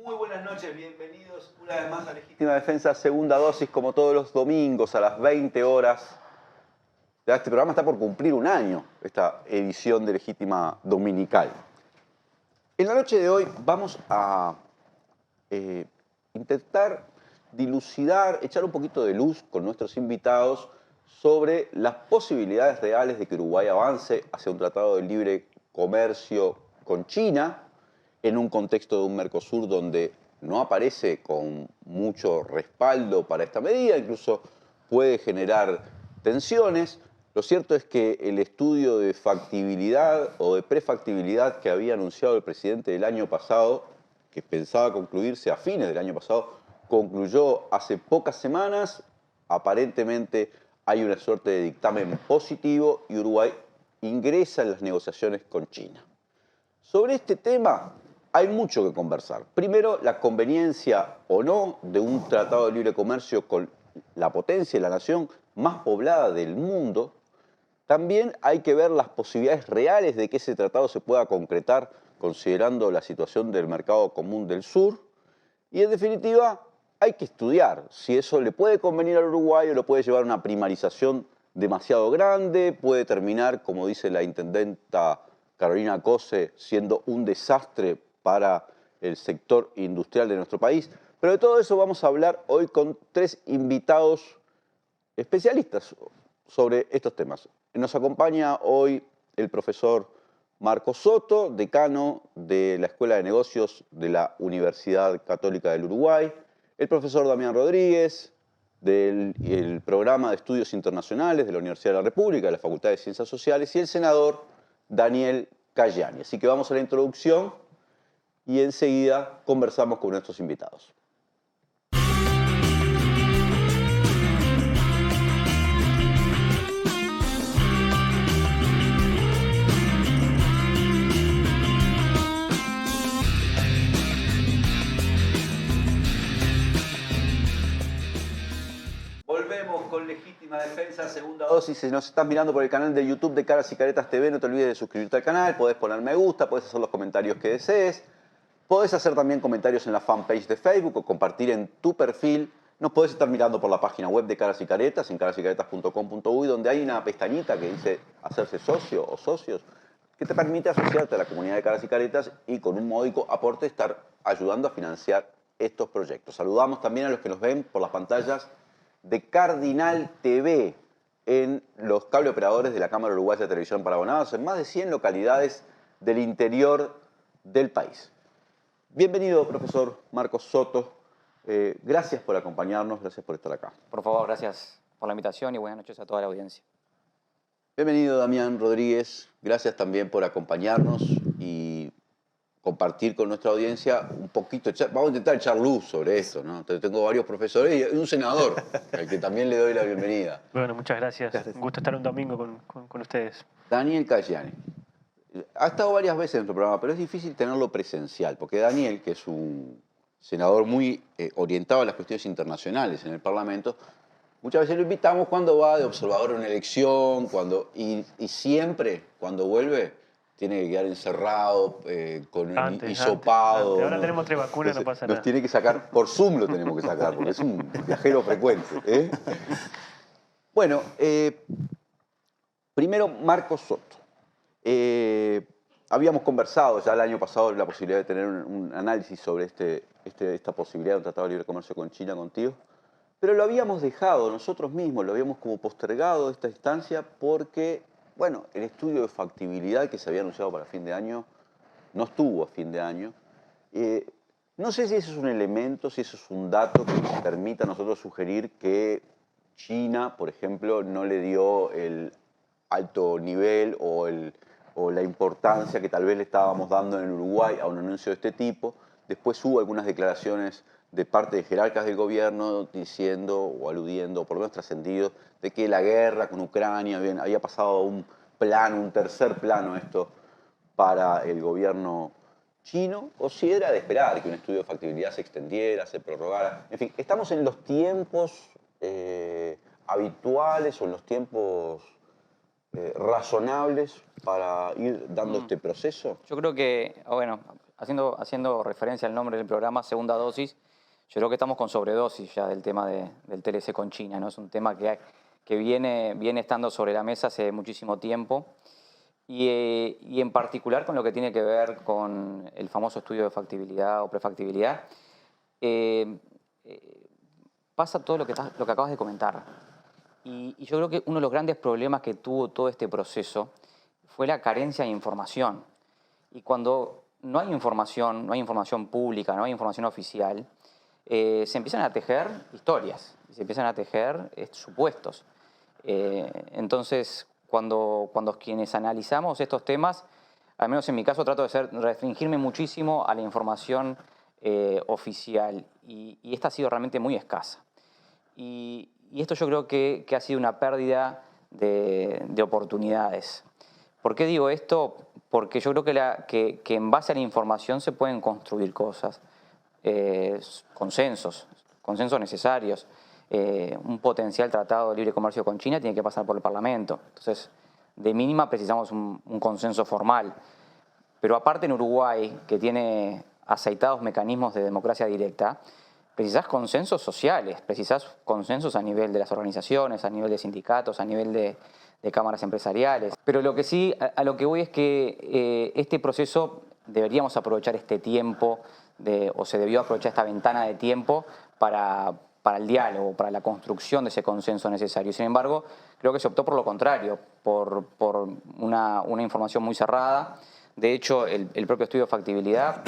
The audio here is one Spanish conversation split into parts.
Muy buenas noches, bienvenidos una vez más a Legítima Defensa, segunda dosis, como todos los domingos a las 20 horas. Ya este programa está por cumplir un año, esta edición de Legítima Dominical. En la noche de hoy vamos a intentar dilucidar, echar un poquito de luz con nuestros invitados sobre las posibilidades reales de que Uruguay avance hacia un tratado de libre comercio con China, en un contexto de un Mercosur donde no aparece con mucho respaldo para esta medida, incluso puede generar tensiones. Lo cierto es que el estudio de factibilidad o de prefactibilidad que había anunciado el presidente el año pasado, que pensaba concluirse a fines del año pasado, concluyó hace pocas semanas. Aparentemente hay una suerte de dictamen positivo y Uruguay ingresa en las negociaciones con China. Sobre este tema hay mucho que conversar. Primero, la conveniencia o no de un tratado de libre comercio con la potencia y la nación más poblada del mundo. También hay que ver las posibilidades reales de que ese tratado se pueda concretar considerando la situación del mercado común del sur. Y en definitiva, hay que estudiar si eso le puede convenir al Uruguay o lo puede llevar a una primarización demasiado grande, puede terminar, como dice la intendenta Carolina Cose, siendo un desastre para el sector industrial de nuestro país. Pero de todo eso vamos a hablar hoy con tres invitados especialistas sobre estos temas. Nos acompaña hoy el profesor Marcos Soto, decano de la Escuela de Negocios de la Universidad Católica del Uruguay, el profesor Damián Rodríguez, del Programa de Estudios Internacionales de la Universidad de la República, de la Facultad de Ciencias Sociales, y el senador Daniel Cayani. Así que vamos a la introducción y enseguida conversamos con nuestros invitados. Volvemos con Legítima Defensa, segunda dosis. Si nos estás mirando por el canal de YouTube de Caras y Caretas TV, no te olvides de suscribirte al canal, podés poner me gusta, podés hacer los comentarios que desees, podés hacer también comentarios en la fanpage de Facebook o compartir en tu perfil. Nos podés estar mirando por la página web de Caras y Caretas, en carasycaretas.com.uy, donde hay una pestañita que dice hacerse socio o socios, que te permite asociarte a la comunidad de Caras y Caretas y con un módico aporte estar ayudando a financiar estos proyectos. Saludamos también a los que nos ven por las pantallas de Cardinal TV en los cable operadores de la Cámara Uruguaya de Televisión para Abonados en más de 100 localidades del interior del país. Bienvenido, profesor Marcos Soto. Gracias por acompañarnos, gracias por estar acá. Por favor, gracias por la invitación y buenas noches a toda la audiencia. Bienvenido, Damián Rodríguez. Gracias también por acompañarnos y compartir con nuestra audiencia un poquito. Vamos a intentar echar luz sobre esto, ¿no? Tengo varios profesores y un senador, al que también le doy la bienvenida. Bueno, muchas gracias. Un gusto estar un domingo con ustedes. Daniel Cayani. Ha estado varias veces en nuestro programa, pero es difícil tenerlo presencial, porque Daniel, que es un senador muy orientado a las cuestiones internacionales en el Parlamento, muchas veces lo invitamos cuando va de observador en una elección, y siempre, cuando vuelve, tiene que quedar encerrado, con el hisopado. Antes. Ahora tenemos 3 vacunas, no pasa nada. Nos tiene que sacar, por Zoom lo tenemos que sacar, porque es un viajero frecuente. Bueno, primero Marcos Soto. Habíamos conversado ya el año pasado la posibilidad de tener un análisis sobre esta posibilidad de un tratado de libre comercio con China contigo, pero lo habíamos dejado nosotros mismos, lo habíamos como postergado esta instancia porque, bueno, el estudio de factibilidad que se había anunciado para fin de año no estuvo a fin de año. No sé si eso es un elemento, si eso es un dato que nos permita a nosotros sugerir que China, por ejemplo, no le dio el alto nivel o la importancia que tal vez le estábamos dando en Uruguay a un anuncio de este tipo. Después hubo algunas declaraciones de parte de jerarcas del gobierno diciendo o aludiendo, o por lo menos trascendido, de que la guerra con Ucrania había pasado a un tercer plano esto para el gobierno chino, o si era de esperar que un estudio de factibilidad se extendiera, se prorrogara. En fin, ¿estamos en los tiempos habituales o en los tiempos razonables para ir dando este proceso? Yo creo que, bueno, haciendo referencia al nombre del programa, segunda dosis, yo creo que estamos con sobredosis ya del tema del TLC con China, ¿no? Es un tema que viene estando sobre la mesa hace muchísimo tiempo y en particular con lo que tiene que ver con el famoso estudio de factibilidad o prefactibilidad. eh, Pasa todo lo que acabas de comentar. Y yo creo que uno de los grandes problemas que tuvo todo este proceso fue la carencia de información. Y cuando no hay información pública, no hay información oficial, se empiezan a tejer historias, se empiezan a tejer supuestos. Entonces, cuando quienes analizamos estos temas, al menos en mi caso trato de restringirme muchísimo a la información oficial y esta ha sido realmente muy escasa. Y esto yo creo que ha sido una pérdida de oportunidades. ¿Por qué digo esto? Porque yo creo que en base a la información se pueden construir cosas, consensos necesarios. Un potencial tratado de libre comercio con China tiene que pasar por el Parlamento. Entonces, de mínima precisamos un consenso formal. Pero aparte en Uruguay, que tiene aceitados mecanismos de democracia directa, precisás consensos sociales, precisás consensos a nivel de las organizaciones, a nivel de sindicatos, a nivel de cámaras empresariales. Pero lo que sí, a lo que voy es que este proceso deberíamos aprovechar este tiempo, o se debió aprovechar esta ventana de tiempo para el diálogo, para la construcción de ese consenso necesario. Sin embargo, creo que se optó por lo contrario, por una información muy cerrada. De hecho, el propio estudio de factibilidad,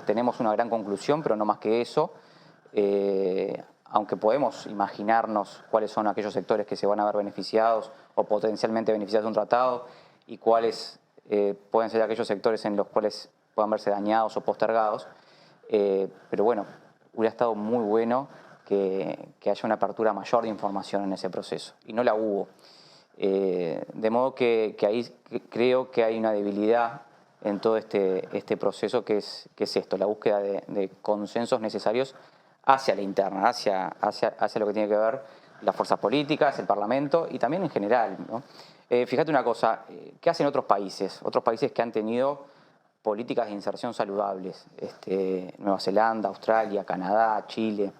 tenemos una gran conclusión, pero no más que eso. Aunque podemos imaginarnos cuáles son aquellos sectores que se van a ver beneficiados o potencialmente beneficiados de un tratado y cuáles pueden ser aquellos sectores en los cuales puedan verse dañados o postergados. Pero bueno, hubiera estado muy bueno que haya una apertura mayor de información en ese proceso, y no la hubo. De modo que ahí creo que hay una debilidad en todo este proceso que es esto, la búsqueda de consensos necesarios hacia la interna, hacia lo que tiene que ver las fuerzas políticas, el Parlamento y también en general, ¿no? Fíjate una cosa, ¿qué hacen otros países? Otros países que han tenido políticas de inserción saludables, Nueva Zelanda, Australia, Canadá, Chile,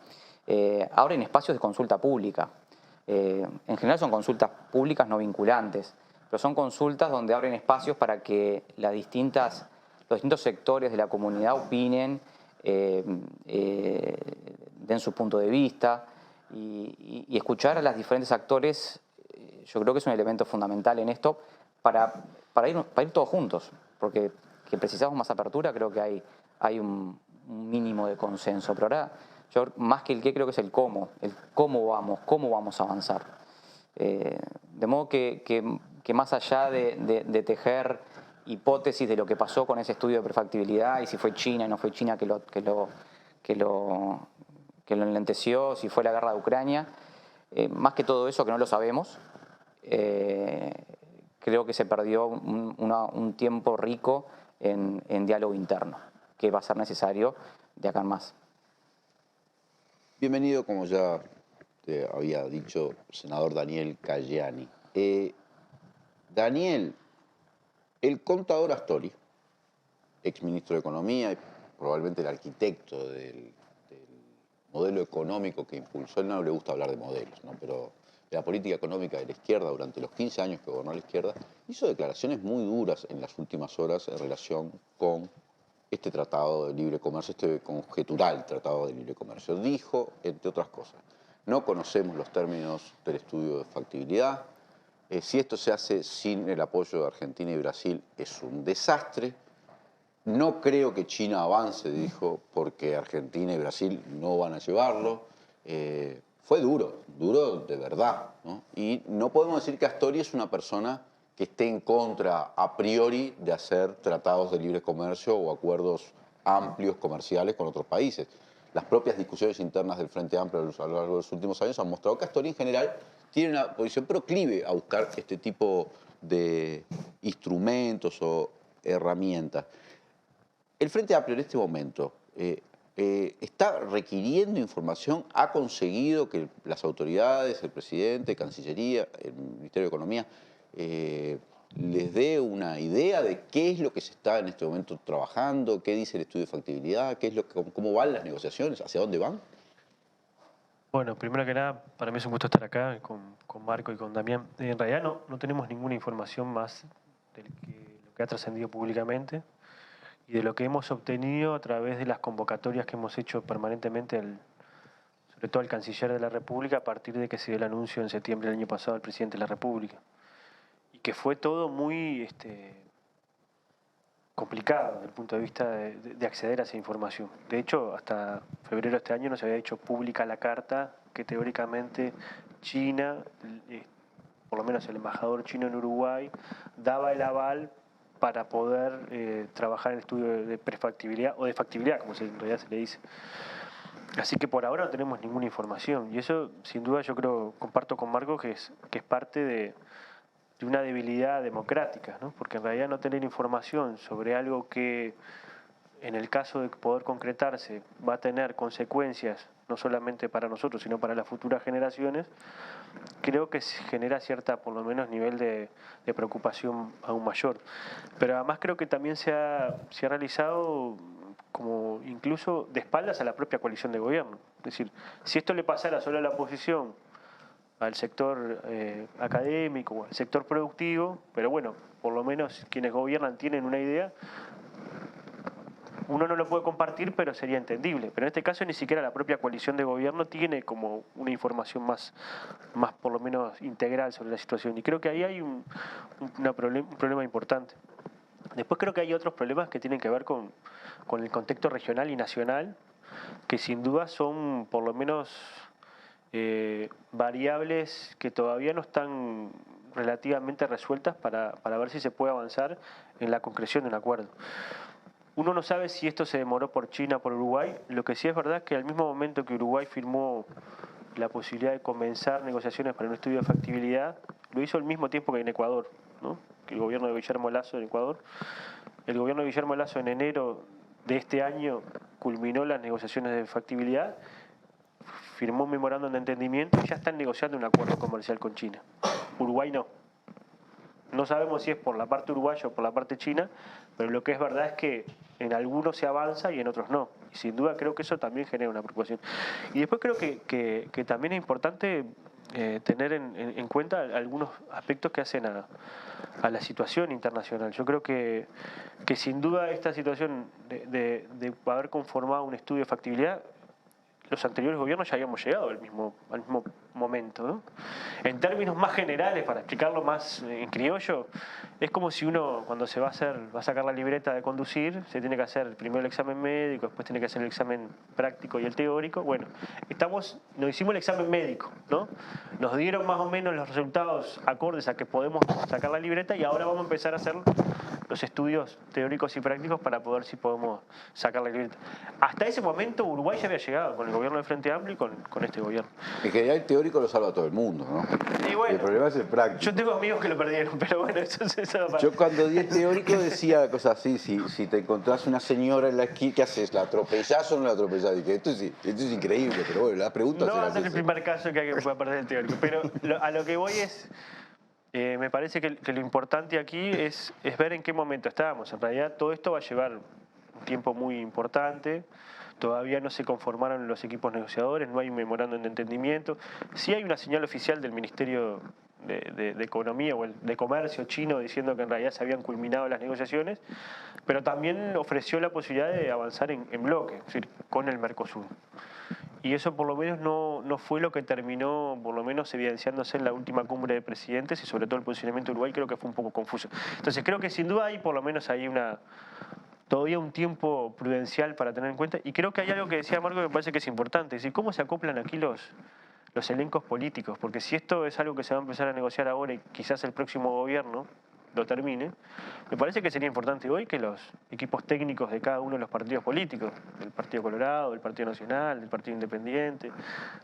abren espacios de consulta pública. En general son consultas públicas no vinculantes, pero son consultas donde abren espacios para que los distintos sectores de la comunidad opinen, den su punto de vista y escuchar a los diferentes actores. Yo creo que es un elemento fundamental en esto para ir todos juntos, porque que precisamos más apertura, creo que hay un mínimo de consenso, pero ahora yo más que el qué creo que es el cómo vamos a avanzar. De modo que más allá de tejer hipótesis de lo que pasó con ese estudio de prefactibilidad y si fue China y no fue China que lo enlenteció, si fue la guerra de Ucrania, más que todo eso que no lo sabemos, creo que se perdió un tiempo rico en diálogo interno, que va a ser necesario de acá en más. Bienvenido, como ya te había dicho, senador Daniel Cayani. Daniel, el contador Astori, exministro de Economía y probablemente el arquitecto del modelo económico que impulsó, él no le gusta hablar de modelos, ¿no? Pero de la política económica de la izquierda durante los 15 años que gobernó la izquierda, hizo declaraciones muy duras en las últimas horas en relación con este tratado de libre comercio, este conjetural tratado de libre comercio. Dijo, entre otras cosas, no conocemos los términos del estudio de factibilidad, si esto se hace sin el apoyo de Argentina y Brasil es un desastre. No creo que China avance, dijo, porque Argentina y Brasil no van a llevarlo. Fue duro de verdad, ¿no? Y no podemos decir que Astori es una persona que esté en contra a priori de hacer tratados de libre comercio o acuerdos amplios comerciales con otros países. Las propias discusiones internas del Frente Amplio a lo largo de los últimos años han mostrado que Astori en general tiene una posición proclive a buscar este tipo de instrumentos o herramientas. El Frente Amplio en este momento está requiriendo información, ha conseguido que las autoridades, el presidente, Cancillería, el Ministerio de Economía, les dé una idea de qué es lo que se está en este momento trabajando, qué dice el estudio de factibilidad, qué es cómo van las negociaciones, hacia dónde van? Bueno, primero que nada, para mí es un gusto estar acá con Marco y con Damián. En realidad no tenemos ninguna información más de lo que ha trascendido públicamente y de lo que hemos obtenido a través de las convocatorias que hemos hecho permanentemente, sobre todo al canciller de la República, a partir de que se dio el anuncio en septiembre del año pasado al presidente de la República. Y que fue todo muy complicado desde el punto de vista de acceder a esa información. De hecho, hasta febrero de este año no se había hecho pública la carta que teóricamente China, por lo menos el embajador chino en Uruguay, daba el aval para poder trabajar en el estudio de prefactibilidad o de factibilidad, como en realidad se le dice. Así que por ahora no tenemos ninguna información. Y eso, sin duda, yo creo, comparto con Marco, que es parte de una debilidad democrática, ¿no? Porque en realidad no tener información sobre algo que, en el caso de poder concretarse, va a tener consecuencias no solamente para nosotros, sino para las futuras generaciones, creo que se genera cierta, por lo menos, nivel de preocupación aún mayor. Pero además creo que también se ha realizado como incluso de espaldas a la propia coalición de gobierno. Es decir, si esto le pasara solo a la oposición, al sector académico o al sector productivo, pero bueno, por lo menos quienes gobiernan tienen una idea, uno no lo puede compartir, pero sería entendible. Pero en este caso ni siquiera la propia coalición de gobierno tiene como una información más por lo menos integral sobre la situación. Y creo que ahí hay un problema importante. Después creo que hay otros problemas que tienen que ver con el contexto regional y nacional, que sin duda son por lo menos variables que todavía no están relativamente resueltas para ver si se puede avanzar en la concreción de un acuerdo. Uno no sabe si esto se demoró por China o por Uruguay. Lo que sí es verdad es que al mismo momento que Uruguay firmó la posibilidad de comenzar negociaciones para un estudio de factibilidad, lo hizo al mismo tiempo que en Ecuador, ¿no? Que el gobierno de Guillermo Lasso en Ecuador. El gobierno de Guillermo Lasso en enero de este año culminó las negociaciones de factibilidad, firmó un memorándum de entendimiento y ya están negociando un acuerdo comercial con China. Uruguay no. No sabemos si es por la parte uruguaya o por la parte china, pero lo que es verdad es que en algunos se avanza y en otros no. Y sin duda creo que eso también genera una preocupación. Y después creo que también es importante tener en cuenta algunos aspectos que hacen a la situación internacional. Yo creo que sin duda esta situación de haber conformado un estudio de factibilidad, los anteriores gobiernos ya habíamos llegado al mismo momento, ¿no? En términos más generales, para explicarlo más en criollo, es como si uno cuando va a sacar la libreta de conducir, se tiene que hacer primero el examen médico, después tiene que hacer el examen práctico y el teórico. Bueno, nos hicimos el examen médico, ¿no? Nos dieron más o menos los resultados acordes a que podemos sacar la libreta y ahora vamos a empezar a hacer los estudios teóricos y prácticos para poder si podemos sacar la libreta. Hasta ese momento Uruguay ya había llegado con el gobierno del Frente Amplio y con este gobierno. En general el teórico lo salva a todo el mundo, ¿no? Y bueno, el problema es el práctico. Yo tengo amigos que lo perdieron, pero bueno, eso Yo cuando di el teórico decía cosas así, si te encontrás una señora en la esquina, ¿qué haces? ¿La atropellás o no la atropellás? Dije, esto es increíble, pero bueno, las preguntas no va a ser el esas. primer caso que alguien pueda perder el teórico, pero a lo que voy es, me parece que lo importante aquí es ver en qué momento estábamos. En realidad todo esto va a llevar un tiempo muy importante. Todavía no se conformaron los equipos negociadores, no hay un memorándum de entendimiento. Sí hay una señal oficial del Ministerio de Economía o de Comercio chino diciendo que en realidad se habían culminado las negociaciones, pero también ofreció la posibilidad de avanzar en bloque, es decir, con el Mercosur. Y eso por lo menos no fue lo que terminó, por lo menos evidenciándose en la última cumbre de presidentes y sobre todo el posicionamiento de Uruguay creo que fue un poco confuso. Entonces creo que sin duda hay por lo menos hay todavía un tiempo prudencial para tener en cuenta. Y creo que hay algo que decía Marco que me parece que es importante, es decir, cómo se acoplan aquí los elencos políticos, porque si esto es algo que se va a empezar a negociar ahora y quizás el próximo gobierno lo termine, me parece que sería importante hoy que los equipos técnicos de cada uno de los partidos políticos, del Partido Colorado, del Partido Nacional, del Partido Independiente,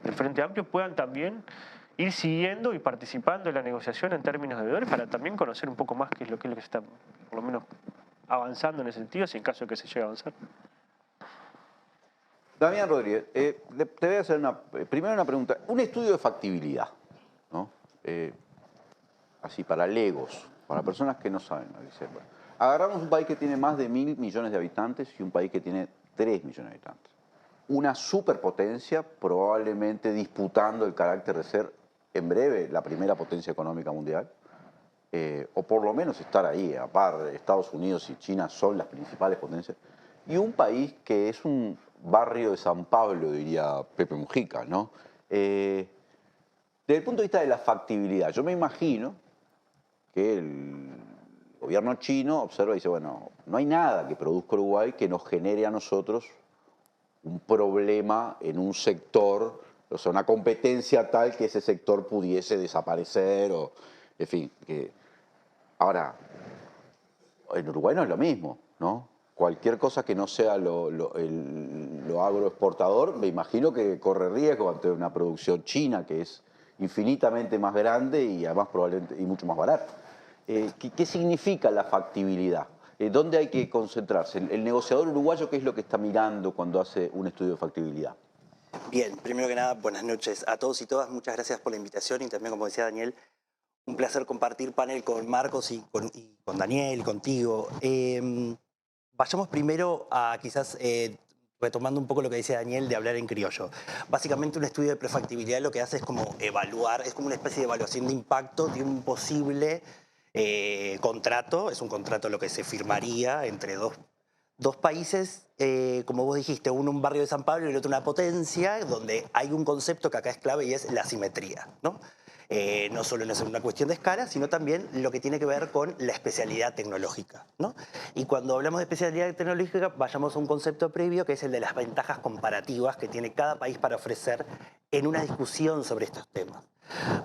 del Frente Amplio, puedan también ir siguiendo y participando en la negociación en términos de deudores para también conocer un poco más qué es lo que se está, por lo menos, avanzando en ese sentido, si en caso de que se llegue a avanzar. Damián Rodríguez, te voy a hacer primero una pregunta. Un estudio de factibilidad, ¿no? Así para legos. Para personas que no saben, Alicia, bueno, agarramos un país que tiene más de 1.000 millones de habitantes y un país que tiene 3 millones de habitantes. Una superpotencia, probablemente disputando el carácter de ser en breve la primera potencia económica mundial, o por lo menos estar ahí, a par de Estados Unidos y China son las principales potencias, y un país que es un barrio de San Pablo, diría Pepe Mujica, ¿no? Desde el punto de vista de la factibilidad, yo me imagino que el gobierno chino observa y dice, bueno, no hay nada que produzca Uruguay que nos genere a nosotros un problema en un sector, o sea, una competencia tal que ese sector pudiese desaparecer, o, en fin. Ahora, en Uruguay no es lo mismo, ¿no? Cualquier cosa que no sea lo agroexportador, me imagino que corre riesgo ante una producción china que es infinitamente más grande y además probablemente y mucho más barata. ¿Qué significa la factibilidad? ¿Dónde hay que concentrarse? El negociador uruguayo, ¿qué es lo que está mirando cuando hace un estudio de factibilidad? Bien, primero que nada, buenas noches a todos y todas. Muchas gracias por la invitación y también, como decía Daniel, un placer compartir panel con Marcos y con Daniel, contigo. Vayamos primero a quizás retomando un poco lo que dice Daniel de hablar en criollo. Básicamente un estudio de prefactibilidad lo que hace es como evaluar, es como una especie de evaluación de impacto de un posible contrato. Es un contrato lo que se firmaría entre dos países, como vos dijiste, uno un barrio de San Pablo y el otro una potencia, donde hay un concepto que acá es clave y es la simetría, ¿no? No solo es una cuestión de escala, sino también lo que tiene que ver con la especialidad tecnológica, ¿no? Y cuando hablamos de especialidad tecnológica, vayamos a un concepto previo que es el de las ventajas comparativas que tiene cada país para ofrecer en una discusión sobre estos temas.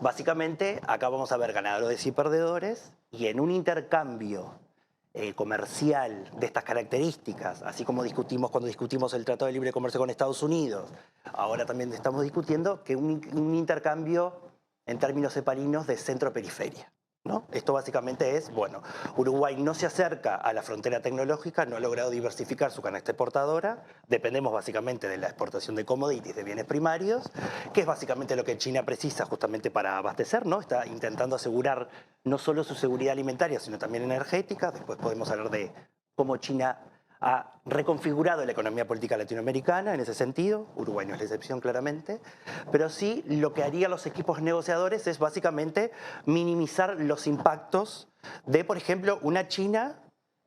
Básicamente, acá vamos a ver ganadores y perdedores, y en un intercambio comercial de estas características, así como discutimos cuando discutimos el Tratado de Libre Comercio con Estados Unidos, ahora también estamos discutiendo que un intercambio en términos heparinos de centro-periferia, ¿no? Esto básicamente es, bueno, Uruguay no se acerca a la frontera tecnológica, no ha logrado diversificar su canasta exportadora, dependemos básicamente de la exportación de commodities, de bienes primarios, que es básicamente lo que China precisa justamente para abastecer, ¿no? Está intentando asegurar no solo su seguridad alimentaria, sino también energética. Después podemos hablar de cómo China ha reconfigurado la economía política latinoamericana en ese sentido. Uruguay no es la excepción, claramente. Pero sí, lo que harían los equipos negociadores es básicamente minimizar los impactos de, por ejemplo, una China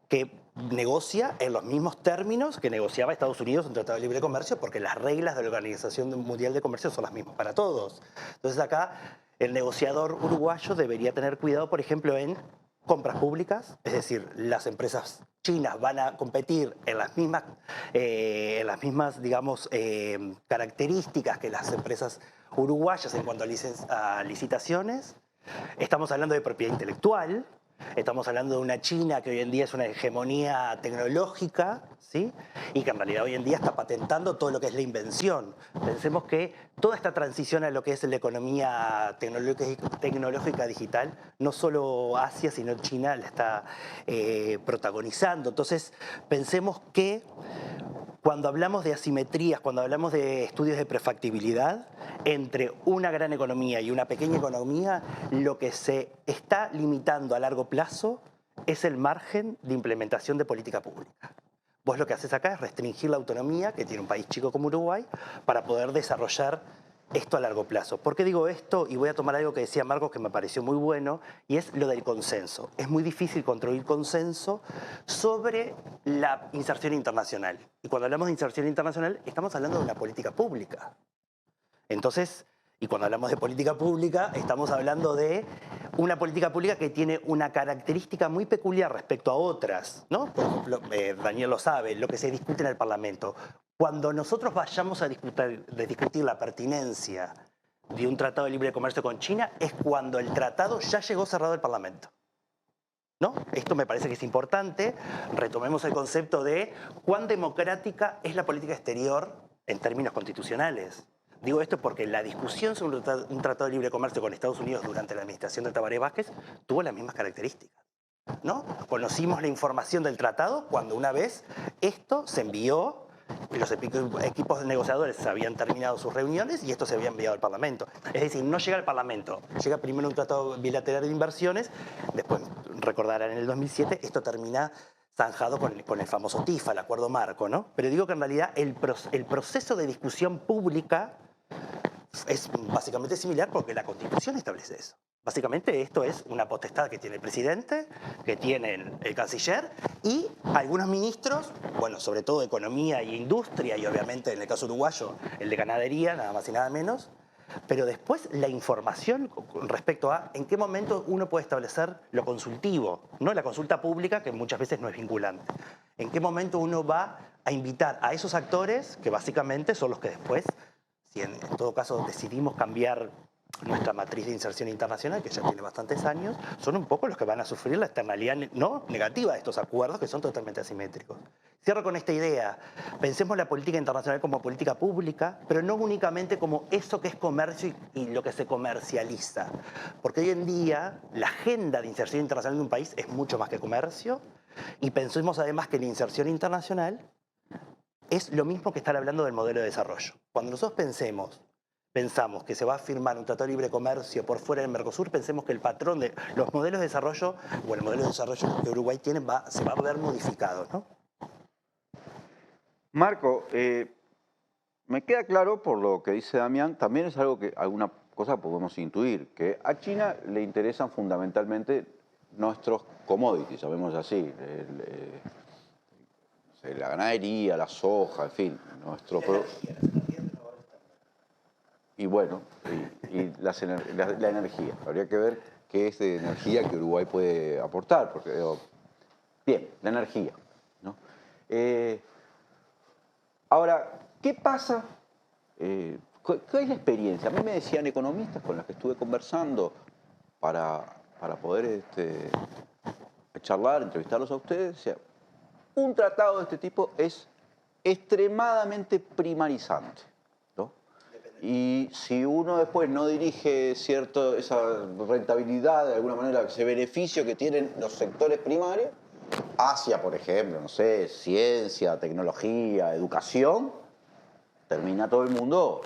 que negocia en los mismos términos que negociaba Estados Unidos un tratado de libre comercio, porque las reglas de la Organización Mundial de Comercio son las mismas para todos. Entonces acá el negociador uruguayo debería tener cuidado, por ejemplo, en compras públicas, es decir, las empresas chinas van a competir en las mismas digamos, características que las empresas uruguayas en cuanto a licitaciones. Estamos hablando de propiedad intelectual, estamos hablando de una China que hoy en día es una hegemonía tecnológica, ¿sí? Y que en realidad hoy en día está patentando todo lo que es la invención. Pensemos que toda esta transición a lo que es la economía tecnológica digital, no solo Asia, sino China la está protagonizando. Entonces, pensemos que cuando hablamos de asimetrías, cuando hablamos de estudios de prefactibilidad, entre una gran economía y una pequeña economía, lo que se está limitando a largo plazo es el margen de implementación de política pública. Vos lo que haces acá es restringir la autonomía que tiene un país chico como Uruguay para poder desarrollar esto a largo plazo. ¿Por qué digo esto? Y voy a tomar algo que decía Marcos que me pareció muy bueno, y es lo del consenso. Es muy difícil construir consenso sobre la inserción internacional. Y cuando hablamos de inserción internacional, estamos hablando de una política pública. Entonces, y cuando hablamos de política pública, estamos hablando de una política pública que tiene una característica muy peculiar respecto a otras, ¿no? Por ejemplo, Daniel lo sabe, lo que se discute en el Parlamento. Cuando nosotros vayamos a discutir la pertinencia de un tratado de libre comercio con China, es cuando el tratado ya llegó cerrado al Parlamento, ¿no? Esto me parece que es importante. Retomemos el concepto de cuán democrática es la política exterior en términos constitucionales. Digo esto porque la discusión sobre un tratado de libre comercio con Estados Unidos durante la administración de Tabaré Vázquez tuvo las mismas características, ¿no? Conocimos la información del tratado cuando una vez esto se envió los equipos negociadores habían terminado sus reuniones y esto se había enviado al Parlamento. Es decir, no llega al Parlamento, llega primero un tratado bilateral de inversiones, después, recordarán, en el 2007, esto termina zanjado con el famoso TIFA, el acuerdo marco, ¿no? Pero digo que en realidad el proceso de discusión pública es básicamente similar porque la Constitución establece eso. Básicamente esto es una potestad que tiene el presidente, que tiene el canciller y algunos ministros, bueno, sobre todo de Economía y Industria y obviamente en el caso uruguayo el de Ganadería, nada más y nada menos. Pero después la información con respecto a en qué momento uno puede establecer lo consultivo, no la consulta pública que muchas veces no es vinculante. En qué momento uno va a invitar a esos actores que básicamente son los que después, si en todo caso decidimos cambiar nuestra matriz de inserción internacional, que ya tiene bastantes años, son un poco los que van a sufrir la externalidad no negativa de estos acuerdos que son totalmente asimétricos. Cierro con esta idea. Pensemos la política internacional como política pública, pero no únicamente como eso que es comercio y lo que se comercializa. Porque hoy en día la agenda de inserción internacional de un país es mucho más que comercio y pensemos además que la inserción internacional es lo mismo que estar hablando del modelo de desarrollo. Cuando nosotros pensamos que se va a firmar un tratado de libre comercio por fuera del Mercosur, pensemos que el patrón de los modelos de desarrollo, o el modelo de desarrollo que Uruguay tiene, se va a ver modificado, ¿no? Marco, me queda claro por lo que dice Damián, también es algo que alguna cosa podemos intuir, que a China le interesan fundamentalmente nuestros commodities, llamémoslo así, la ganadería, la soja, en fin, y bueno, la energía. Habría que ver qué es de energía que Uruguay puede aportar, porque bien, la energía, ¿no? Ahora, ¿qué pasa? ¿Qué es la experiencia? A mí me decían economistas con los que estuve conversando para poder charlar, entrevistarlos a ustedes, decía, un tratado de este tipo es extremadamente primarizante, ¿no? Y si uno después no dirige esa rentabilidad, de alguna manera, ese beneficio que tienen los sectores primarios, hacia, por ejemplo, no sé, ciencia, tecnología, educación, termina todo el mundo,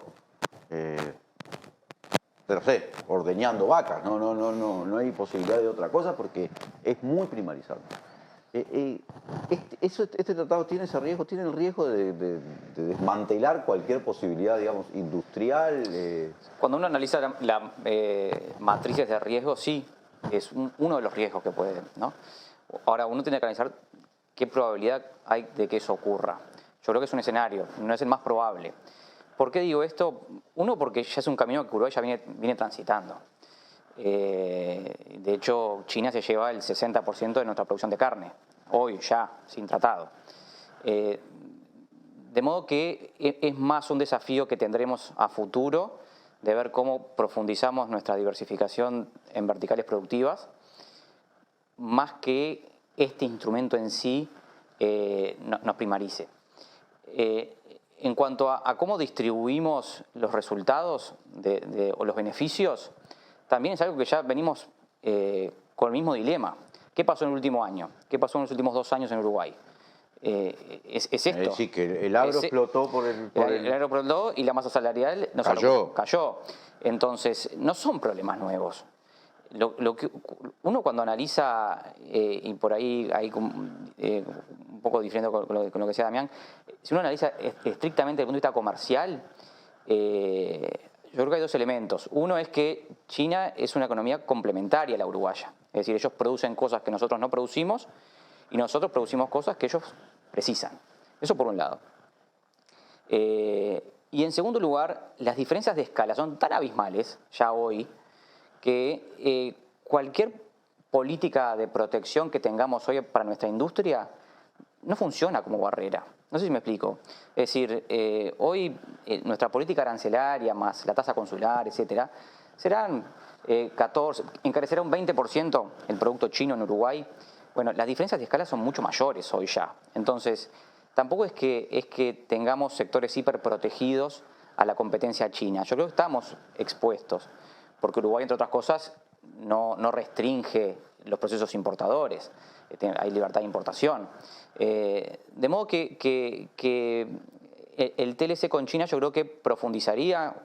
no sé, ordeñando vacas. No hay posibilidad de otra cosa porque es muy primarizante. Este tratado tiene ese riesgo, tiene el riesgo de desmantelar cualquier posibilidad, digamos, industrial. Cuando uno analiza matrices de riesgo, sí, es uno de los riesgos que puede, ¿no? Ahora, uno tiene que analizar qué probabilidad hay de que eso ocurra. Yo creo que es un escenario, no es el más probable. ¿Por qué digo esto? Uno, porque ya es un camino que Uruguay ya viene transitando. De hecho, China se lleva el 60% de nuestra producción de carne, hoy ya, sin tratado. De modo que es más un desafío que tendremos a futuro de ver cómo profundizamos nuestra diversificación en verticales productivas, más que este instrumento en sí nos primarice. En cuanto a cómo distribuimos los resultados o los beneficios, también es algo que ya venimos con el mismo dilema. ¿Qué pasó en el último año? ¿Qué pasó en los últimos 2 años en Uruguay? Es esto. Es decir, que el agro explotó por el... El agro explotó y la masa salarial cayó. Entonces, no son problemas nuevos. Lo que uno cuando analiza, y por ahí un poco diferente con lo que decía Damián, si uno analiza estrictamente desde el punto de vista comercial, yo creo que hay 2 elementos. Uno es que China es una economía complementaria a la uruguaya. Es decir, ellos producen cosas que nosotros no producimos y nosotros producimos cosas que ellos precisan. Eso por un lado. Y en segundo lugar, las diferencias de escala son tan abismales ya hoy que cualquier política de protección que tengamos hoy para nuestra industria no funciona como barrera. No sé si me explico. Es decir, hoy nuestra política arancelaria más la tasa consular, etcétera, serán 14, encarecerá un 20% el producto chino en Uruguay. Bueno, las diferencias de escala son mucho mayores hoy ya. Entonces, tampoco es que tengamos sectores hiperprotegidos a la competencia china. Yo creo que estamos expuestos, porque Uruguay, entre otras cosas, no restringe los procesos importadores. Hay libertad de importación. De modo que el TLC con China yo creo que profundizaría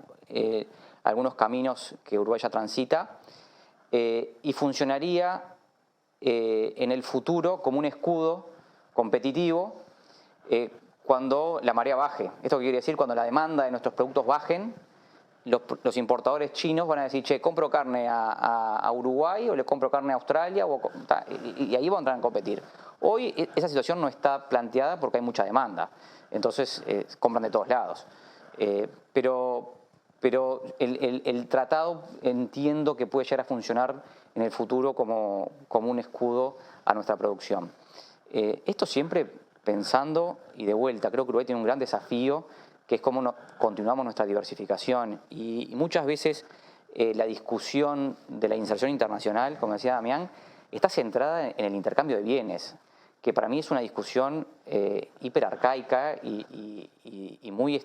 algunos caminos que Uruguay ya transita y funcionaría en el futuro como un escudo competitivo cuando la marea baje. ¿Esto qué quiere decir? Cuando la demanda de nuestros productos bajen, los importadores chinos van a decir, che, ¿compro carne a Uruguay o le compro carne a Australia? Y ahí van a entrar a competir. Hoy esa situación no está planteada porque hay mucha demanda. Entonces compran de todos lados. Pero el tratado entiendo que puede llegar a funcionar en el futuro como un escudo a nuestra producción. Esto siempre pensando, y de vuelta, creo que Uruguay tiene un gran desafío, que es cómo continuamos nuestra diversificación. Y muchas veces la discusión de la inserción internacional, como decía Damián, está centrada en el intercambio de bienes, que para mí es una discusión hiperarcaica y muy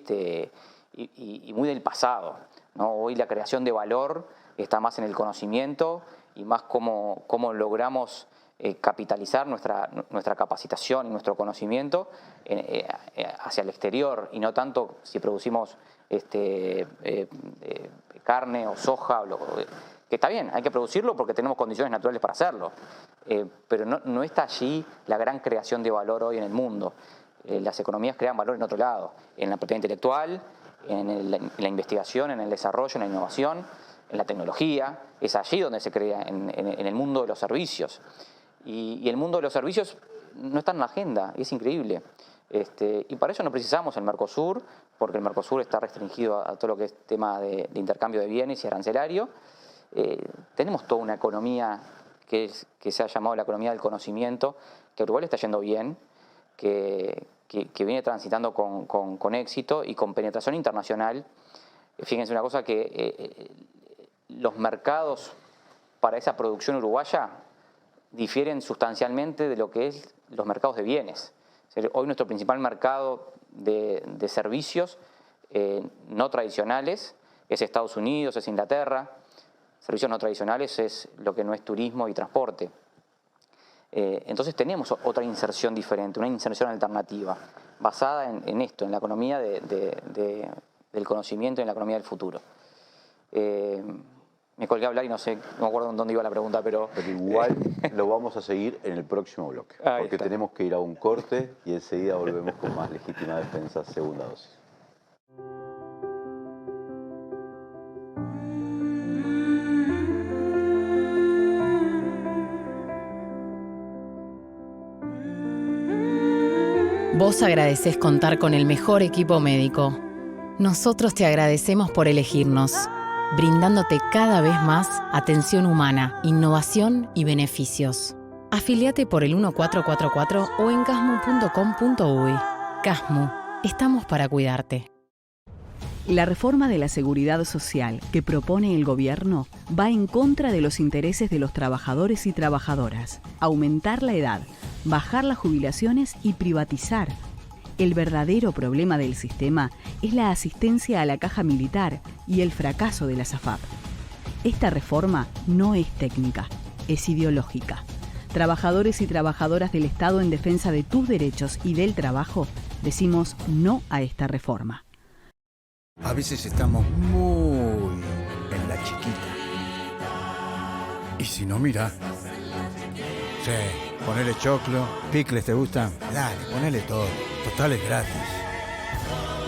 del pasado, ¿no? Hoy la creación de valor está más en el conocimiento y más cómo logramos capitalizar nuestra capacitación y nuestro conocimiento hacia el exterior, y no tanto si producimos carne o soja, que está bien, hay que producirlo porque tenemos condiciones naturales para hacerlo, pero no está allí la gran creación de valor hoy en el mundo. Las economías crean valor en otro lado, en la propiedad intelectual, en la investigación, en el desarrollo, en la innovación, en la tecnología. Es allí donde se crea, en el mundo de los servicios. Y el mundo de los servicios no está en la agenda, es increíble. Y para eso no precisamos el Mercosur, porque el Mercosur está restringido a todo lo que es tema de intercambio de bienes y arancelario. Tenemos toda una economía que se ha llamado la economía del conocimiento, que a Uruguay le está yendo bien, que viene transitando con éxito y con penetración internacional. Fíjense una cosa, que los mercados para esa producción uruguaya difieren sustancialmente de lo que es los mercados de bienes. Hoy nuestro principal mercado de servicios no tradicionales es Estados Unidos, es Inglaterra. Servicios no tradicionales es lo que no es turismo y transporte. Entonces tenemos otra inserción diferente, una inserción alternativa, basada en esto, en la economía del conocimiento y en la economía del futuro. Me colgué a hablar y no me acuerdo en dónde iba la pregunta, pero igual lo vamos a seguir en el próximo bloque, porque tenemos que ir a un corte y enseguida volvemos con más Legítima Defensa, segunda dosis. Vos agradecés contar con el mejor equipo médico. Nosotros te agradecemos por elegirnos, brindándote cada vez más atención humana, innovación y beneficios. Afiliate por el 1444 o en casmu.com.uy. Casmu, estamos para cuidarte. La reforma de la seguridad social que propone el gobierno va en contra de los intereses de los trabajadores y trabajadoras. Aumentar la edad, bajar las jubilaciones y privatizar. El verdadero problema del sistema es la asistencia a la caja militar y el fracaso de las AFAP. Esta reforma no es técnica, es ideológica. Trabajadores y trabajadoras del Estado en defensa de tus derechos y del trabajo, decimos no a esta reforma. A veces estamos muy en la chiquita. Y si no, mira. Sí, ponele choclo, picles, ¿te gustan? Dale, ponele todo. Total es gratis.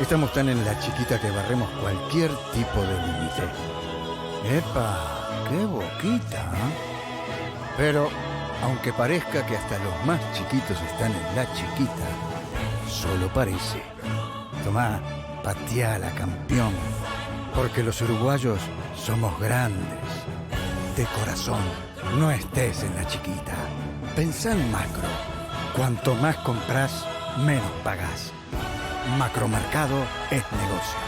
Estamos tan en la chiquita que barremos cualquier tipo de límite. ¡Epa! ¡Qué boquita! Pero, aunque parezca que hasta los más chiquitos están en la chiquita, solo parece. Tomá, pateala, campeón. Porque los uruguayos somos grandes. De corazón, no estés en la chiquita. Pensá en macro. Cuanto más compras, menos pagás. Macromercado es negocio.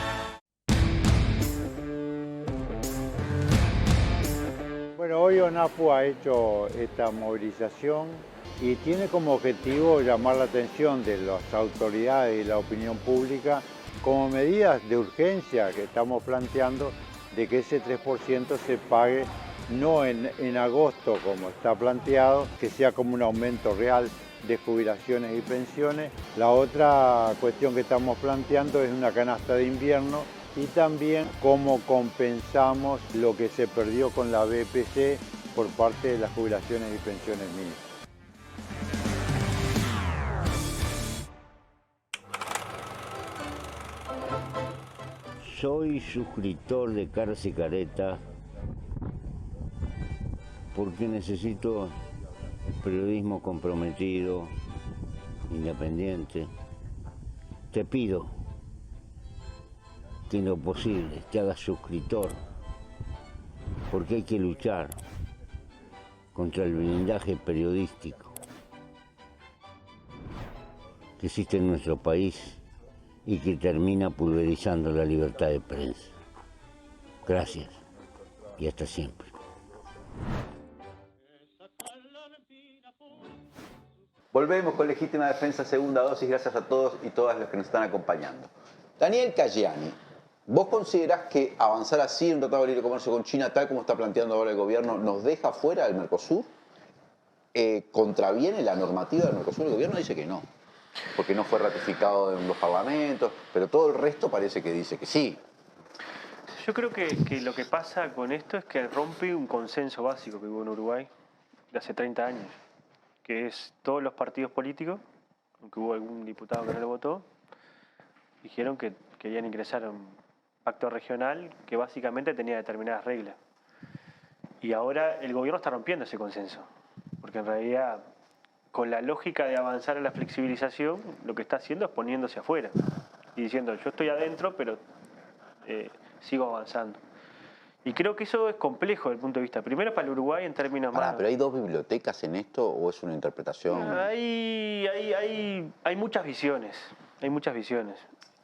Bueno, hoy ONAPU ha hecho esta movilización y tiene como objetivo llamar la atención de las autoridades y la opinión pública como medidas de urgencia que estamos planteando de que ese 3% se pague no en agosto como está planteado, que sea como un aumento real de jubilaciones y pensiones. La otra cuestión que estamos planteando es una canasta de invierno y también cómo compensamos lo que se perdió con la BPC por parte de las jubilaciones y pensiones mínimas. Soy suscriptor de Carce Careta porque necesito periodismo comprometido, independiente. Te pido que en lo posible te hagas suscriptor, porque hay que luchar contra el blindaje periodístico que existe en nuestro país y que termina pulverizando la libertad de prensa. Gracias y hasta siempre. Volvemos con Legítima Defensa, segunda dosis. Gracias a todos y todas los que nos están acompañando. Daniel Cayani, ¿vos considerás que avanzar así en un tratado de libre comercio con China, tal como está planteando ahora el gobierno, nos deja fuera del Mercosur? ¿Contraviene la normativa del Mercosur? El gobierno dice que no, porque no fue ratificado en los parlamentos, pero todo el resto parece que dice que sí. Yo creo que lo que pasa con esto es que rompe un consenso básico que hubo en Uruguay de hace 30 años, que es todos los partidos políticos, aunque hubo algún diputado que no lo votó, dijeron que querían ingresar a un pacto regional que básicamente tenía determinadas reglas. Y ahora el gobierno está rompiendo ese consenso, porque en realidad, con la lógica de avanzar en la flexibilización, lo que está haciendo es poniéndose afuera y diciendo, yo estoy adentro, pero sigo avanzando. Y creo que eso es complejo desde el punto de vista, primero para el Uruguay en términos más... ¿Pero hay dos bibliotecas en esto o es una interpretación? Hay muchas visiones,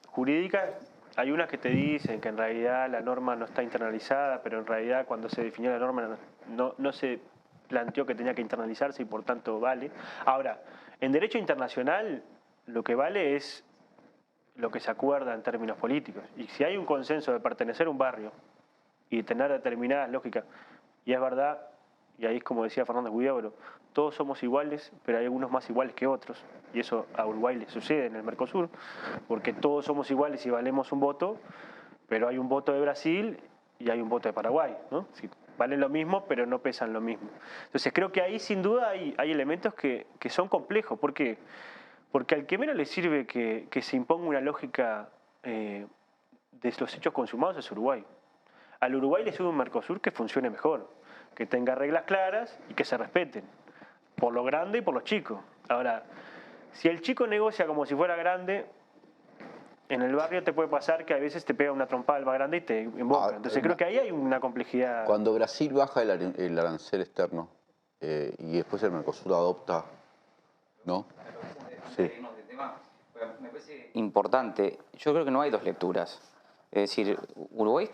Jurídicas, hay unas que te dicen que en realidad la norma no está internalizada, pero en realidad cuando se definió la norma no se planteó que tenía que internalizarse y por tanto vale. Ahora, en derecho internacional lo que vale es lo que se acuerda en términos políticos. Y si hay un consenso de pertenecer a un barrio y tener determinadas lógicas, y es verdad, y ahí es como decía Fernández Huidobro, todos somos iguales, pero hay algunos más iguales que otros, y eso a Uruguay le sucede en el Mercosur, porque todos somos iguales y valemos un voto, pero hay un voto de Brasil y hay un voto de Paraguay, ¿no? Si valen lo mismo, pero no pesan lo mismo. Entonces creo que ahí sin duda hay elementos que son complejos. ¿Por qué? Porque al que menos le sirve que se imponga una lógica de los hechos consumados es Uruguay. Al Uruguay le sirve un Mercosur que funcione mejor, que tenga reglas claras y que se respeten, por lo grande y por lo chico. Ahora, si el chico negocia como si fuera grande, en el barrio te puede pasar que a veces te pega una trompada el más grande y te emboca. Entonces creo que ahí hay una complejidad. Cuando Brasil baja el arancel externo y después el Mercosur adopta, ¿no? Sí. Me parece importante. Yo creo que no hay dos lecturas. Es decir, Uruguay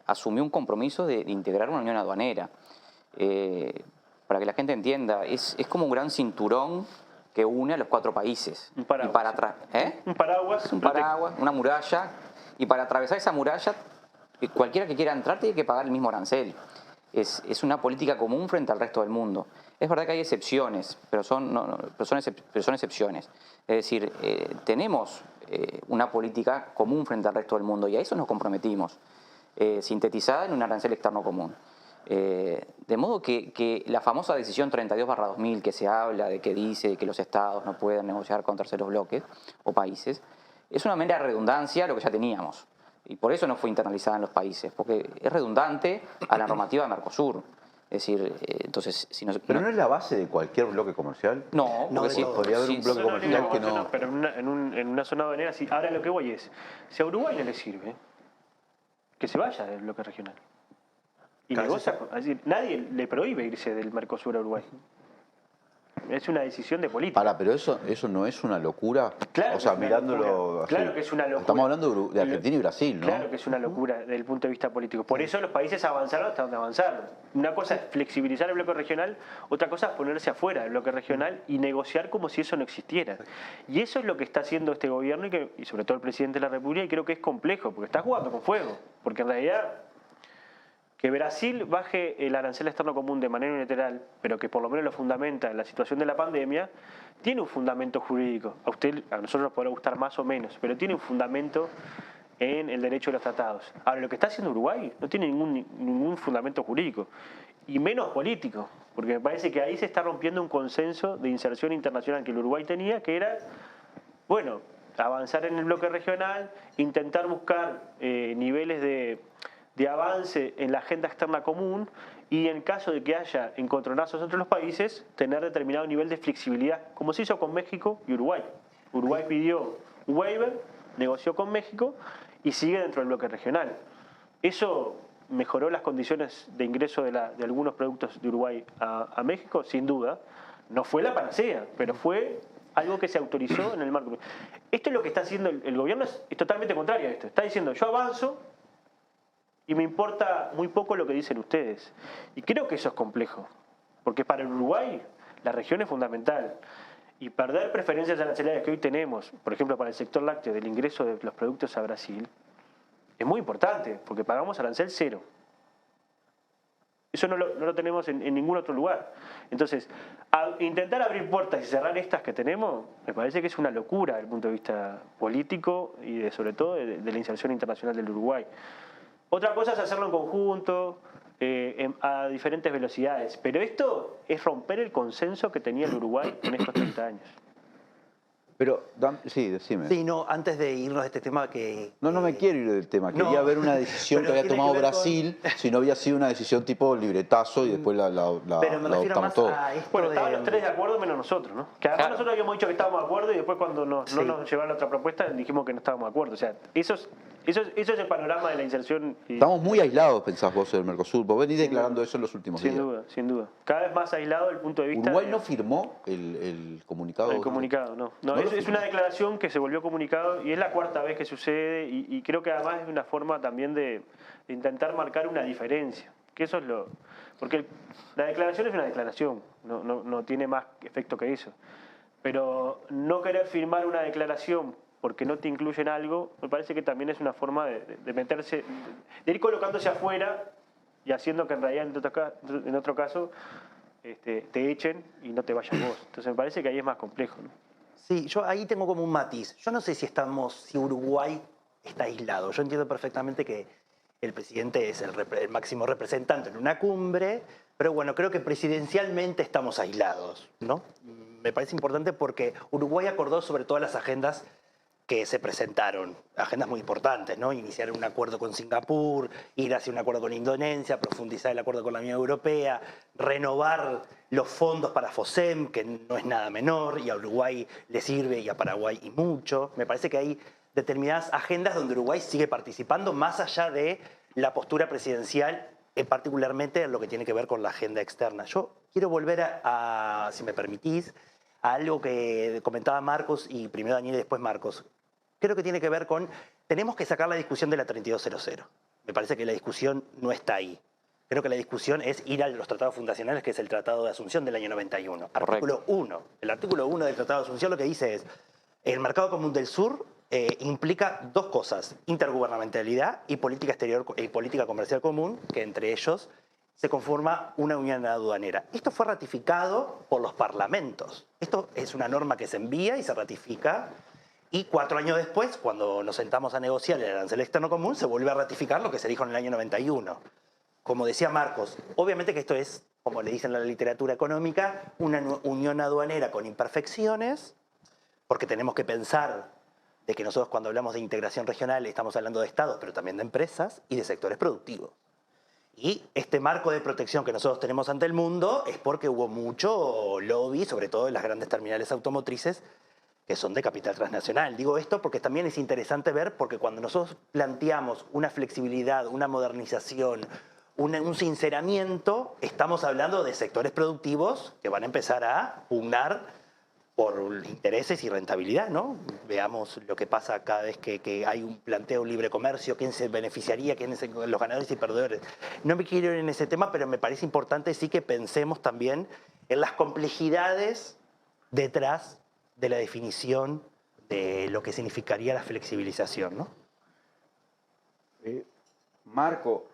asumió un compromiso de integrar una unión aduanera. Para que la gente entienda, es como un gran cinturón que une a los 4 países. Un paraguas. Y para Un paraguas. Un paraguas, una muralla. Y para atravesar esa muralla, cualquiera que quiera entrar tiene que pagar el mismo arancel. Es una política común frente al resto del mundo. Es verdad que hay excepciones, pero son excepciones. Es decir, tenemos una política común frente al resto del mundo y a eso nos comprometimos, sintetizada en un arancel externo común. De modo que la famosa decisión 32/2000 que se habla de que dice que los estados no pueden negociar con terceros bloques o países, es una mera redundancia a lo que ya teníamos. Y por eso no fue internalizada en los países, porque es redundante a la normativa de Mercosur. Es decir, entonces... ¿Pero no es la base de cualquier bloque comercial? No, porque sí, podría haber un bloque comercial que no... Pero en una zona aduanera sí. Ahora lo que voy es, si a Uruguay no le sirve, que se vaya del bloque regional. Y negocia, es decir, nadie le prohíbe irse del Mercosur a Uruguay. Es una decisión de política. Pero eso no es una locura. Claro, o sea, mirándolo así. Claro que es una locura. Estamos hablando de Argentina y Brasil, ¿no? Claro que es una locura desde el punto de vista político. Por eso los países avanzaron hasta donde avanzaron. Una cosa es flexibilizar el bloque regional, otra cosa es ponerse afuera del bloque regional y negociar como si eso no existiera. Y eso es lo que está haciendo este gobierno y sobre todo el presidente de la República, y creo que es complejo, porque está jugando con fuego. Porque en realidad Que Brasil baje el arancel externo común de manera unilateral, pero que por lo menos lo fundamenta en la situación de la pandemia, tiene un fundamento jurídico. A nosotros nos podrá gustar más o menos, pero tiene un fundamento en el derecho de los tratados. Ahora, lo que está haciendo Uruguay no tiene ningún fundamento jurídico, y menos político, porque me parece que ahí se está rompiendo un consenso de inserción internacional que el Uruguay tenía, que era, bueno, avanzar en el bloque regional, intentar buscar niveles de avance en la agenda externa común y en caso de que haya encontronazos entre los países, tener determinado nivel de flexibilidad, como se hizo con México y Uruguay. Uruguay pidió un waiver, negoció con México y sigue dentro del bloque regional. Eso mejoró las condiciones de ingreso de algunos productos de Uruguay a México, sin duda. No fue la panacea, pero fue algo que se autorizó en el marco. Esto es lo que está haciendo el gobierno, es totalmente contrario a esto. Está diciendo, yo avanzo y me importa muy poco lo que dicen ustedes. Y creo que eso es complejo, porque para el Uruguay la región es fundamental. Y perder preferencias arancelarias que hoy tenemos, por ejemplo para el sector lácteo, del ingreso de los productos a Brasil, es muy importante, porque pagamos arancel cero. Eso no lo tenemos en ningún otro lugar. Entonces, intentar abrir puertas y cerrar estas que tenemos, me parece que es una locura desde el punto de vista político y sobre todo de la inserción internacional del Uruguay. Otra cosa es hacerlo en conjunto, a diferentes velocidades. Pero esto es romper el consenso que tenía el Uruguay en estos 30 años. Pero, sí, decime. Sí, no, antes de irnos de este tema que... No me quiero ir del tema. Quería ver una decisión que había tomado Brasil, si no había sido una decisión tipo libretazo y después la adoptamos todo. Bueno, estaban los tres de acuerdo menos nosotros, ¿no? Que además nosotros habíamos dicho que estábamos de acuerdo y después cuando no nos llevaron la otra propuesta dijimos que no estábamos de acuerdo. O sea, eso es el panorama de la inserción. Estamos muy aislados, pensás vos, del Mercosur. Vos venís declarando eso en los últimos días. Sin duda, sin duda. Cada vez más aislado desde el punto de vista... ¿Uruguay no firmó el comunicado? El comunicado, no. Es una declaración que se volvió comunicado y es la cuarta vez que sucede y creo que además es una forma también de intentar marcar una diferencia. Que eso es porque la declaración es una declaración, no tiene más efecto que eso. Pero no querer firmar una declaración porque no te incluyen algo, me parece que también es una forma de meterse, de ir colocándose afuera y haciendo que en realidad en otro caso te echen y no te vayas vos. Entonces me parece que ahí es más complejo, ¿no? Sí, yo ahí tengo como un matiz. Yo no sé si Uruguay está aislado. Yo entiendo perfectamente que el presidente es el máximo representante en una cumbre, pero bueno, creo que presidencialmente estamos aislados, ¿no? Me parece importante porque Uruguay acordó sobre todas las agendas que se presentaron, agendas muy importantes, ¿no? Iniciar un acuerdo con Singapur, ir hacia un acuerdo con Indonesia, profundizar el acuerdo con la Unión Europea, renovar los fondos para FOSEM, que no es nada menor, y a Uruguay le sirve y a Paraguay y mucho. Me parece que hay determinadas agendas donde Uruguay sigue participando más allá de la postura presidencial, particularmente en lo que tiene que ver con la agenda externa. Yo quiero volver si me permitís, a algo que comentaba Marcos, y primero Daniel y después Marcos. Creo que tiene que ver con, tenemos que sacar la discusión de la 3200. Me parece que la discusión no está ahí. Creo que la discusión es ir a los tratados fundacionales, que es el Tratado de Asunción del año 91. Artículo 1. El artículo 1 del Tratado de Asunción lo que dice es, el mercado común del sur implica dos cosas, intergubernamentalidad y política exterior y política comercial común, que entre ellos se conforma una unión aduanera. Esto fue ratificado por los parlamentos. Esto es una norma que se envía y se ratifica. Y 4 años después, cuando nos sentamos a negociar el arancel externo común, se vuelve a ratificar lo que se dijo en el año 91. Como decía Marcos, obviamente que esto es, como le dicen en la literatura económica, una unión aduanera con imperfecciones, porque tenemos que pensar de que nosotros cuando hablamos de integración regional estamos hablando de estados, pero también de empresas y de sectores productivos. Y este marco de protección que nosotros tenemos ante el mundo es porque hubo mucho lobby, sobre todo en las grandes terminales automotrices, que son de capital transnacional. Digo esto porque también es interesante ver, porque cuando nosotros planteamos una flexibilidad, una modernización, un sinceramiento, estamos hablando de sectores productivos que van a empezar a pugnar por intereses y rentabilidad, ¿no? Veamos lo que pasa cada vez que hay un planteo libre comercio, quién se beneficiaría, quiénes son los ganadores y perdedores. No me quiero ir en ese tema, pero me parece importante sí que pensemos también en las complejidades detrás de la definición de lo que significaría la flexibilización, ¿no? Marco,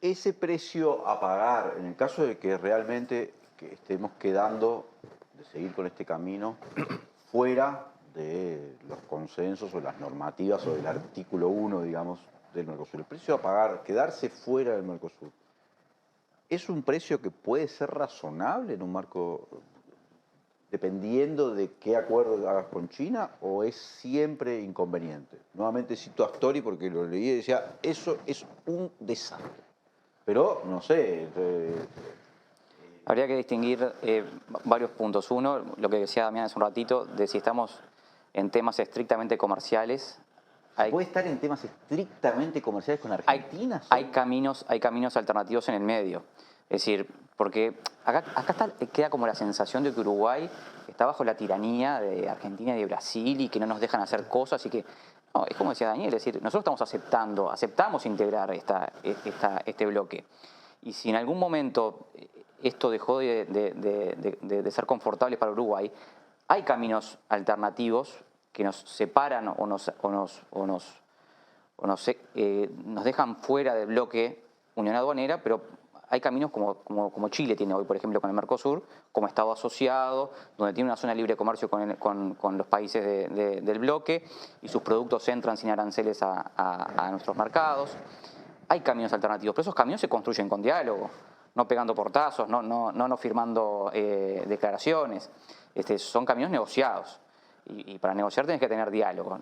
ese precio a pagar, en el caso de que realmente que estemos quedando de seguir con este camino fuera de los consensos o las normativas o del artículo 1, digamos, del Mercosur. El precio a pagar, quedarse fuera del Mercosur, ¿es un precio que puede ser razonable en un marco dependiendo de qué acuerdo hagas con China o es siempre inconveniente? Nuevamente cito a Astori porque lo leí y decía, eso es un desastre. Pero, no sé... Habría que distinguir varios puntos. Uno, lo que decía Damián hace un ratito, de si estamos en temas estrictamente comerciales. ¿Puede estar en temas estrictamente comerciales con Argentina? Hay caminos alternativos en el medio. Es decir, porque acá queda como la sensación de que Uruguay está bajo la tiranía de Argentina y de Brasil y que no nos dejan hacer cosas y que... No, es como decía Daniel, es decir, nosotros estamos aceptamos integrar este bloque. Y si en algún momento esto dejó de ser confortable para Uruguay, hay caminos alternativos que nos separan o nos dejan fuera del bloque Unión Aduanera, pero hay caminos como Chile tiene hoy, por ejemplo, con el Mercosur, como Estado asociado, donde tiene una zona de libre comercio con los países del bloque y sus productos entran sin aranceles a nuestros mercados. Hay caminos alternativos, pero esos caminos se construyen con diálogo, no pegando portazos, no firmando declaraciones. Son caminos negociados. Y para negociar tenés que tener diálogo,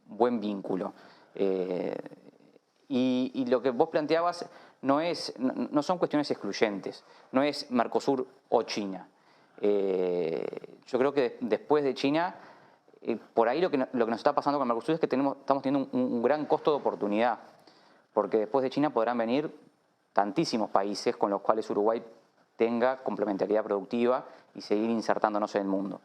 buen vínculo. Y lo que vos planteabas no son cuestiones excluyentes, no es Mercosur o China. Yo creo que después de China, por ahí lo que nos está pasando con Mercosur es que estamos teniendo un gran costo de oportunidad, porque después de China podrán venir tantísimos países con los cuales Uruguay tenga complementariedad productiva y seguir insertándonos en el mundo.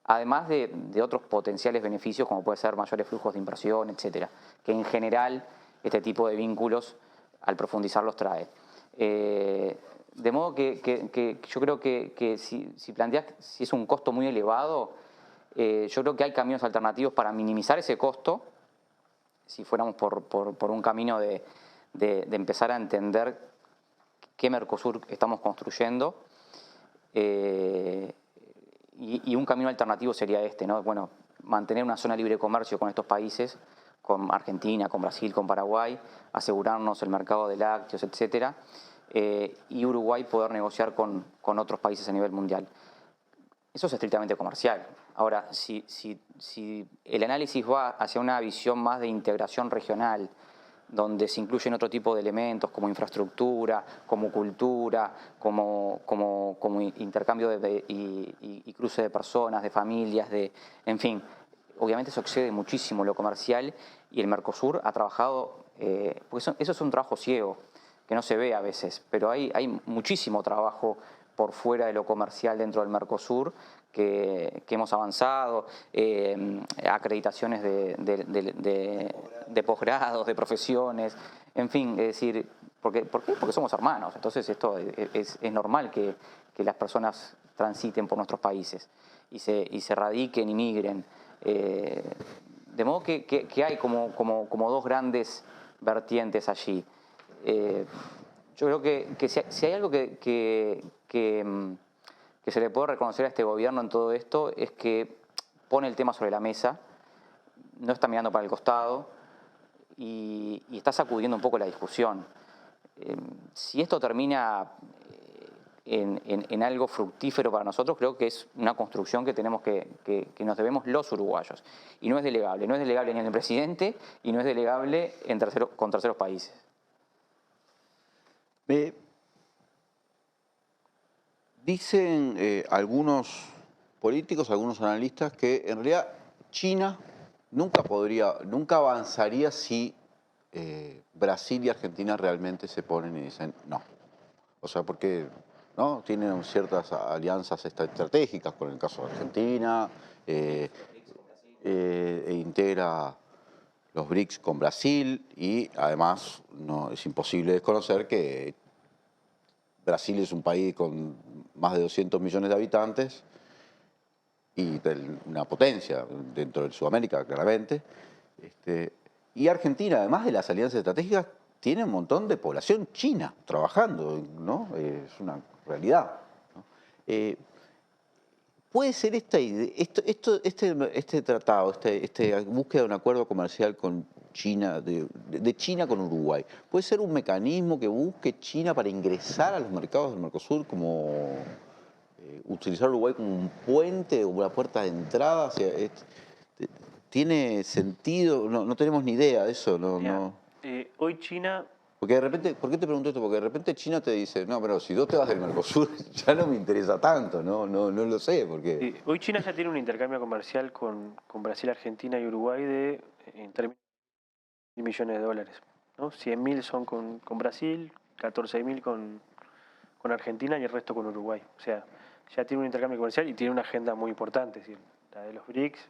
Además de otros potenciales beneficios como puede ser mayores flujos de inversión, etcétera, que en general este tipo de vínculos al profundizarlos trae. De modo que yo creo que si planteas si es un costo muy elevado, yo creo que hay caminos alternativos para minimizar ese costo, si fuéramos por un camino de empezar a entender qué Mercosur estamos construyendo. Y un camino alternativo sería ¿no? Bueno, mantener una zona libre de comercio con estos países, con Argentina, con Brasil, con Paraguay, asegurarnos el mercado de lácteos, etcétera, y Uruguay poder negociar con otros países a nivel mundial. Eso es estrictamente comercial. Ahora, si el análisis va hacia una visión más de integración regional, donde se incluyen otro tipo de elementos como infraestructura, como cultura, como intercambio y cruce de personas, de familias, en fin. Obviamente eso excede muchísimo lo comercial y el Mercosur ha trabajado, porque eso es un trabajo ciego, que no se ve a veces, pero hay muchísimo trabajo por fuera de lo comercial dentro del Mercosur que hemos avanzado, acreditaciones de posgrados, de profesiones, en fin, es decir, ¿por qué? Porque somos hermanos, entonces esto es normal que las personas transiten por nuestros países y se radiquen y migren. De modo que hay como dos grandes vertientes allí. Yo creo que si hay algo que se le puede reconocer a este gobierno en todo esto es que pone el tema sobre la mesa, no está mirando para el costado y está sacudiendo un poco la discusión. Si esto termina en algo fructífero para nosotros, creo que es una construcción que tenemos que nos debemos los uruguayos. Y no es delegable ni en el presidente y no es delegable con terceros países. Dicen algunos políticos, algunos analistas, que en realidad China nunca avanzaría si Brasil y Argentina realmente se ponen y dicen no. O sea, porque ¿no? Tienen ciertas alianzas estratégicas con el caso de Argentina, integra los BRICS con Brasil y además no es imposible desconocer que Brasil es un país con más de 200 millones de habitantes y una potencia dentro de Sudamérica, claramente, Y Argentina, además de las alianzas estratégicas, tiene un montón de población china trabajando, ¿no? Es una realidad, ¿no? ¿Puede ser esta idea, este tratado, esta búsqueda de un acuerdo comercial con China, de China con Uruguay, puede ser un mecanismo que busque China para ingresar a los mercados del Mercosur, como utilizar Uruguay como un puente o una puerta de entrada? O sea, ¿tiene sentido? No tenemos ni idea de eso. Hoy China... Porque de repente, ¿por qué te pregunto esto? Porque de repente China te dice, no, pero si vos te vas del Mercosur ya no me interesa tanto, no lo sé. Porque... Hoy China ya tiene un intercambio comercial con Brasil, Argentina y Uruguay en términos de millones de dólares, ¿no? 100.000 son con Brasil, 14.000 con Argentina y el resto con Uruguay. O sea, ya tiene un intercambio comercial y tiene una agenda muy importante, es decir, la de los BRICS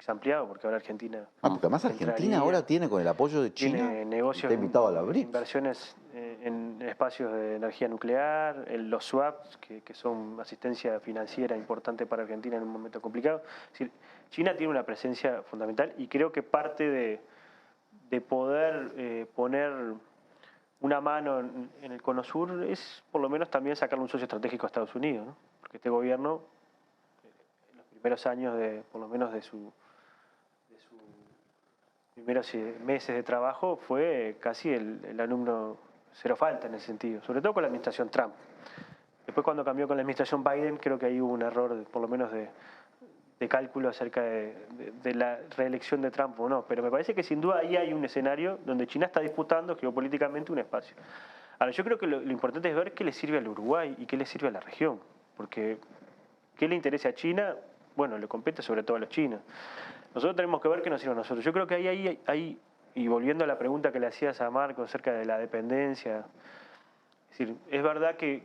ampliados, porque ahora Argentina... porque además Argentina ahora tiene, con el apoyo de China, tiene negocios, está invitado a la BRICS. Inversiones en espacios de energía nuclear, los swaps, que son asistencia financiera importante para Argentina en un momento complicado. Es decir, China tiene una presencia fundamental y creo que parte de poder poner una mano en el Cono Sur es por lo menos también sacarle un socio estratégico a Estados Unidos, ¿no? Porque este gobierno, en los primeros años por lo menos de sus primeros meses de trabajo, fue casi el alumno cero falta en ese sentido, sobre todo con la administración Trump. Después, cuando cambió con la administración Biden, creo que ahí hubo un error, por lo menos de cálculo acerca de la reelección de Trump o no, pero me parece que sin duda ahí hay un escenario donde China está disputando geopolíticamente un espacio. Ahora, yo creo que lo importante es ver qué le sirve al Uruguay y qué le sirve a la región, porque qué le interesa a China, bueno, le compete sobre todo a los chinos. Nosotros tenemos que ver qué nos sirve a nosotros. Yo creo que ahí, y volviendo a la pregunta que le hacías a Marco acerca de la dependencia, es decir, es verdad que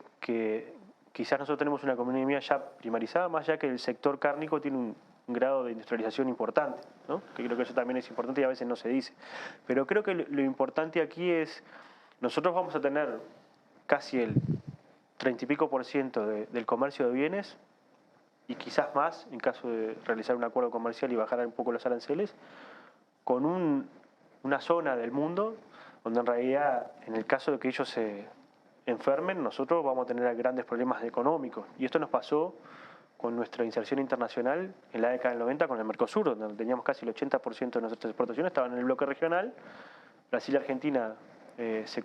quizás nosotros tenemos una economía ya primarizada, más allá que el sector cárnico tiene un grado de industrialización importante, ¿no? Que creo que eso también es importante y a veces no se dice. Pero creo que lo importante aquí es, nosotros vamos a tener casi el 30 y pico % del comercio de bienes, y quizás más en caso de realizar un acuerdo comercial y bajar un poco los aranceles, con una zona del mundo donde en realidad, en el caso de que ellos se enfermen, nosotros vamos a tener grandes problemas económicos. Y esto nos pasó con nuestra inserción internacional en la década del 90 con el Mercosur, donde teníamos casi el 80% de nuestras exportaciones estaban en el bloque regional. Brasil y Argentina se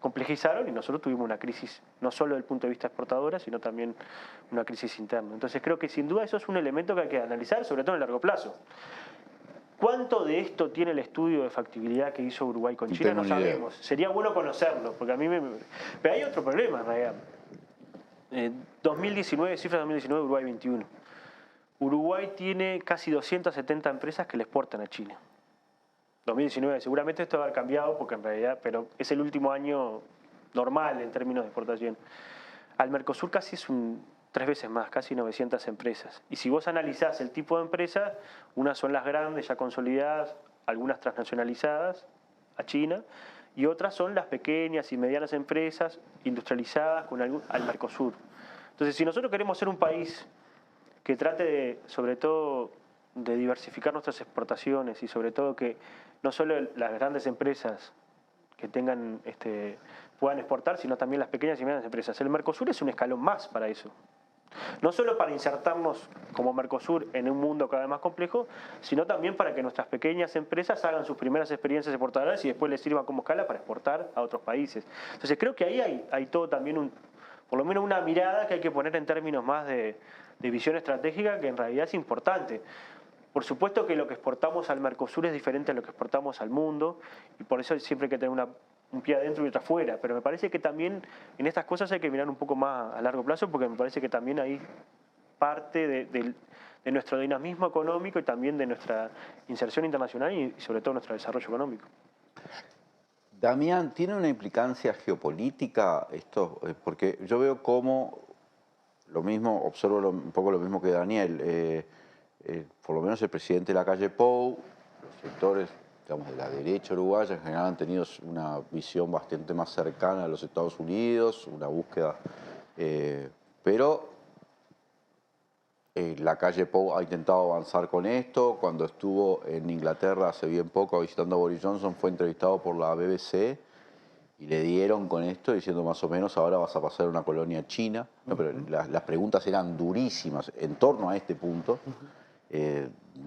complejizaron y nosotros tuvimos una crisis, no solo desde el punto de vista exportadora, sino también una crisis interna. Entonces creo que sin duda eso es un elemento que hay que analizar, sobre todo en el largo plazo. ¿Cuánto de esto tiene el estudio de factibilidad que hizo Uruguay con China? No sabemos. Sería bueno conocerlo, porque a mí Pero hay otro problema en realidad. 2019, cifras de 2019, Uruguay 21. Uruguay tiene casi 270 empresas que le exportan a China. 2019, seguramente esto va a haber cambiado, porque en realidad, pero es el último año normal en términos de exportación. Al Mercosur casi es 3 veces más, casi 900 empresas. Y si vos analizás el tipo de empresas, unas son las grandes, ya consolidadas, algunas transnacionalizadas a China, y otras son las pequeñas y medianas empresas industrializadas al Mercosur. Entonces, si nosotros queremos ser un país que trate sobre todo de diversificar nuestras exportaciones y sobre todo que no solo las grandes empresas que puedan exportar, sino también las pequeñas y medianas empresas. El Mercosur es un escalón más para eso. No solo para insertarnos como Mercosur en un mundo cada vez más complejo, sino también para que nuestras pequeñas empresas hagan sus primeras experiencias exportadoras y después les sirvan como escala para exportar a otros países. Entonces creo que ahí hay todo también por lo menos una mirada que hay que poner en términos más de visión estratégica, que en realidad es importante. Por supuesto que lo que exportamos al Mercosur es diferente a lo que exportamos al mundo, y por eso siempre hay que tener un pie adentro y otro afuera, pero me parece que también en estas cosas hay que mirar un poco más a largo plazo, porque me parece que también hay parte de nuestro dinamismo económico y también de nuestra inserción internacional y sobre todo nuestro desarrollo económico. Damián, ¿tiene una implicancia geopolítica esto? Porque yo veo como lo mismo, observo un poco lo mismo que Daniel, por lo menos el presidente de la calle Pou, los sectores, digamos, de la derecha uruguaya en general han tenido una visión bastante más cercana a los Estados Unidos, una búsqueda, pero La calle Pou ha intentado avanzar con esto. Cuando estuvo en Inglaterra hace bien poco visitando a Boris Johnson, fue entrevistado por la BBC y le dieron con esto diciendo más o menos ahora vas a pasar a una colonia china. No, pero las preguntas eran durísimas en torno a este punto,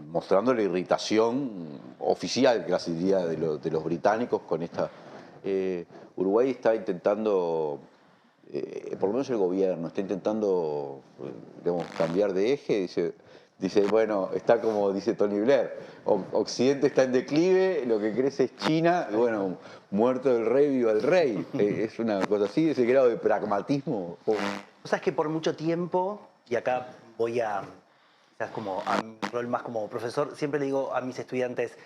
mostrando la irritación oficial, casi diría, de los británicos con esta... Uruguay está intentando... por lo menos el gobierno está intentando, digamos, cambiar de eje. Dice, bueno, está como dice Tony Blair, Occidente está en declive, lo que crece es China, y bueno, muerto el rey, viva el rey. Es una cosa así, ese grado de pragmatismo. O sea, es que por mucho tiempo, y acá voy a, quizás como a mi rol más como profesor, siempre le digo a mis estudiantes,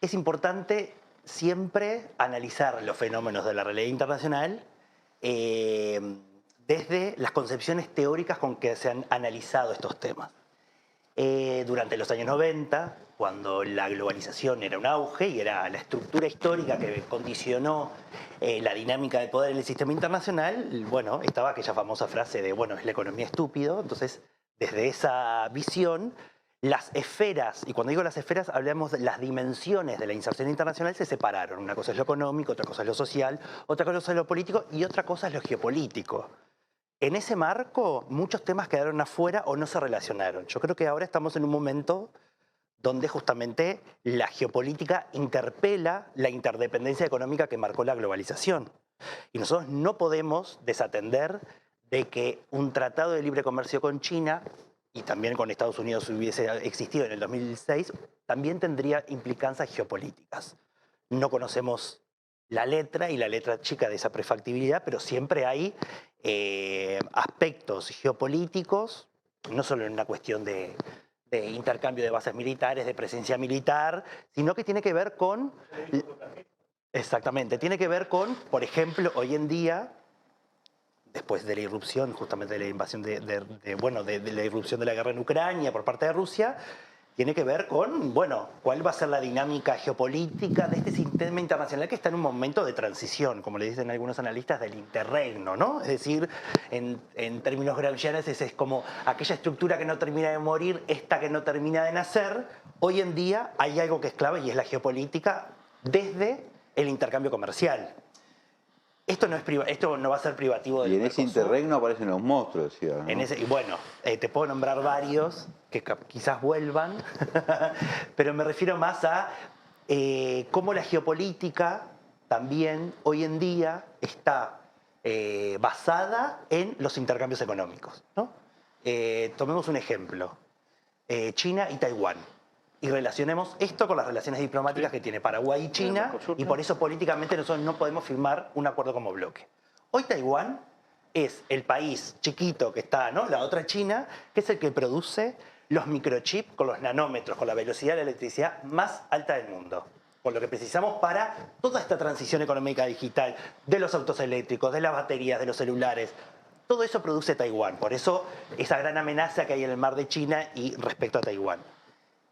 es importante siempre analizar los fenómenos de la realidad internacional desde las concepciones teóricas con que se han analizado estos temas. Durante los años 90, cuando la globalización era un auge y era la estructura histórica que condicionó la dinámica de poder en el sistema internacional, bueno, estaba aquella famosa frase de, bueno, es la economía estúpido. Entonces, desde esa visión, las esferas, y cuando digo las esferas, hablamos de las dimensiones de la inserción internacional, se separaron. Una cosa es lo económico, otra cosa es lo social, otra cosa es lo político y otra cosa es lo geopolítico. En ese marco, muchos temas quedaron afuera o no se relacionaron. Yo creo que ahora estamos en un momento donde justamente la geopolítica interpela la interdependencia económica que marcó la globalización. Y nosotros no podemos desatender de que un tratado de libre comercio con China y también con Estados Unidos hubiese existido en el 2006, también tendría implicancias geopolíticas. No conocemos la letra y la letra chica de esa prefactibilidad, pero siempre hay aspectos geopolíticos, no solo en una cuestión de intercambio de bases militares, de presencia militar, sino que tiene que ver con... Exactamente, tiene que ver con, por ejemplo, hoy en día, después de la irrupción justamente de la invasión de la irrupción de la guerra en Ucrania por parte de Rusia, tiene que ver con, bueno, cuál va a ser la dinámica geopolítica de este sistema internacional que está en un momento de transición, como le dicen algunos analistas, del interregno, ¿no? Es decir, en términos gramscianos es como aquella estructura que no termina de morir, esta que no termina de nacer. Hoy en día hay algo que es clave y es la geopolítica desde el intercambio comercial. Esto no va a ser privativo del Y en ese Mercosur. interregno aparecen los monstruos, decía, ¿no? Y bueno, te puedo nombrar varios que quizás vuelvan, pero me refiero más a cómo la geopolítica también hoy en día está basada en los intercambios económicos, ¿no? Tomemos un ejemplo, China y Taiwán. Y relacionemos esto con las relaciones diplomáticas que tiene Paraguay y China, y por eso políticamente nosotros no podemos firmar un acuerdo como bloque. Hoy Taiwán es el país chiquito que está, ¿no? La otra China, que es el que produce los microchips con los nanómetros, con la velocidad de la electricidad más alta del mundo. Con lo que precisamos para toda esta transición económica digital, de los autos eléctricos, de las baterías, de los celulares. Todo eso produce Taiwán. Por eso esa gran amenaza que hay en el mar de China y respecto a Taiwán.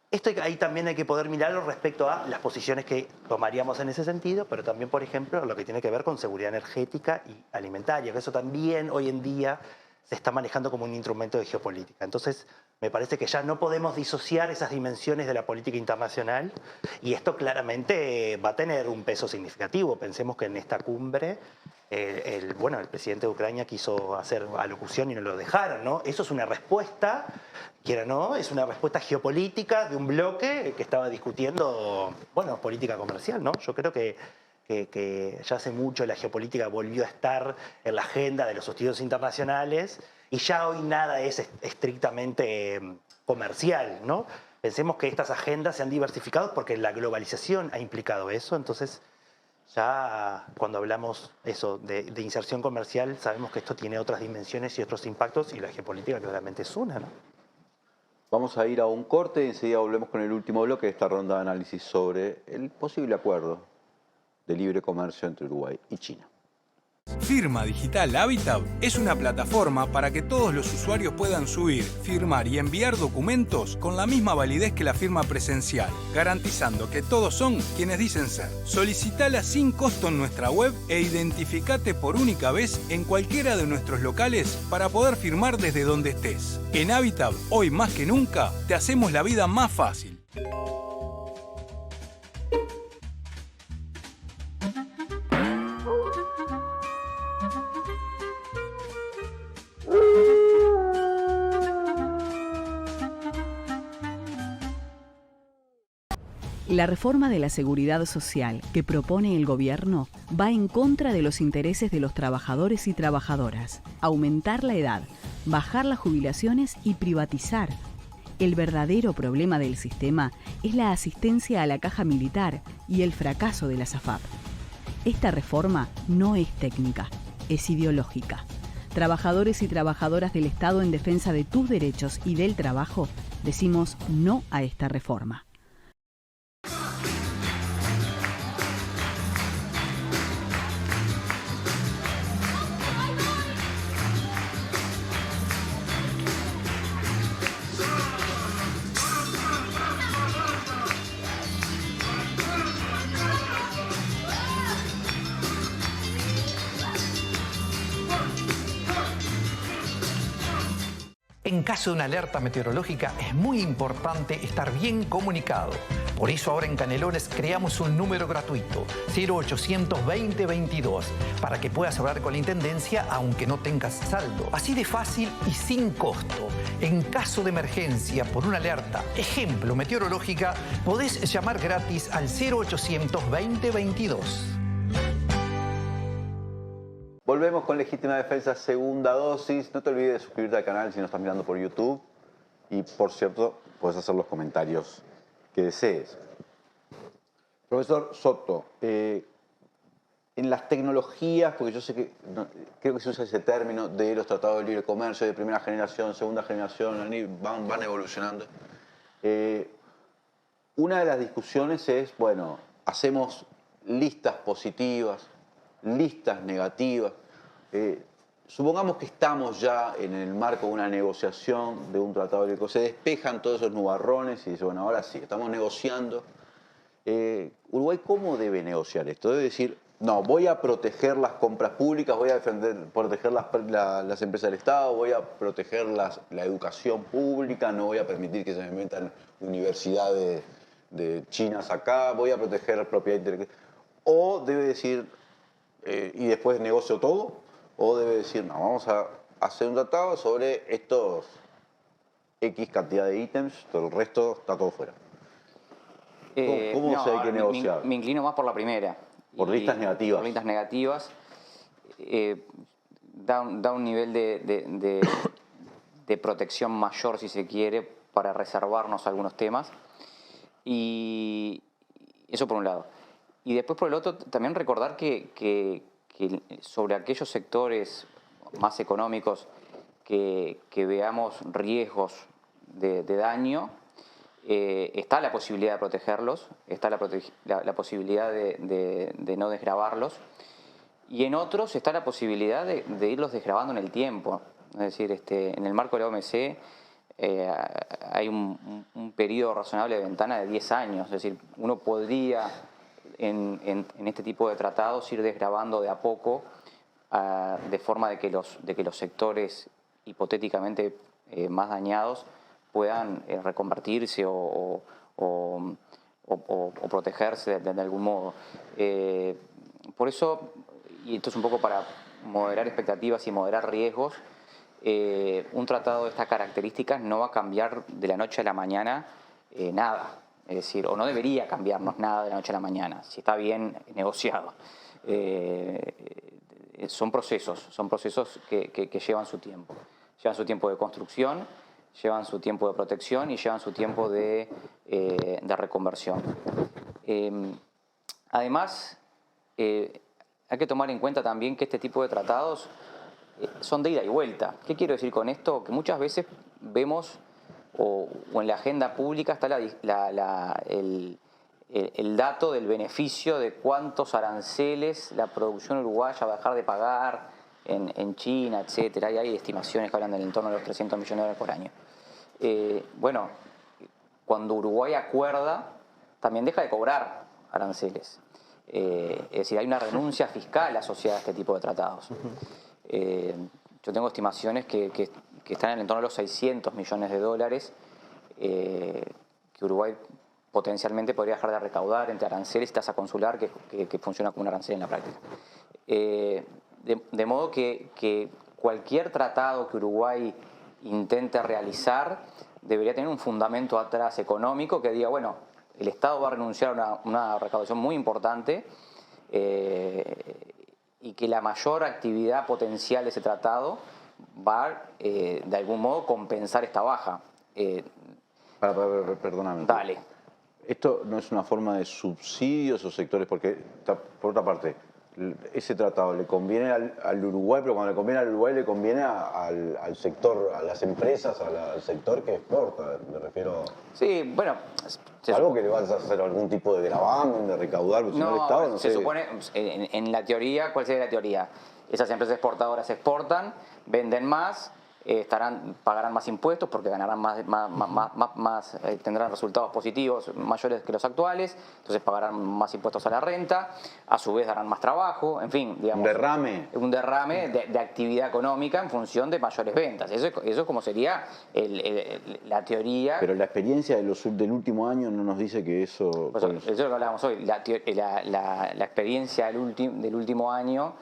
Esto ahí también hay que poder mirarlo respecto a las posiciones que tomaríamos en ese sentido, pero también, por ejemplo, lo que tiene que ver con seguridad energética y alimentaria, que eso también hoy en día se está manejando como un instrumento de geopolítica. Entonces, me parece que ya no podemos disociar esas dimensiones de la política internacional y esto claramente va a tener un peso significativo. Pensemos que en esta cumbre el presidente de Ucrania quiso hacer alocución y no lo dejaron, ¿no? Eso es una respuesta, quiera o no, es una respuesta geopolítica de un bloque que estaba discutiendo, bueno, política comercial, ¿no? Yo creo que ya hace mucho la geopolítica volvió a estar en la agenda de los estudios internacionales y ya hoy nada es estrictamente comercial, ¿no? Pensemos que estas agendas se han diversificado porque la globalización ha implicado eso, entonces ya cuando hablamos eso de inserción comercial sabemos que esto tiene otras dimensiones y otros impactos y la geopolítica claramente es una, ¿no? Vamos a ir a un corte y enseguida volvemos con el último bloque de esta ronda de análisis sobre el posible acuerdo de libre comercio entre Uruguay y China. Firma Digital Habitat es una plataforma para que todos los usuarios puedan subir, firmar y enviar documentos con la misma validez que la firma presencial, garantizando que todos son quienes dicen ser. Solicitala sin costo en nuestra web e identificate por única vez en cualquiera de nuestros locales para poder firmar desde donde estés. En Habitat, hoy más que nunca, te hacemos la vida más fácil. La reforma de la seguridad social que propone el gobierno va en contra de los intereses de los trabajadores y trabajadoras. Aumentar la edad, bajar las jubilaciones y privatizar. El verdadero problema del sistema es la asistencia a la caja militar y el fracaso de la SAFAP. Esta reforma no es técnica, es ideológica. Trabajadores y trabajadoras del Estado en defensa de tus derechos y del trabajo, decimos no a esta reforma. En caso de una alerta meteorológica es muy importante estar bien comunicado. Por eso ahora en Canelones creamos un número gratuito, 0800 20 22, para que puedas hablar con la Intendencia aunque no tengas saldo. Así de fácil y sin costo. En caso de emergencia por una alerta, ejemplo meteorológica, podés llamar gratis al 0800 20 22. Volvemos con Legítima Defensa, segunda dosis. No te olvides de suscribirte al canal si nos estás mirando por YouTube. Y, por cierto, puedes hacer los comentarios que desees. Profesor Soto, en las tecnologías, porque yo sé que, creo que se usa ese término de los tratados de libre comercio de primera generación, segunda generación, van evolucionando. Una de las discusiones es, bueno, hacemos listas positivas, listas negativas. Supongamos que estamos ya en el marco de una negociación de un tratado de libre comercio, se despejan todos esos nubarrones y dice, bueno, ahora sí, estamos negociando. Uruguay, ¿cómo debe negociar esto? Debe decir, no, voy a proteger las compras públicas, voy a proteger las empresas del Estado, voy a proteger la educación pública, no voy a permitir que se me metan universidades de chinas acá, voy a proteger la propiedad intelectual. O debe decir, y después negocio todo, o debe decir, no, vamos a hacer un tratado sobre estos X cantidad de ítems, todo el resto está todo fuera. ¿Cómo no, se hay que negociar? Me inclino más por la primera. Por listas negativas. Por listas negativas. Da un nivel de protección mayor, si se quiere, para reservarnos algunos temas. Y eso por un lado. Y después por el otro, también recordar que sobre aquellos sectores más económicos que veamos riesgos de daño, está la posibilidad de protegerlos, está la posibilidad de no desgravarlos, y en otros está la posibilidad de irlos desgravando en el tiempo. Es decir, en el marco de la OMC hay un periodo razonable de ventana de 10 años, es decir, uno podría en este tipo de tratados ir desgravando de a poco, de forma de que los sectores hipotéticamente más dañados puedan reconvertirse o protegerse de algún modo. Por eso, y esto es un poco para moderar expectativas y moderar riesgos, un tratado de estas características no va a cambiar de la noche a la mañana nada. Es decir, o no debería cambiarnos nada de la noche a la mañana, si está bien negociado. Son procesos que llevan su tiempo. Llevan su tiempo de construcción, llevan su tiempo de protección y llevan su tiempo de reconversión. Además, hay que tomar en cuenta también que este tipo de tratados son de ida y vuelta. ¿Qué quiero decir con esto? Que muchas veces vemos, o en la agenda pública está el dato del beneficio de cuántos aranceles la producción uruguaya va a dejar de pagar en China, etcétera. Y hay estimaciones que hablan del entorno de los 300 millones de dólares por año. Bueno, cuando Uruguay acuerda, también deja de cobrar aranceles. Es decir, hay una renuncia fiscal asociada a este tipo de tratados. Yo tengo estimaciones que están en el entorno de los 600 millones de dólares que Uruguay potencialmente podría dejar de recaudar entre aranceles y tasa consular, que funciona como un arancel en la práctica. De modo que cualquier tratado que Uruguay intente realizar debería tener un fundamento atrás económico que diga, bueno, el Estado va a renunciar a una recaudación muy importante y que la mayor actividad potencial de ese tratado va de algún modo compensar esta baja. Perdóname. Dale. ¿Esto no es una forma de subsidios o sectores? Porque, por otra parte, ese tratado le conviene al Uruguay, pero cuando le conviene al Uruguay le conviene al sector, a las empresas, al sector que exporta, me refiero. Sí, bueno. Algo que le vas a hacer algún tipo de gravamen, de recaudar, porque si no el Estado no se sé. supone, en la teoría, ¿cuál sería la teoría? Esas empresas exportadoras exportan, venden más, pagarán más impuestos porque ganarán tendrán resultados positivos mayores que los actuales, entonces pagarán más impuestos a la renta, a su vez darán más trabajo, en fin, digamos. Un derrame de actividad económica en función de mayores ventas. Eso es como sería la teoría. Pero la experiencia del último año no nos dice que eso... Eso es lo que hablábamos hoy, la experiencia del último año.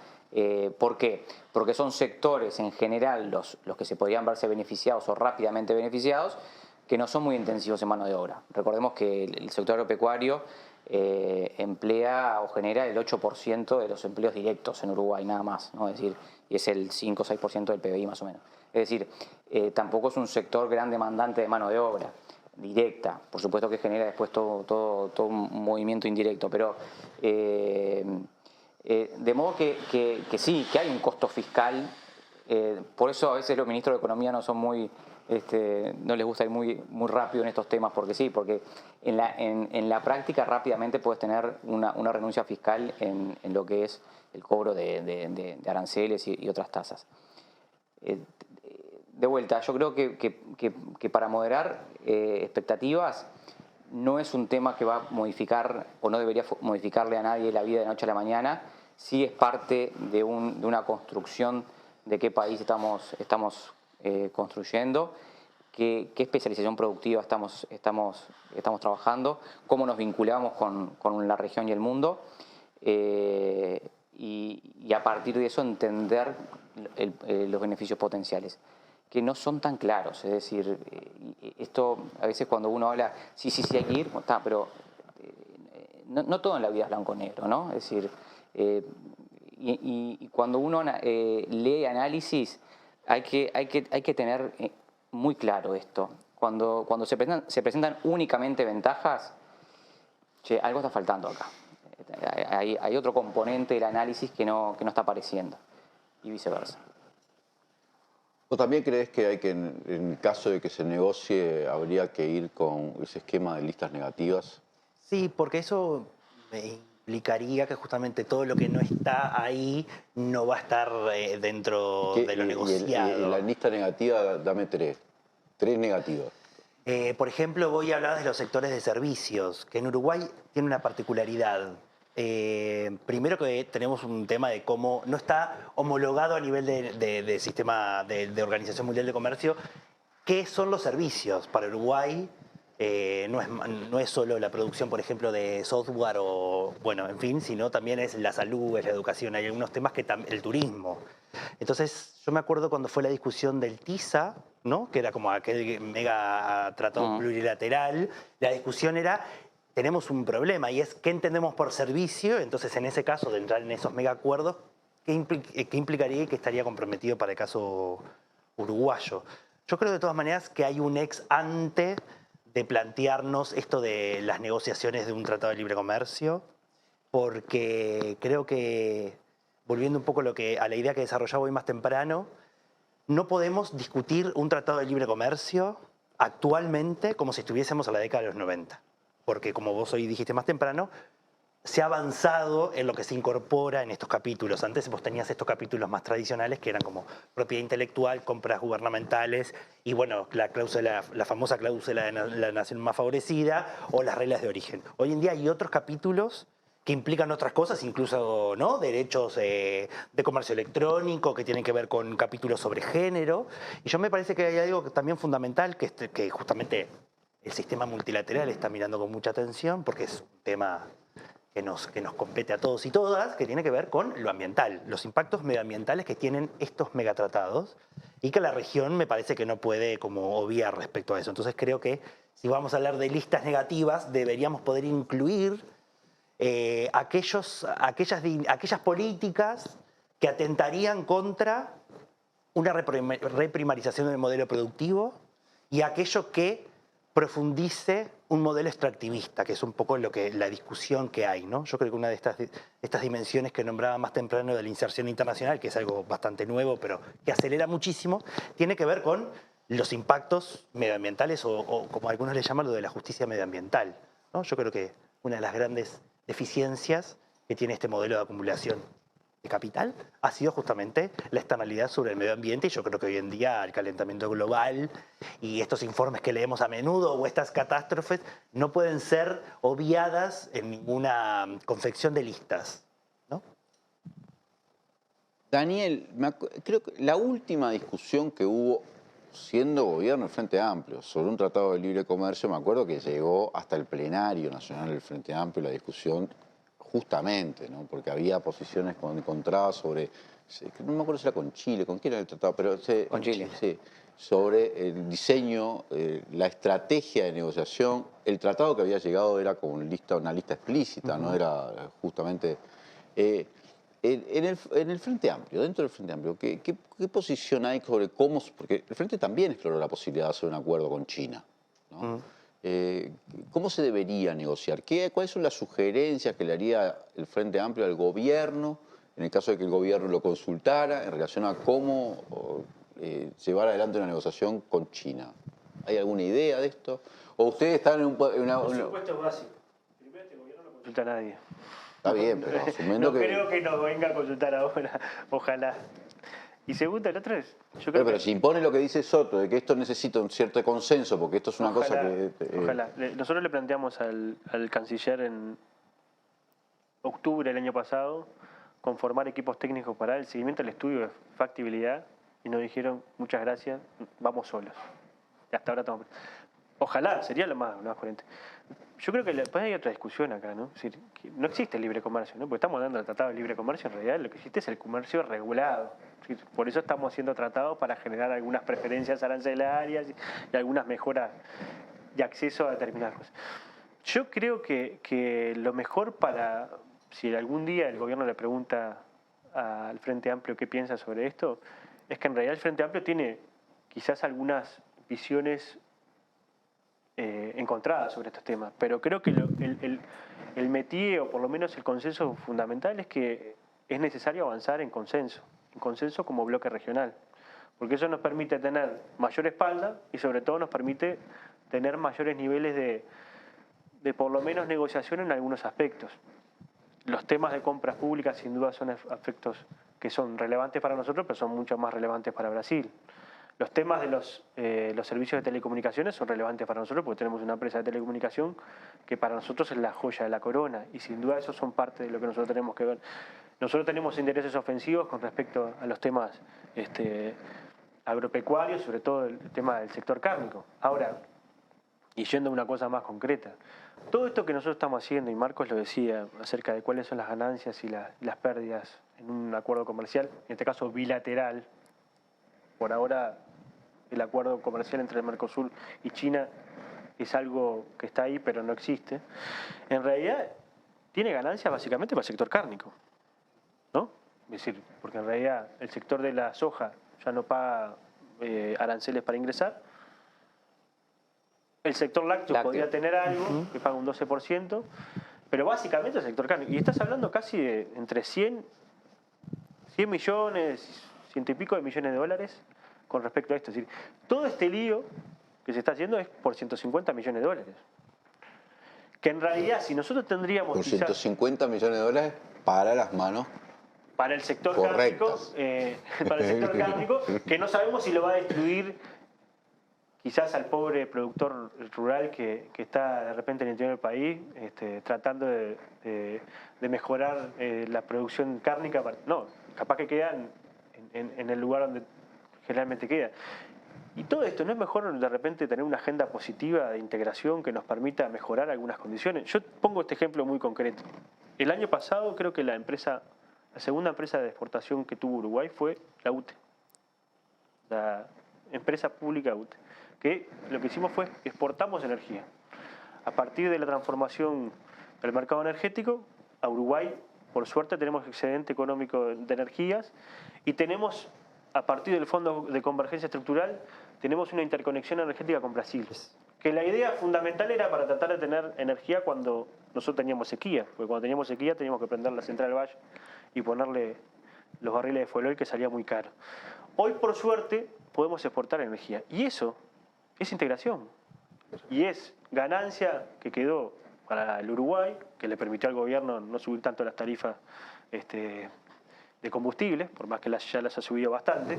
¿Por qué? Porque son sectores en general los que se podrían verse beneficiados o rápidamente beneficiados, que no son muy intensivos en mano de obra. Recordemos que el sector agropecuario emplea o genera el 8% de los empleos directos en Uruguay, nada más, ¿no? Es decir, y es el 5 o 6% del PBI más o menos. Es decir, tampoco es un sector gran demandante de mano de obra directa. Por supuesto que genera después todo un movimiento indirecto, pero... de modo que sí, que hay un costo fiscal, por eso a veces los ministros de Economía no son muy, no les gusta ir muy rápido en estos temas, porque sí, porque en la práctica rápidamente puedes tener una renuncia fiscal en lo que es el cobro de aranceles y otras tasas. De vuelta, yo creo que para moderar expectativas, no es un tema que va a modificar o no debería modificarle a nadie la vida de noche a la mañana. Sí es parte de una construcción de qué país estamos construyendo, qué especialización productiva estamos trabajando, cómo nos vinculamos con la región y el mundo y a partir de eso entender los beneficios potenciales, que no son tan claros. Es decir, esto a veces cuando uno habla, sí hay que ir, está, pero no todo en la vida es blanco o negro, ¿no? Es decir, y cuando uno lee análisis, hay que tener muy claro esto. Cuando se presentan únicamente ventajas, algo está faltando acá. Hay otro componente del análisis que no está apareciendo, y viceversa. ¿O también crees que en el caso de que se negocie, habría que ir con ese esquema de listas negativas? Sí, porque eso implicaría que justamente todo lo que no está ahí no va a estar dentro de lo negociado. Y la lista negativa, dame tres negativas. Por ejemplo, voy a hablar de los sectores de servicios, que en Uruguay tiene una particularidad. Primero que tenemos un tema de cómo no está homologado a nivel de sistema de Organización Mundial de Comercio. ¿Qué son los servicios? Para Uruguay no es solo la producción, por ejemplo, de software o, bueno, en fin, sino también es la salud, es la educación. Hay algunos temas el turismo. Entonces, yo me acuerdo cuando fue la discusión del TISA, ¿no? Que era como aquel mega tratado plurilateral. La discusión era... Tenemos un problema y es qué entendemos por servicio. Entonces, en ese caso, de entrar en esos mega acuerdos, ¿qué implicaría y qué estaría comprometido para el caso uruguayo? Yo creo de todas maneras que hay un ex ante de plantearnos esto de las negociaciones de un tratado de libre comercio, porque creo que, volviendo un poco a la idea que desarrollaba hoy más temprano, no podemos discutir un tratado de libre comercio actualmente como si estuviésemos a la década de los 90. porque como vos hoy dijiste más temprano, se ha avanzado en lo que se incorpora en estos capítulos. Antes vos tenías estos capítulos más tradicionales que eran como propiedad intelectual, compras gubernamentales y bueno, la famosa cláusula de la nación más favorecida o las reglas de origen. Hoy en día hay otros capítulos que implican otras cosas, incluso ¿no? derechos de comercio electrónico que tienen que ver con capítulos sobre género. Y yo me parece que hay algo también fundamental que justamente el sistema multilateral está mirando con mucha atención porque es un tema que nos compete a todos y todas, que tiene que ver con lo ambiental, los impactos medioambientales que tienen estos megatratados y que la región me parece que no puede como obviar respecto a eso. Entonces creo que si vamos a hablar de listas negativas, deberíamos poder incluir aquellas políticas que atentarían contra una reprimarización del modelo productivo y aquello que profundice un modelo extractivista, que es un poco la discusión que hay, ¿no? Yo creo que una de estas dimensiones que nombraba más temprano de la inserción internacional, que es algo bastante nuevo, pero que acelera muchísimo, tiene que ver con los impactos medioambientales o como algunos le llaman, lo de la justicia medioambiental, ¿no? Yo creo que una de las grandes deficiencias que tiene este modelo de acumulación de capital ha sido justamente la externalidad sobre el medio ambiente y yo creo que hoy en día el calentamiento global y estos informes que leemos a menudo o estas catástrofes no pueden ser obviadas en ninguna confección de listas, ¿no? Daniel, creo que la última discusión que hubo siendo gobierno del Frente Amplio sobre un tratado de libre comercio, me acuerdo que llegó hasta el plenario nacional del Frente Amplio la discusión justamente, ¿no? Porque había posiciones encontradas sobre, no me acuerdo si era con Chile, con quién era el tratado, pero con Chile. Sí, sobre el diseño, la estrategia de negociación. El tratado que había llegado era como una lista explícita, no era justamente... en el Frente Amplio, dentro del Frente Amplio, ¿qué posición hay sobre cómo...? Porque el Frente también exploró la posibilidad de hacer un acuerdo con China, ¿no? ¿Cómo se debería negociar? ¿Cuáles son las sugerencias que le haría el Frente Amplio al gobierno, en el caso de que el gobierno lo consultara, en relación a cómo llevar adelante una negociación con China? ¿Hay alguna idea de esto? ¿O ustedes están en Por supuesto es básico. Primero, este gobierno no consulta a nadie. Está bien, pero asumiendo no creo que nos venga a consultar ahora, ojalá. Y segundo, el otro es... Yo creo pero si impone lo que dice Soto, de que esto necesita un cierto consenso, porque esto es una cosa que... Ojalá. Nosotros le planteamos al canciller en octubre del año pasado conformar equipos técnicos para el seguimiento del estudio de factibilidad y nos dijeron, muchas gracias, vamos solos. Y hasta ahora estamos... Ojalá, sería lo más coherente. Yo creo que después hay otra discusión acá, ¿no? Es decir, que no existe el libre comercio, ¿no? Porque estamos dando el tratado de libre comercio, en realidad lo que existe es el comercio regulado. Por eso estamos haciendo tratados para generar algunas preferencias arancelarias y algunas mejoras de acceso a determinadas cosas. Yo creo que lo mejor para, si algún día el gobierno le pregunta al Frente Amplio qué piensa sobre esto, es que en realidad el Frente Amplio tiene quizás algunas visiones encontradas sobre estos temas, pero creo que el métier, o por lo menos el consenso fundamental, es que es necesario avanzar en consenso como bloque regional, porque eso nos permite tener mayor espalda y sobre todo nos permite tener mayores niveles de por lo menos negociación en algunos aspectos. Los temas de compras públicas sin duda son aspectos que son relevantes para nosotros, pero son mucho más relevantes para Brasil. Los temas de los servicios de telecomunicaciones son relevantes para nosotros porque tenemos una empresa de telecomunicación que para nosotros es la joya de la corona y sin duda esos son parte de lo que nosotros tenemos que ver. Nosotros tenemos intereses ofensivos con respecto a los temas agropecuarios, sobre todo el tema del sector cárnico. Ahora, y yendo a una cosa más concreta, todo esto que nosotros estamos haciendo, y Marcos lo decía, acerca de cuáles son las ganancias y las pérdidas en un acuerdo comercial, en este caso bilateral, por ahora el acuerdo comercial entre el Mercosur y China es algo que está ahí pero no existe, en realidad tiene ganancias básicamente para el sector cárnico, ¿no? Es decir, porque en realidad el sector de la soja ya no paga aranceles para ingresar, el sector lácteo podría tener algo, que paga un 12%, pero básicamente el sector cárnico, y estás hablando casi de entre 100 millones, 100 y pico de millones de dólares con respecto a esto. Es decir, todo este lío que se está haciendo es por 150 millones de dólares. que en realidad si nosotros tendríamos Con quizás 150 millones de dólares para las manos para el sector correctas. cárnico, para el sector cárnico, que no sabemos si lo va a destruir quizás al pobre productor rural que está de repente en el interior del país tratando de mejorar la producción cárnica. No, capaz que queda en el lugar donde generalmente queda. Y todo esto, ¿no es mejor de repente tener una agenda positiva de integración que nos permita mejorar algunas condiciones? Yo pongo este ejemplo muy concreto. El año pasado creo que la segunda empresa de exportación que tuvo Uruguay fue la UTE, la empresa pública UTE, que lo que hicimos fue exportamos energía. A partir de la transformación del mercado energético, a Uruguay, por suerte, tenemos excedente económico de energías y tenemos, a partir del Fondo de Convergencia Estructural, tenemos una interconexión energética con Brasil. Que la idea fundamental era para tratar de tener energía cuando nosotros teníamos sequía, porque cuando teníamos sequía teníamos que prender la central del Valle y ponerle los barriles de fuel oil, que salía muy caro. Hoy, por suerte, podemos exportar energía. Y eso es integración. Y es ganancia que quedó para el Uruguay, que le permitió al gobierno no subir tanto las tarifas de combustibles, por más que ya las ha subido bastante,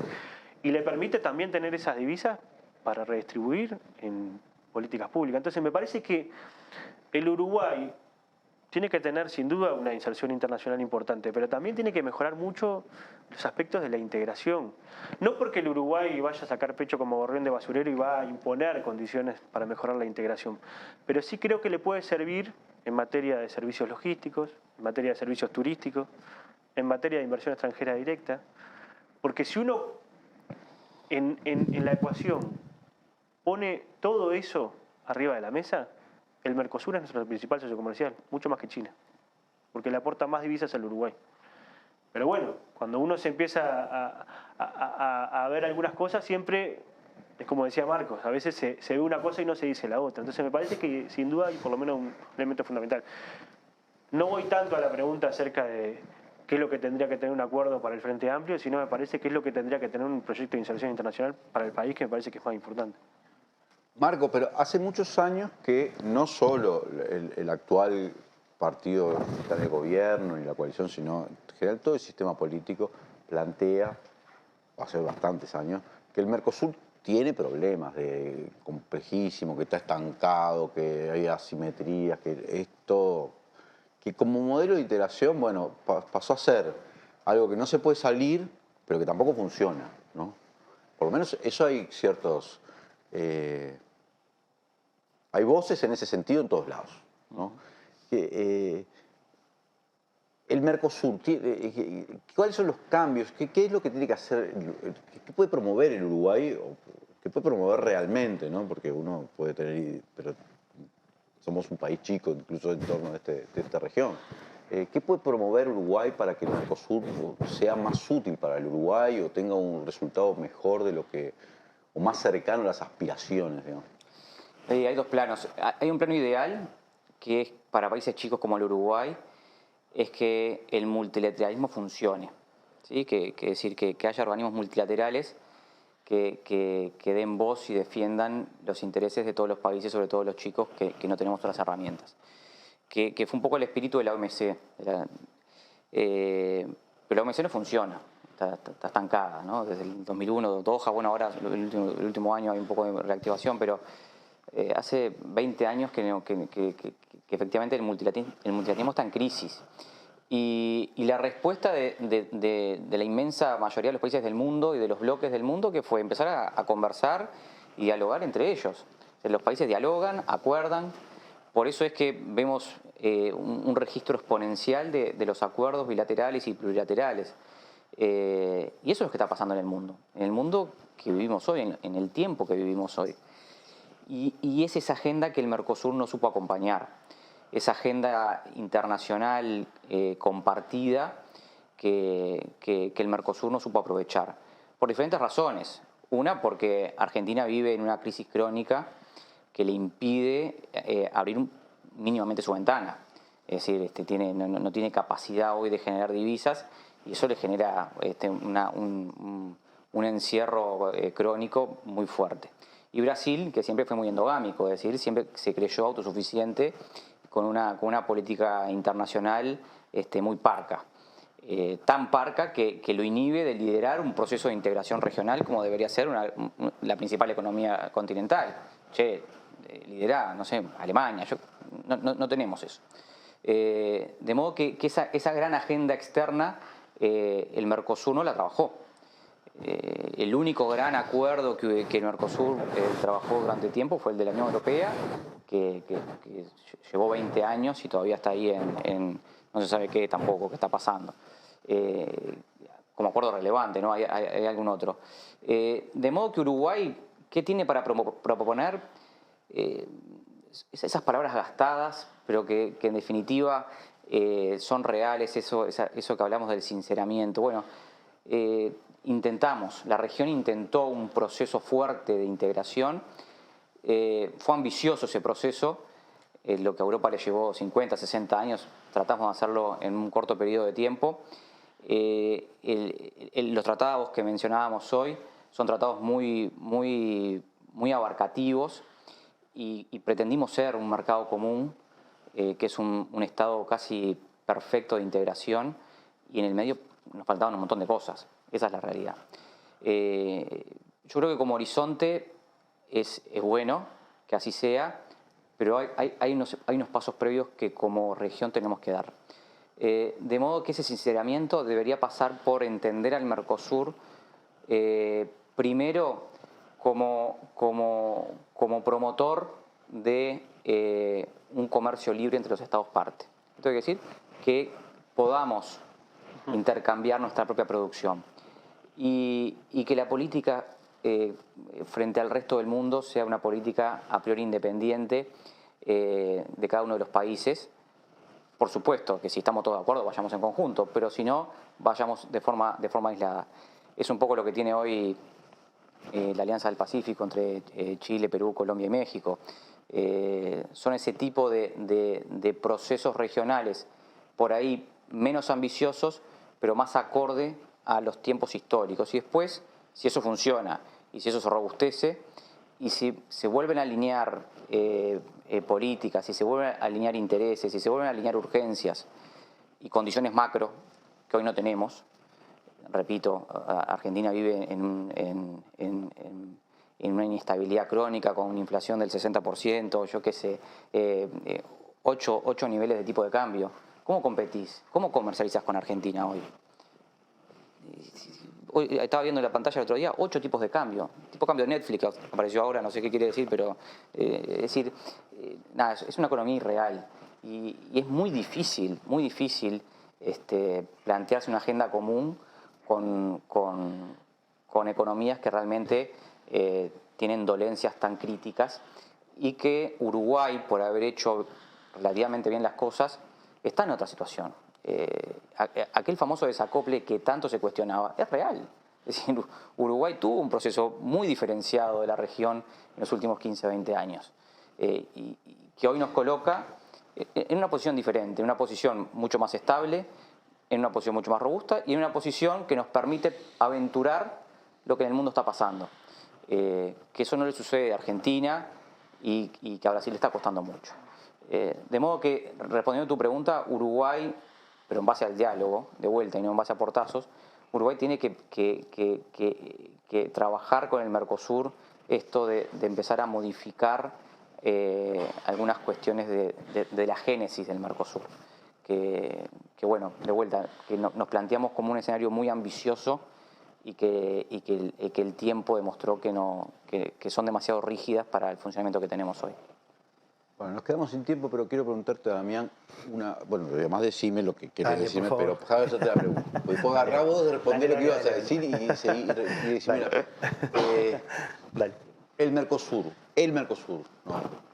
y le permite también tener esas divisas para redistribuir en políticas públicas. Entonces me parece que el Uruguay tiene que tener sin duda una inserción internacional importante, pero también tiene que mejorar mucho los aspectos de la integración. No porque el Uruguay vaya a sacar pecho como gorrión de basurero y va a imponer condiciones para mejorar la integración, pero sí creo que le puede servir en materia de servicios logísticos, en materia de servicios turísticos, en materia de inversión extranjera directa, porque si uno en la ecuación pone todo eso arriba de la mesa, el Mercosur es nuestro principal socio comercial, mucho más que China, porque le aporta más divisas al Uruguay. Pero bueno, cuando uno se empieza a ver algunas cosas, siempre es como decía Marcos, a veces se ve una cosa y no se dice la otra. Entonces me parece que sin duda hay por lo menos un elemento fundamental. No voy tanto a la pregunta acerca de qué es lo que tendría que tener un acuerdo para el Frente Amplio, sino me parece que es lo que tendría que tener un proyecto de inserción internacional para el país, que me parece que es más importante. Marco, pero hace muchos años que no solo el actual partido que está en el gobierno y la coalición, sino en general todo el sistema político plantea, hace bastantes años, que el Mercosur tiene problemas de complejísimo, que está estancado, que hay asimetrías, que esto, que como modelo de integración, bueno, pasó a ser algo que no se puede salir, pero que tampoco funciona, ¿no? Por lo menos eso hay ciertos... hay voces en ese sentido en todos lados, ¿no? El Mercosur, ¿cuáles son los cambios? ¿Qué es lo que tiene que hacer? ¿Qué puede promover el Uruguay? ¿Qué puede promover realmente, ¿no? Porque uno puede tener... Pero somos un país chico, incluso en torno de esta región. ¿Qué puede promover Uruguay para que el Mercosur sea más útil para el Uruguay o tenga un resultado mejor de lo que... o más cercano a las aspiraciones, digamos? Hay dos planos. Hay un plano ideal que es para países chicos como el Uruguay, es que el multilateralismo funcione, ¿sí? Que decir, que haya organismos multilaterales que den voz y defiendan los intereses de todos los países, sobre todo los chicos que no tenemos otras herramientas. Que fue un poco el espíritu de la OMC. Pero la OMC no funciona, está estancada, ¿no? Desde el 2001, Doha, bueno, ahora el último año hay un poco de reactivación, pero hace 20 años que efectivamente el multilateralismo está en crisis. Y la respuesta de la inmensa mayoría de los países del mundo y de los bloques del mundo, que fue empezar a conversar y dialogar entre ellos. Los países dialogan, acuerdan. Por eso es que vemos un registro exponencial de los acuerdos bilaterales y plurilaterales. Y eso es lo que está pasando en el mundo que vivimos hoy, en el tiempo que vivimos hoy. Y es esa agenda que el Mercosur no supo acompañar, esa agenda internacional compartida que el Mercosur no supo aprovechar, por diferentes razones. Una, porque Argentina vive en una crisis crónica que le impide abrir mínimamente su ventana. Es decir, no tiene capacidad hoy de generar divisas y eso le genera un encierro crónico muy fuerte. Y Brasil, que siempre fue muy endogámico, es decir, siempre se creyó autosuficiente con una política internacional muy parca. Tan parca que lo inhibe de liderar un proceso de integración regional como debería ser la principal economía continental. Lidera, no sé, Alemania, no tenemos eso. De modo que esa gran agenda externa el Mercosur no la trabajó. El único gran acuerdo que el Mercosur trabajó durante tiempo fue el de la Unión Europea, que llevó 20 años y todavía está ahí no se sabe qué tampoco, qué está pasando. Como acuerdo relevante, ¿no? Hay algún otro. De modo que Uruguay, ¿qué tiene para proponer? Esas palabras gastadas, pero que en definitiva son reales, eso que hablamos del sinceramiento. Bueno, la región intentó un proceso fuerte de integración, fue ambicioso ese proceso, lo que a Europa le llevó 50, 60 años, tratamos de hacerlo en un corto periodo de tiempo. Los tratados que mencionábamos hoy son tratados muy abarcativos y pretendimos ser un mercado común, que es un estado casi perfecto de integración, y en el medio nos faltaban un montón de cosas. Esa es la realidad. Yo creo que como horizonte es bueno que así sea, pero hay unos pasos previos que como región tenemos que dar. De modo que ese sinceramiento debería pasar por entender al Mercosur primero como promotor de un comercio libre entre los estados parte. Esto quiere decir que podamos intercambiar nuestra propia producción y que la política frente al resto del mundo sea una política a priori independiente de cada uno de los países. Por supuesto que si estamos todos de acuerdo vayamos en conjunto, pero si no, vayamos de forma aislada. Es un poco lo que tiene hoy la Alianza del Pacífico entre Chile, Perú, Colombia y México. Son ese tipo de procesos regionales, por ahí menos ambiciosos, pero más acorde a los tiempos históricos. Y después, si eso funciona y si eso se robustece, y si se vuelven a alinear políticas, si se vuelven a alinear intereses, si se vuelven a alinear urgencias y condiciones macro que hoy no tenemos. Repito, Argentina vive en una inestabilidad crónica con una inflación del 60%, yo qué sé, 8 niveles de tipo de cambio. ¿Cómo competís? ¿Cómo comercializás con Argentina hoy? Hoy estaba viendo en la pantalla el otro día 8 tipos de cambio. Tipo de cambio de Netflix apareció ahora, no sé qué quiere decir, pero nada, es una economía irreal y es muy difícil plantearse una agenda común con economías que realmente tienen dolencias tan críticas y que Uruguay, por haber hecho relativamente bien las cosas, está en otra situación. Aquel famoso desacople que tanto se cuestionaba es real. Es decir, Uruguay tuvo un proceso muy diferenciado de la región en los últimos 15 o 20 años y que hoy nos coloca en una posición diferente, en una posición mucho más estable, en una posición mucho más robusta y en una posición que nos permite aventurar lo que en el mundo está pasando. Que eso no le sucede a Argentina y que a Brasil le está costando mucho. De modo que, respondiendo a tu pregunta, Uruguay, pero en base al diálogo, de vuelta y no en base a portazos, Uruguay tiene que trabajar con el Mercosur esto de empezar a modificar algunas cuestiones de la génesis del Mercosur. Que bueno, de vuelta, que nos planteamos como un escenario muy ambicioso y que el tiempo demostró que son demasiado rígidas para el funcionamiento que tenemos hoy. Bueno, nos quedamos sin tiempo, pero quiero preguntarte, Damián, bueno, además decime lo que quieres decirme, pero Javier, yo te la pregunto. Porque vos agarrá vos de responder lo que ibas a decir y decir, mira, el Mercosur,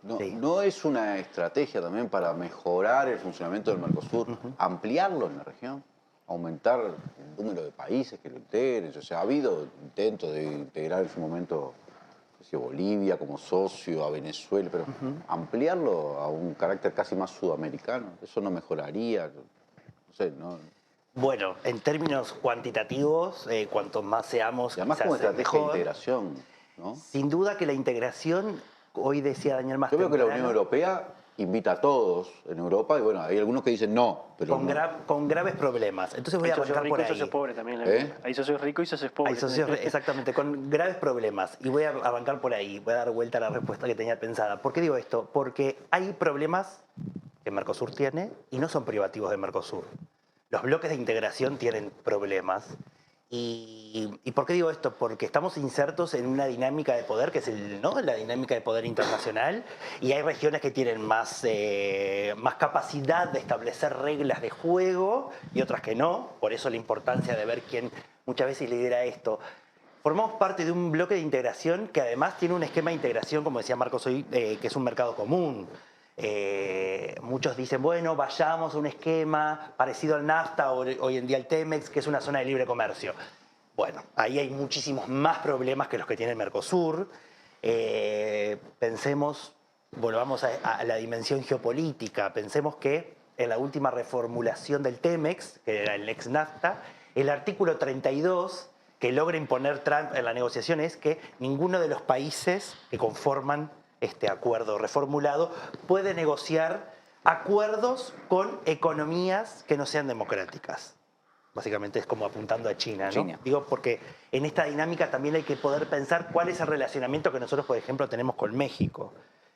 ¿no es una estrategia también para mejorar el funcionamiento del Mercosur, ampliarlo en la región, aumentar el número de países que lo integren? O sea, ha habido intentos de integrar en su momento Bolivia como socio, a Venezuela, pero ampliarlo a un carácter casi más sudamericano, ¿eso no mejoraría? No sé, ¿no? Bueno, en términos cuantitativos, cuanto más seamos, y además como estrategia de integración, ¿no? Sin duda que la integración, hoy decía Daniel más Yo veo que la temprano, Unión Europea invita a todos en Europa y bueno, hay algunos que dicen no, pero con graves problemas. Entonces voy a arrancar por ahí. Ahí sos pobre también. Ahí sos rico y sos pobre. Exactamente, con graves problemas. Y voy a arrancar por ahí, voy a dar vuelta a la respuesta que tenía pensada. ¿Por qué digo esto? Porque hay problemas que Mercosur tiene y no son privativos de Mercosur. Los bloques de integración tienen problemas. ¿Y por qué digo esto? Porque estamos insertos en una dinámica de poder, que es la dinámica de poder internacional, y hay regiones que tienen más capacidad de establecer reglas de juego y otras que no. Por eso la importancia de ver quién muchas veces lidera esto. Formamos parte de un bloque de integración que además tiene un esquema de integración, como decía Marcos hoy, que es un mercado común. Muchos dicen, bueno, vayamos a un esquema parecido al NAFTA o hoy en día al TEMEX, que es una zona de libre comercio. Bueno, ahí hay muchísimos más problemas que los que tiene el Mercosur. Pensemos, volvamos a la dimensión geopolítica, pensemos que en la última reformulación del TEMEX, que era el ex NAFTA, el artículo 32 que logra imponer Trump en la negociación es que ninguno de los países que conforman este acuerdo reformulado puede negociar acuerdos con economías que no sean democráticas. Básicamente es como apuntando a China, ¿no? Digo, porque en esta dinámica también hay que poder pensar cuál es el relacionamiento que nosotros, por ejemplo, tenemos con México.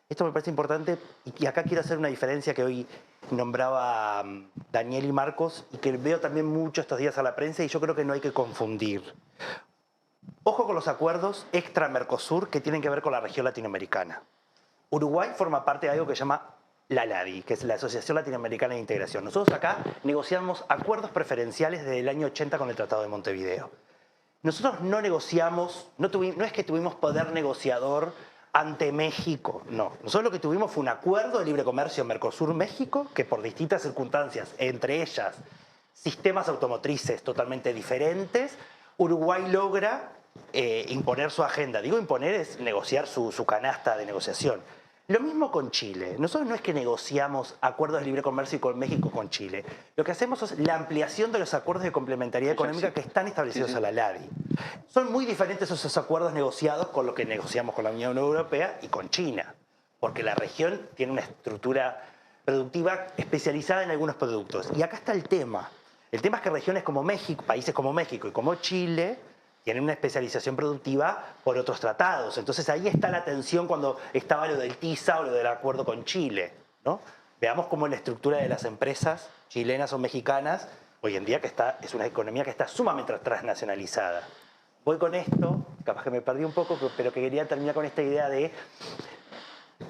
Esto me parece importante y acá quiero hacer una diferencia que hoy nombraba Daniel y Marcos y que veo también mucho estos días a la prensa y yo creo que no hay que confundir. Ojo con los acuerdos extra-Mercosur que tienen que ver con la región latinoamericana. Uruguay forma parte de algo que se llama la LADI, que es la Asociación Latinoamericana de Integración. Nosotros acá negociamos acuerdos preferenciales desde el año 80 con el Tratado de Montevideo. Nosotros no negociamos, no es que tuvimos poder negociador ante México, no. Nosotros lo que tuvimos fue un acuerdo de libre comercio Mercosur-México que por distintas circunstancias, entre ellas sistemas automotrices totalmente diferentes, Uruguay logra imponer su agenda. Digo imponer es negociar su canasta de negociación. Lo mismo con Chile. Nosotros no es que negociamos acuerdos de libre comercio con México con Chile. Lo que hacemos es la ampliación de los acuerdos de complementariedad económica que están establecidos a la LADI. Son muy diferentes esos acuerdos negociados con lo que negociamos con la Unión Europea y con China, porque la región tiene una estructura productiva especializada en algunos productos. Y acá está el tema. El tema es que regiones como México, países como México y como Chile, tienen una especialización productiva por otros tratados. Entonces ahí está la tensión cuando estaba lo del TISA o lo del acuerdo con Chile, ¿no? Veamos cómo la estructura de las empresas chilenas o mexicanas, hoy en día es una economía que está sumamente transnacionalizada. Voy con esto, capaz que me perdí un poco, pero que quería terminar con esta idea de...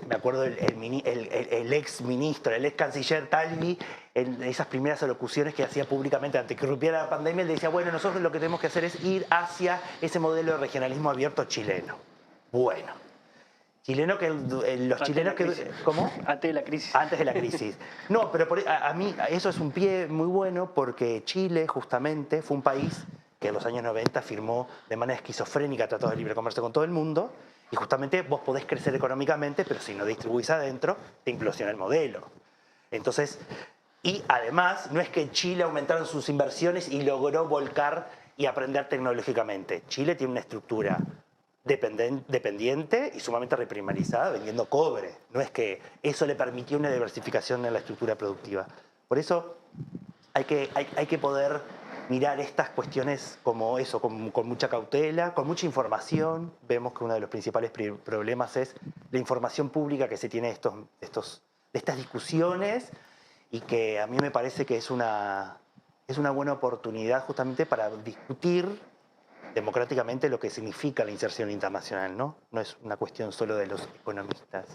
Me acuerdo el ex ministro, el ex canciller Talvi, en esas primeras alocuciones que hacía públicamente antes que irrumpiera la pandemia, él decía, bueno, nosotros lo que tenemos que hacer es ir hacia ese modelo de regionalismo abierto chileno. Bueno, chileno que los chilenos que... ¿Cómo? Antes de la crisis. Antes de la crisis. No, pero a mí eso es un pie muy bueno porque Chile justamente fue un país que en los años 90 firmó de manera esquizofrénica tratados de libre comercio con todo el mundo. Y justamente vos podés crecer económicamente, pero si no distribuís adentro, te implosiona el modelo. Entonces, y además, no es que Chile aumentaron sus inversiones y logró volcar y aprender tecnológicamente. Chile tiene una estructura dependiente y sumamente reprimarizada, vendiendo cobre. No es que eso le permitió una diversificación en la estructura productiva. Por eso hay que poder mirar estas cuestiones como eso, con mucha cautela, con mucha información. Vemos que uno de los principales problemas es la información pública que se tiene de estas discusiones y que a mí me parece que es una buena oportunidad justamente para discutir democráticamente lo que significa la inserción internacional, ¿no? No es una cuestión solo de los economistas.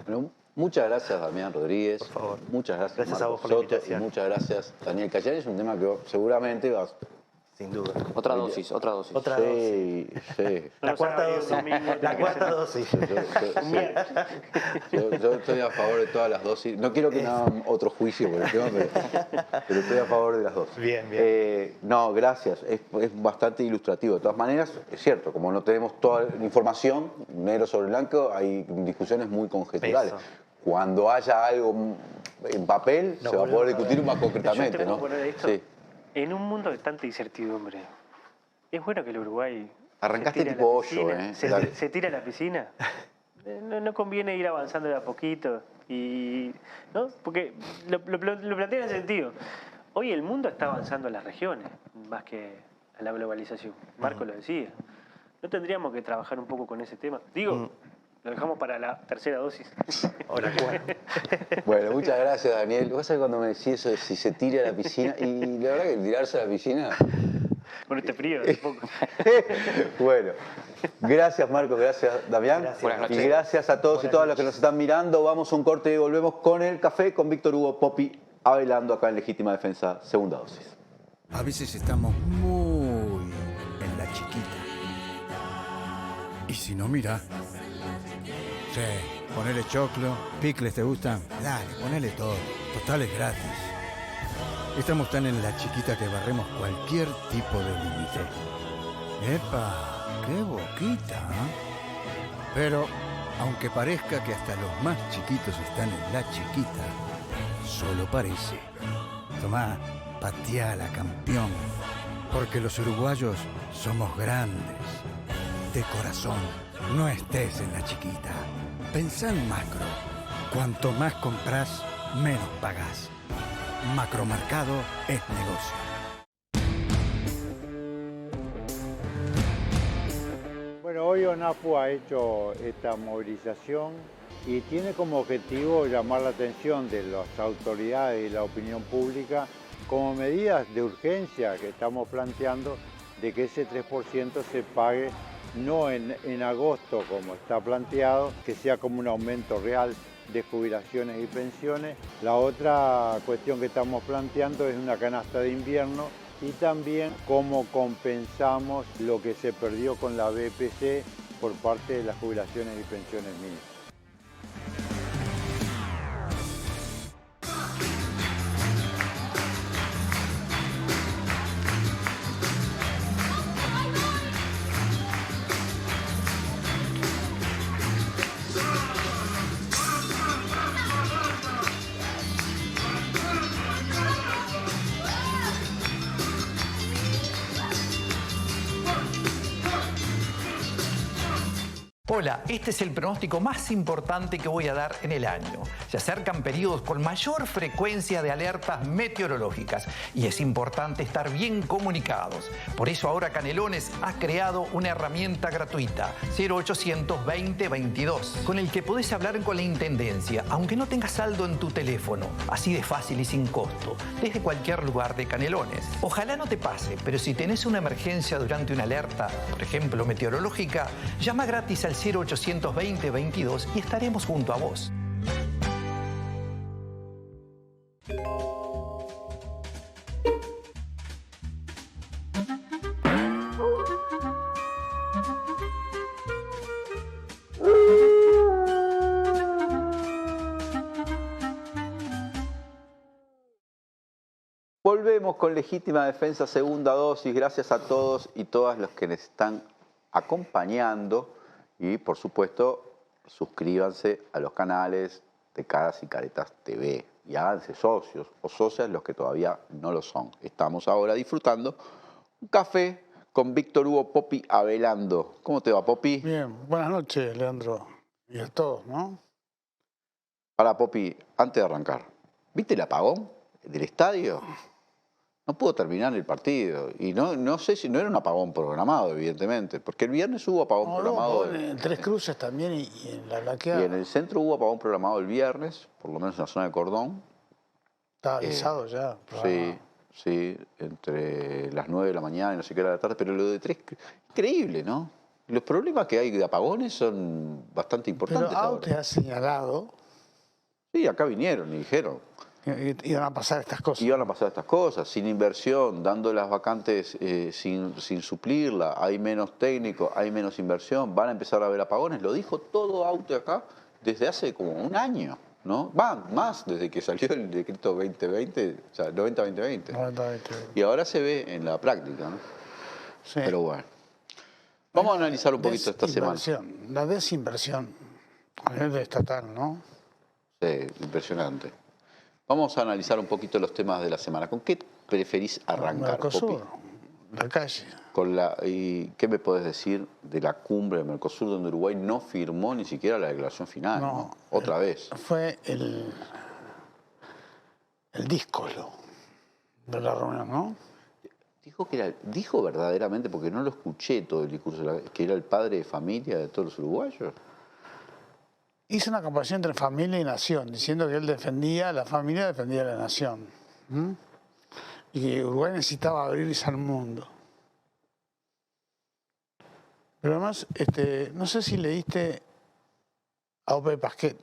Bueno, muchas gracias, Damián Rodríguez. Por favor. Muchas gracias, Gracias Marcos a vos por la Soto, invitación. y muchas gracias, Daniel Cayani. Es un tema que seguramente vas... Sin duda. Otra dosis. Otra dosis. Sí. La cuarta dosis. La cuarta dosis. Yo estoy a favor de todas las dosis. No quiero que hagan otro juicio por el tema, pero estoy a favor de las dos. Bien, bien. No, gracias. Es bastante ilustrativo. De todas maneras, es cierto, como no tenemos toda la información, negro sobre blanco, hay discusiones muy conjeturales. Eso. Cuando haya algo en papel, se va a poder discutir más concretamente, Yo te ¿no? puedo poner esto. Sí. En un mundo de tanta incertidumbre, es bueno que el Uruguay... Arrancaste se tire a la tipo piscina, hoyo, ¿eh? Se tira a la piscina. No conviene ir avanzando de a poquito Y, ¿no? Porque lo planteo en ese sentido. Hoy el mundo está avanzando en las regiones, más que a la globalización. Marco lo decía. ¿No tendríamos que trabajar un poco con ese tema? Digo, lo dejamos para la tercera dosis. Ahora, Bueno, muchas gracias, Daniel. Vos sabés cuando me decís eso de si se tira a la piscina, y la verdad que tirarse a la piscina... Con este frío, tampoco. Bueno, gracias Marcos, gracias Damián. Buenas noches. Y gracias a todos y todas los que nos están mirando. Vamos a un corte y volvemos con el café con Víctor Hugo Poppi, hablando acá en Legítima Defensa, segunda dosis. A veces estamos muy en la chiquita. Y si no, mira. Sí, ponele choclo, picles, ¿te gustan? Dale, ponele todo. Total es gratis. Estamos tan en la chiquita que barremos cualquier tipo de límite. ¡Epa! ¡Qué boquita! ¿Eh? Pero, aunque parezca que hasta los más chiquitos están en la chiquita, solo parece. Tomá, pateala, campeón. Porque los uruguayos somos grandes. De corazón, no estés en la chiquita. Pensá en macro. Cuanto más compras, menos pagás. Macromercado es negocio. Bueno, hoy ONAPU ha hecho esta movilización y tiene como objetivo llamar la atención de las autoridades y la opinión pública como medidas de urgencia que estamos planteando de que ese 3% se pague no en agosto como está planteado, que sea como un aumento real de jubilaciones y pensiones. La otra cuestión que estamos planteando es una canasta de invierno y también cómo compensamos lo que se perdió con la BPC por parte de las jubilaciones y pensiones mínimas. Hola, este es el pronóstico más importante que voy a dar en el año. Se acercan periodos con mayor frecuencia de alertas meteorológicas y es importante estar bien comunicados. Por eso ahora Canelones ha creado una herramienta gratuita, 0800 20 22, con el que podés hablar con la Intendencia, aunque no tengas saldo en tu teléfono, así de fácil y sin costo, desde cualquier lugar de Canelones. Ojalá no te pase, pero si tenés una emergencia durante una alerta, por ejemplo meteorológica, llama gratis al 0800 20 22 y estaremos junto a vos. Volvemos con Legítima Defensa, segunda dosis. Gracias a todos y todas los que nos están acompañando. Y, por supuesto, suscríbanse a los canales de Caras y Caretas TV. Y háganse socios o socias los que todavía no lo son. Estamos ahora disfrutando un café con Víctor Hugo Poppi hablando. ¿Cómo te va, Poppi? Bien, buenas noches, Leandro. Y a todos, ¿no? Para, Poppi, antes de arrancar, ¿viste el apagón del estadio? No pudo terminar el partido. Y no sé si no era un apagón programado, evidentemente. Porque el viernes hubo apagón programado. No, en Tres Cruces también y en La Blaqueada. Y en el centro hubo apagón programado el viernes, por lo menos en la zona de Cordón. Estaba avisado ya. Sí, sí, entre las 9 de la mañana y no sé qué hora de la tarde. Pero lo de Tres... Increíble, ¿no? Los problemas que hay de apagones son bastante importantes. Pero AUTE ha señalado... Sí, acá vinieron y dijeron... Iban a pasar estas cosas. Iban a pasar estas cosas, sin inversión, dando las vacantes sin suplirla, hay menos técnicos, hay menos inversión, van a empezar a haber apagones. Lo dijo todo AUTE acá desde hace como un año, ¿no? Va, más, desde que salió el decreto 2020, o sea, 90-2020. 90-2020. Y ahora se ve en la práctica, ¿no? Sí. Pero bueno. Vamos a analizar un poquito esta semana. La desinversión a nivel estatal, ¿no? Sí, impresionante. Vamos a analizar un poquito los temas de la semana. ¿Con qué preferís arrancar, Mercosur. Poppi? la calle. ¿Y qué me podés decir de la cumbre de Mercosur donde Uruguay no firmó ni siquiera la declaración final? ¿No? Otra vez. Fue el díscolo de la reunión, ¿no? Dijo verdaderamente, porque no lo escuché todo el discurso, que era el padre de familia de todos los uruguayos. Hizo una comparación entre familia y nación, diciendo que él defendía a la familia, defendía a la nación. Y que Uruguay necesitaba abrirse al mundo. Pero además, no sé si leíste a Ope Pasquet.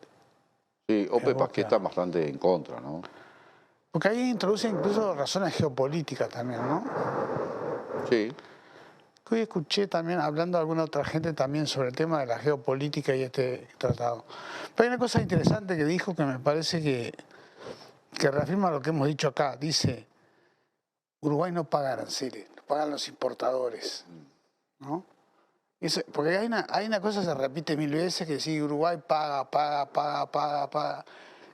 Sí, Ope Pasquet está bastante en contra, ¿no? Porque ahí introduce incluso razones geopolíticas también, ¿no? Sí. Hoy escuché también, hablando a alguna otra gente también sobre el tema de la geopolítica y este tratado. Pero hay una cosa interesante que dijo que me parece que reafirma lo que hemos dicho acá. Dice, Uruguay no paga aranceles, lo pagan los importadores, ¿no? Porque hay una cosa que se repite 1000 veces, que si Uruguay paga.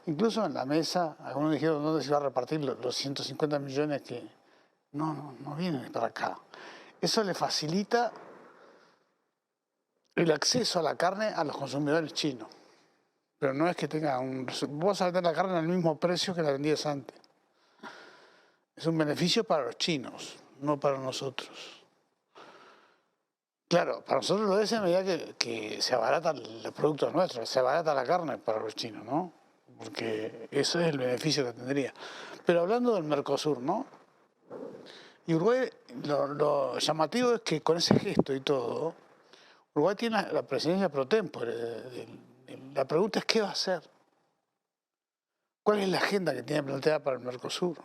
Incluso en la mesa, algunos dijeron dónde se iba a repartir los 150 millones que no vienen para acá. Eso le facilita el acceso a la carne a los consumidores chinos. Pero no es que tenga vos vas a vender la carne al mismo precio que la vendías antes. Es un beneficio para los chinos, no para nosotros. Claro, para nosotros lo es en medida que se abaratan los productos nuestros, se abarata la carne para los chinos, ¿no? Porque eso es el beneficio que tendría. Pero hablando del Mercosur, ¿no? Y Uruguay, lo llamativo es que con ese gesto y todo, Uruguay tiene la presidencia pro tempore. La pregunta es, ¿qué va a hacer? ¿Cuál es la agenda que tiene planteada para el Mercosur?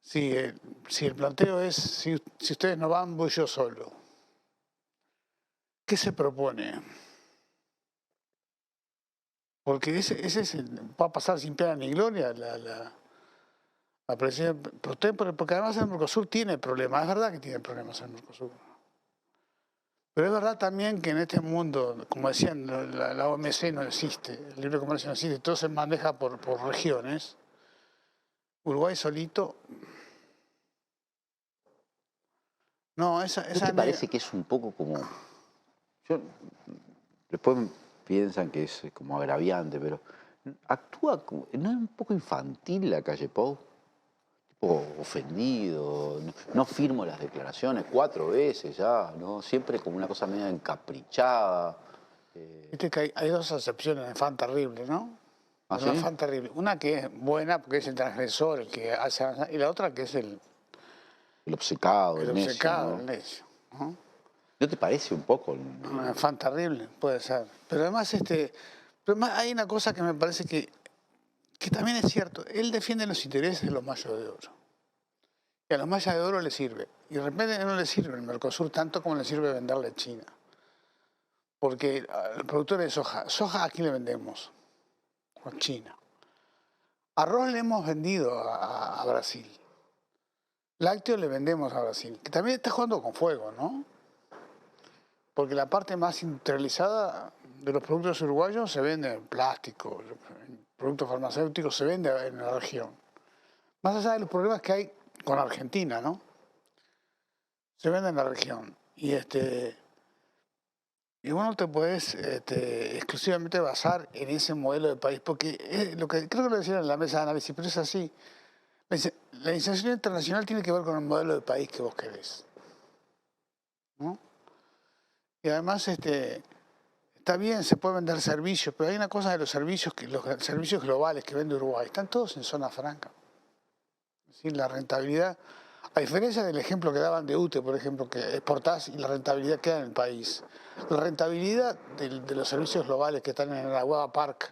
Si el planteo es, si ustedes no van, voy yo solo. ¿Qué se propone? Porque va a pasar sin pena ni gloria la presidencia pro tempore, porque además el Mercosur tiene problemas. Es verdad que tiene problemas el Mercosur. Pero es verdad también que en este mundo, como decían, la OMC no existe, el libre comercio no existe, todo se maneja por regiones. Uruguay solito. No, ¿No te parece que es un poco como... Después piensan que es como agraviante, pero actúa como... ¿No es un poco infantil la Calle Pou? Tipo ofendido, no firmo las declaraciones 4 veces ya, ¿no? Siempre como una cosa medio encaprichada. Viste que hay dos acepciones de fan terrible, ¿no? ¿Ah, sí? Fan terrible. Una que es buena porque es el transgresor, el que hace avanzar, y la otra que es el obcecado, el necio. El necio, ¿no? ¿No te parece un poco? Fan terrible, puede ser. Pero además, hay una cosa que me parece que también es cierto. Él defiende los intereses de los mayas de oro. Y a los mayas de oro les sirve. Y de repente no les sirve el Mercosur tanto como le sirve venderle a China. Porque el productor de soja aquí le vendemos, a China. Arroz le hemos vendido a Brasil. Lácteos le vendemos a Brasil. Que también está jugando con fuego, ¿no? Porque la parte más industrializada de los productos uruguayos se vende en plástico, en productos farmacéuticos se vende en la región. Más allá de los problemas que hay con Argentina, ¿no? Se vende en la región. Y vos no te podés exclusivamente basar en ese modelo de país, porque lo que creo que lo decían en la mesa de análisis, pero es así. La inserción internacional tiene que ver con el modelo de país que vos querés, ¿no? Y además está bien, se puede vender servicios, pero hay una cosa de los servicios globales que vende Uruguay, están todos en zona franca. Es decir, la rentabilidad, a diferencia del ejemplo que daban de UTE, por ejemplo, que exportás y la rentabilidad queda en el país. La rentabilidad de los servicios globales que están en el Aguada Park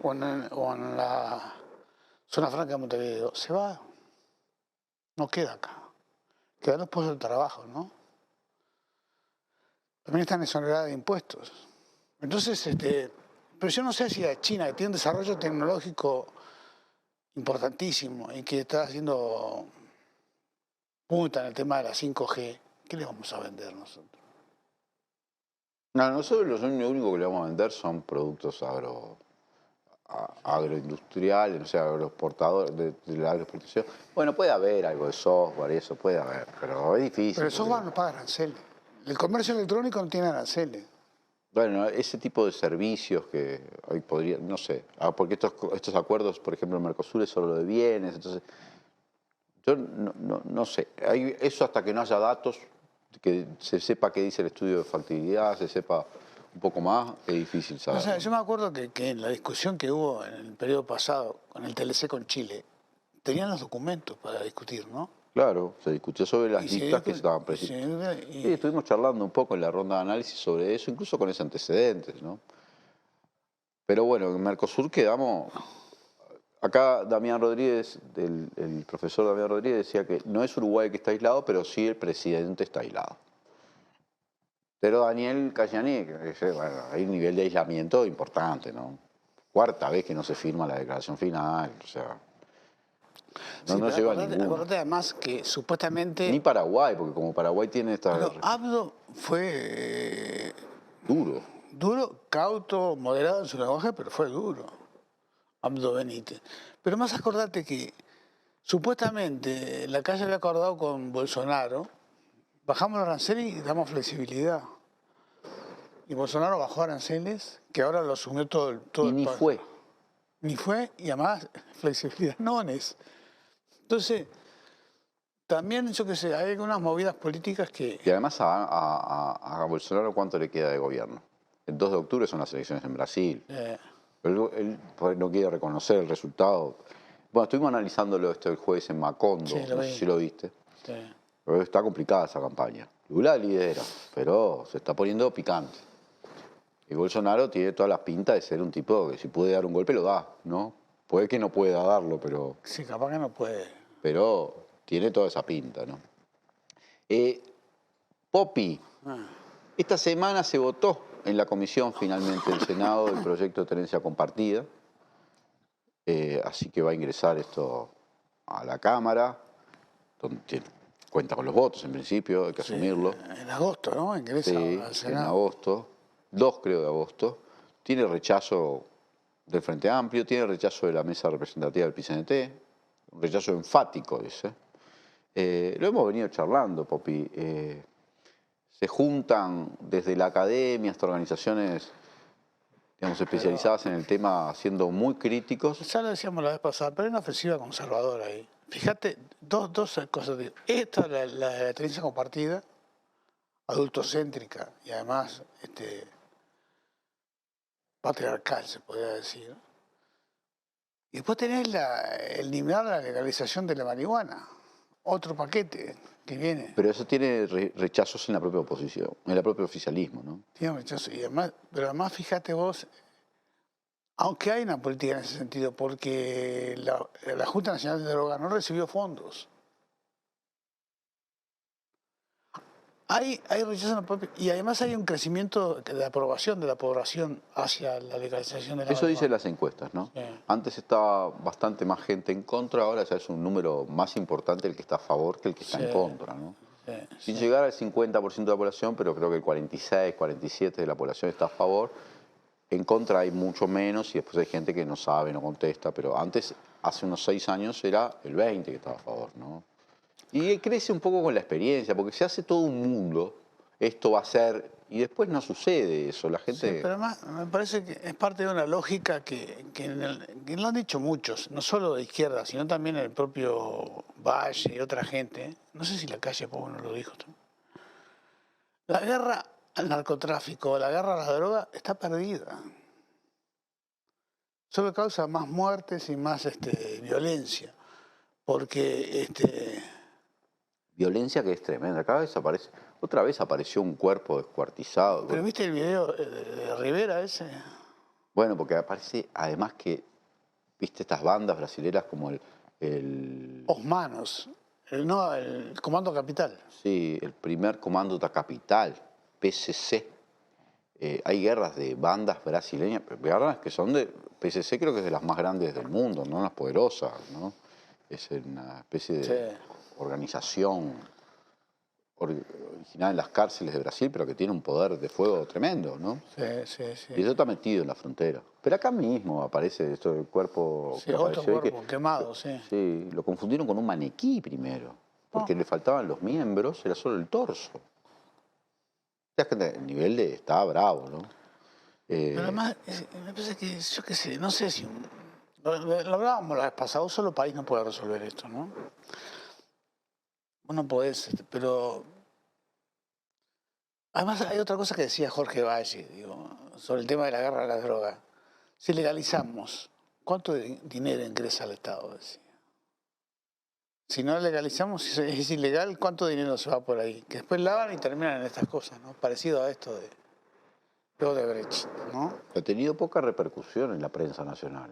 o en la zona franca de Montevideo, se va, no queda acá. Quedan los puestos de trabajo, ¿no? También están exoneradas de impuestos. Entonces, pero yo no sé si a China, que tiene un desarrollo tecnológico importantísimo y que está haciendo punta en el tema de la 5G, ¿qué le vamos a vender nosotros? No, nosotros lo único que le vamos a vender son productos agroindustriales, o sea, agroexportadores, de la agroexportación. Bueno, puede haber algo de software y eso, puede haber, pero es difícil. Pero el software no paga aranceles. El comercio electrónico no tiene aranceles. Bueno, ese tipo de servicios que hoy podría, no sé, porque estos acuerdos, por ejemplo, el Mercosur es solo de bienes, entonces, yo no sé, eso hasta que no haya datos, que se sepa qué dice el estudio de factibilidad, se sepa un poco más, es difícil saber. O sea, yo me acuerdo que en la discusión que hubo en el periodo pasado con el TLC con Chile, tenían los documentos para discutir, ¿no? Claro, se discutió sobre las listas que estaban presentes. Sí, estuvimos charlando un poco en la ronda de análisis sobre eso, incluso con ese antecedentes, ¿no? Pero bueno, en Mercosur quedamos... Acá Damián Rodríguez, el profesor Damián Rodríguez decía que no es Uruguay que está aislado, pero sí el presidente está aislado. Pero Daniel Cayani, bueno, hay un nivel de aislamiento importante, ¿no? Cuarta vez que no se firma la declaración final, o sea... No lleva ninguno. Acordate además que supuestamente... Ni Paraguay, porque como Paraguay tiene esta... Pero Abdo fue... duro. Duro, cauto, moderado en su lenguaje, pero fue duro. Abdo Benítez. Pero más acordate que supuestamente la calle había acordado con Bolsonaro, bajamos los aranceles y damos flexibilidad. Y Bolsonaro bajó aranceles, que ahora lo asumió todo y ni fue. Ni fue, y además flexibilidad no es. Entonces, también, yo qué sé, hay algunas movidas políticas que... Y además a Bolsonaro, ¿cuánto le queda de gobierno? El 2 de octubre son las elecciones en Brasil. Él no quiere reconocer el resultado. Bueno, estuvimos analizándolo el jueves en Macondo, Sí, no sé si lo viste. Sí. Pero está complicada esa campaña. Lula lidera, pero se está poniendo picante. Y Bolsonaro tiene todas las pintas de ser un tipo que si puede dar un golpe lo da, ¿no? Puede que no pueda darlo, pero... Sí, capaz que no puede. Pero tiene toda esa pinta, ¿no? Popi, esta semana se votó en la comisión finalmente del Senado el proyecto de tenencia compartida. Así que va a ingresar esto a la Cámara, donde cuenta con los votos en principio, hay que asumirlo. En agosto, ¿no? Ingresa al Senado. En agosto. 2 creo de agosto. Tiene rechazo del Frente Amplio, tiene rechazo de la mesa representativa del PCNT, un rechazo enfático, dice. Lo hemos venido charlando, Popi. Se juntan desde la academia hasta organizaciones, digamos, especializadas en el tema, siendo muy críticos. Ya lo decíamos la vez pasada, pero hay una ofensiva conservadora ahí. Fíjate, dos cosas. Esta, la tenencia compartida, adultocéntrica y además patriarcal, se podría decir. Y después tenés eliminar la legalización de la marihuana, otro paquete que viene. Pero eso tiene rechazos en la propia oposición, en el propio oficialismo, ¿no? Tiene rechazo. Y además, pero además, fíjate vos, aunque hay una política en ese sentido, porque la Junta Nacional de Drogas no recibió fondos. Hay rechazo en la propia, y además hay un crecimiento de aprobación de la población hacia la legalización de la Eso dicen las encuestas, ¿no? Sí. Antes estaba bastante más gente en contra, ahora ya es un número más importante el que está a favor que el que está en contra, ¿no? Sin llegar al 50% de la población, pero creo que el 46, 47% de la población está a favor. En contra hay mucho menos y después hay gente que no sabe, no contesta, pero antes, hace unos 6 años, era el 20% que estaba a favor, ¿no? Y crece un poco con la experiencia, porque se hace todo un mundo, esto va a ser, y después no sucede eso, la gente... Sí, pero además me parece que es parte de una lógica que lo han dicho muchos, no solo de izquierda, sino también el propio Valle y otra gente. No sé si la calle Pou no lo dijo. La guerra al narcotráfico, la guerra a la droga está perdida. Solo causa más muertes y más violencia, porque... Violencia que es tremenda. Cada vez aparece, otra vez apareció un cuerpo descuartizado. ¿Pero viste el video de Rivera ese? Bueno, porque aparece, además que, viste estas bandas brasileras como Os Manos, el Comando Capital. Sí, el primer Comando da Capital, PCC. Hay guerras de bandas brasileñas, guerras que son de... PCC creo que es de las más grandes del mundo, no las poderosas, ¿no? Es una especie de... organización originada en las cárceles de Brasil, pero que tiene un poder de fuego tremendo, ¿no? Sí, sí, sí. Y eso está metido en la frontera. Pero acá mismo aparece esto del cuerpo... Sí, otro cuerpo quemado, sí. Sí, lo confundieron con un maniquí primero, porque le faltaban los miembros, era solo el torso. El nivel estaba bravo, ¿no? Pero además, me parece que, yo qué sé, no sé si... Lo hablábamos la vez pasada, un solo país no puede resolver esto, ¿no? Vos no podés, pero... Además, hay otra cosa que decía Jorge Valle, digo, sobre el tema de la guerra a las drogas. Si legalizamos, ¿cuánto dinero ingresa al Estado? Decía. Si no legalizamos, si es ilegal, ¿cuánto dinero se va por ahí? Que después lavan y terminan en estas cosas, ¿no? Parecido a esto de Odebrecht, ¿no? Ha tenido poca repercusión en la prensa nacional.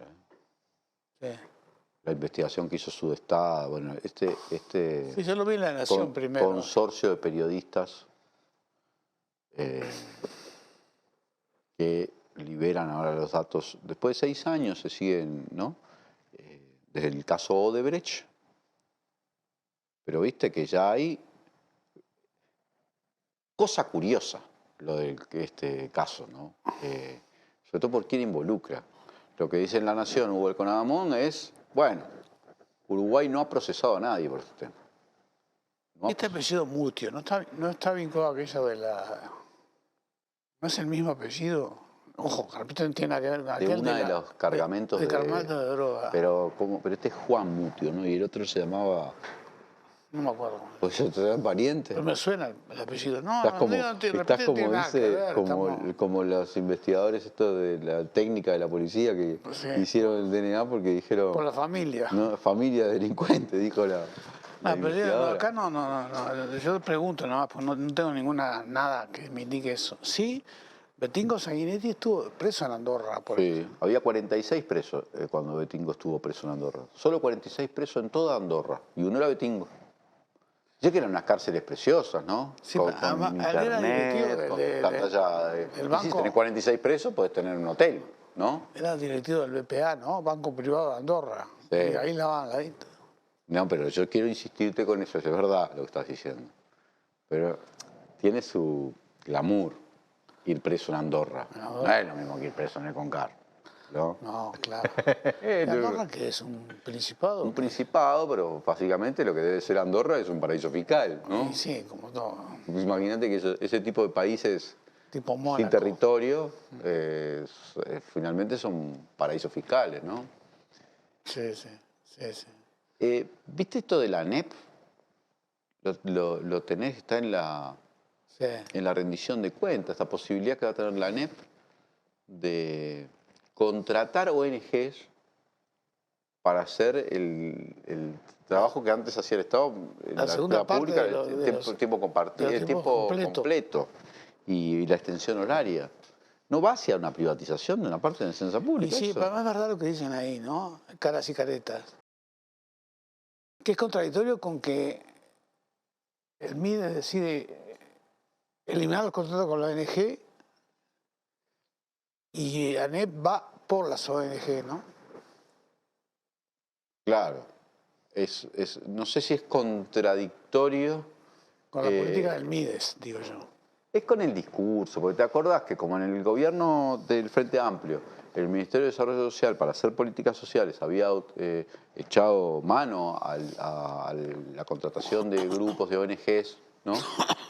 Sí. La investigación que hizo Sudestada, bueno, Sí, yo lo vi en La Nación primero. Consorcio de periodistas que liberan ahora los datos. Después de 6 años se siguen, ¿no? Desde el caso Odebrecht. Pero viste que ya hay cosa curiosa lo de este caso, ¿no? Sobre todo por quién involucra. Lo que dice en La Nación Hugo Conadamón es, bueno, Uruguay no ha procesado a nadie por este tema. Este apellido Mutio, ¿no está vinculado a aquello de la... ¿No es el mismo apellido? Ojo, repito, no tiene nada que ver con aquel de los cargamentos de droga. Pero este es Juan Mutio, ¿no? Y el otro se llamaba... No me acuerdo. Pues eran parientes. Pero me suena el apellido. No, estás como, estamos... como los investigadores estos de la técnica de la policía que hicieron el DNA porque dijeron... Por la familia. No, familia delincuente, dijo la pero acá no. Yo pregunto nada más, pues no tengo nada que me indique eso. Sí, Betingo Sanguinetti estuvo preso en Andorra. Sí, había 46 presos cuando Betingo estuvo preso en Andorra. Solo 46 presos en toda Andorra. Y uno era Betingo. Sé que eran unas cárceles preciosas, ¿no? Sí, con internet, con pantalla del banco. Si tenés 46 presos, podés tener un hotel, ¿no? Era directivo del BPA, ¿no? Banco Privado de Andorra. Sí. Y ahí la van, ahí. No, pero yo quiero insistirte con eso, es verdad lo que estás diciendo. Pero tiene su glamour ir preso en Andorra. No es lo mismo que ir preso en el Concar, ¿no? No, claro. ¿Andorra qué es? ¿Un principado? Un principado, pero básicamente lo que debe ser Andorra es un paraíso fiscal, ¿no? Sí, como todo. Pues imagínate que ese tipo de países tipo Mónaco, sin territorio finalmente son paraísos fiscales, ¿no? Sí. ¿Viste esto de la ANEP? Lo tenés, está en la rendición de cuentas, esta posibilidad que va a tener la ANEP de contratar ONGs para hacer el trabajo que antes hacía el Estado en la escuela pública, el tiempo compartido, el tiempo completo y la extensión horaria. ¿No va hacia una privatización de una parte de la enseñanza pública? Sí, pero además es verdad lo que dicen ahí, ¿no? Caras y caretas. Que es contradictorio con que el MIDES decide eliminar los contratos con la ONG y ANEP va por las ONG, ¿no? Claro. No sé si es contradictorio. Con la política del MIDES, digo yo. Es con el discurso, porque te acordás que como en el gobierno del Frente Amplio, el Ministerio de Desarrollo Social, para hacer políticas sociales, había echado mano a la contratación de grupos de ONGs, ¿no?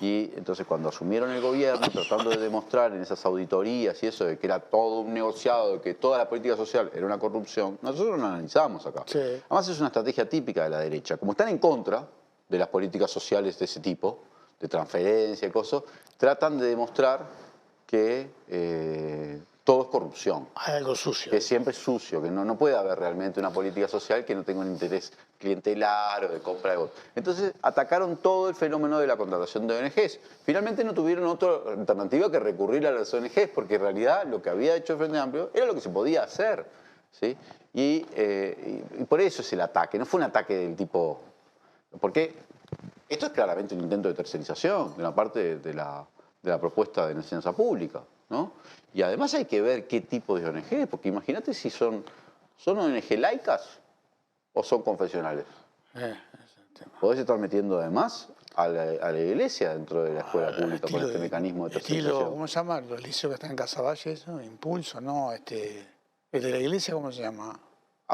Y entonces cuando asumieron el gobierno, tratando de demostrar en esas auditorías y eso, de que era todo un negociado, de que toda la política social era una corrupción, nosotros lo analizamos acá. Sí. Además es una estrategia típica de la derecha. Como están en contra de las políticas sociales de ese tipo, de transferencia y cosas, tratan de demostrar que todo es corrupción. Hay algo sucio. Que siempre es sucio, que no puede haber realmente una política social que no tenga un interés clientelar o de compra de votos. Entonces atacaron todo el fenómeno de la contratación de ONGs. Finalmente no tuvieron otra alternativa que recurrir a las ONGs, porque en realidad lo que había hecho el Frente Amplio era lo que se podía hacer, ¿sí? Y por eso es el ataque, no fue un ataque del tipo... Porque esto es claramente un intento de tercerización de una parte de la propuesta de la enseñanza pública, ¿no? Y además hay que ver qué tipo de ONG, porque imagínate si son ONG laicas o son confesionales. ¿Podés estar metiendo además a la iglesia dentro de la escuela pública con este mecanismo de tercerización. ¿Cómo se llama? Los liceos que están en Casaballe, eso, Impulso, ¿no? El de la iglesia, ¿cómo se llama?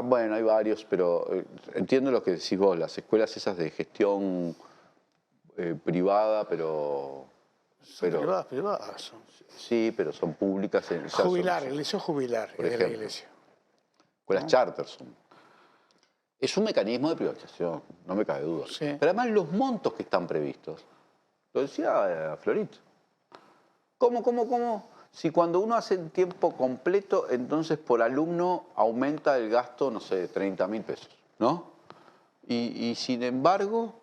Bueno, hay varios, pero entiendo lo que decís vos, las escuelas esas de gestión privada, pero Privadas. Sí, pero son públicas. Jubilar, el liceo jubilar por es de ejemplo, la iglesia. Escuelas charter son. Es un mecanismo de privatización, no me cabe duda. Sí. Pero además los montos que están previstos, lo decía Florito. ¿Cómo? Si cuando uno hace en tiempo completo, entonces por alumno aumenta el gasto, no sé, 30.000 pesos, ¿no? Y sin embargo,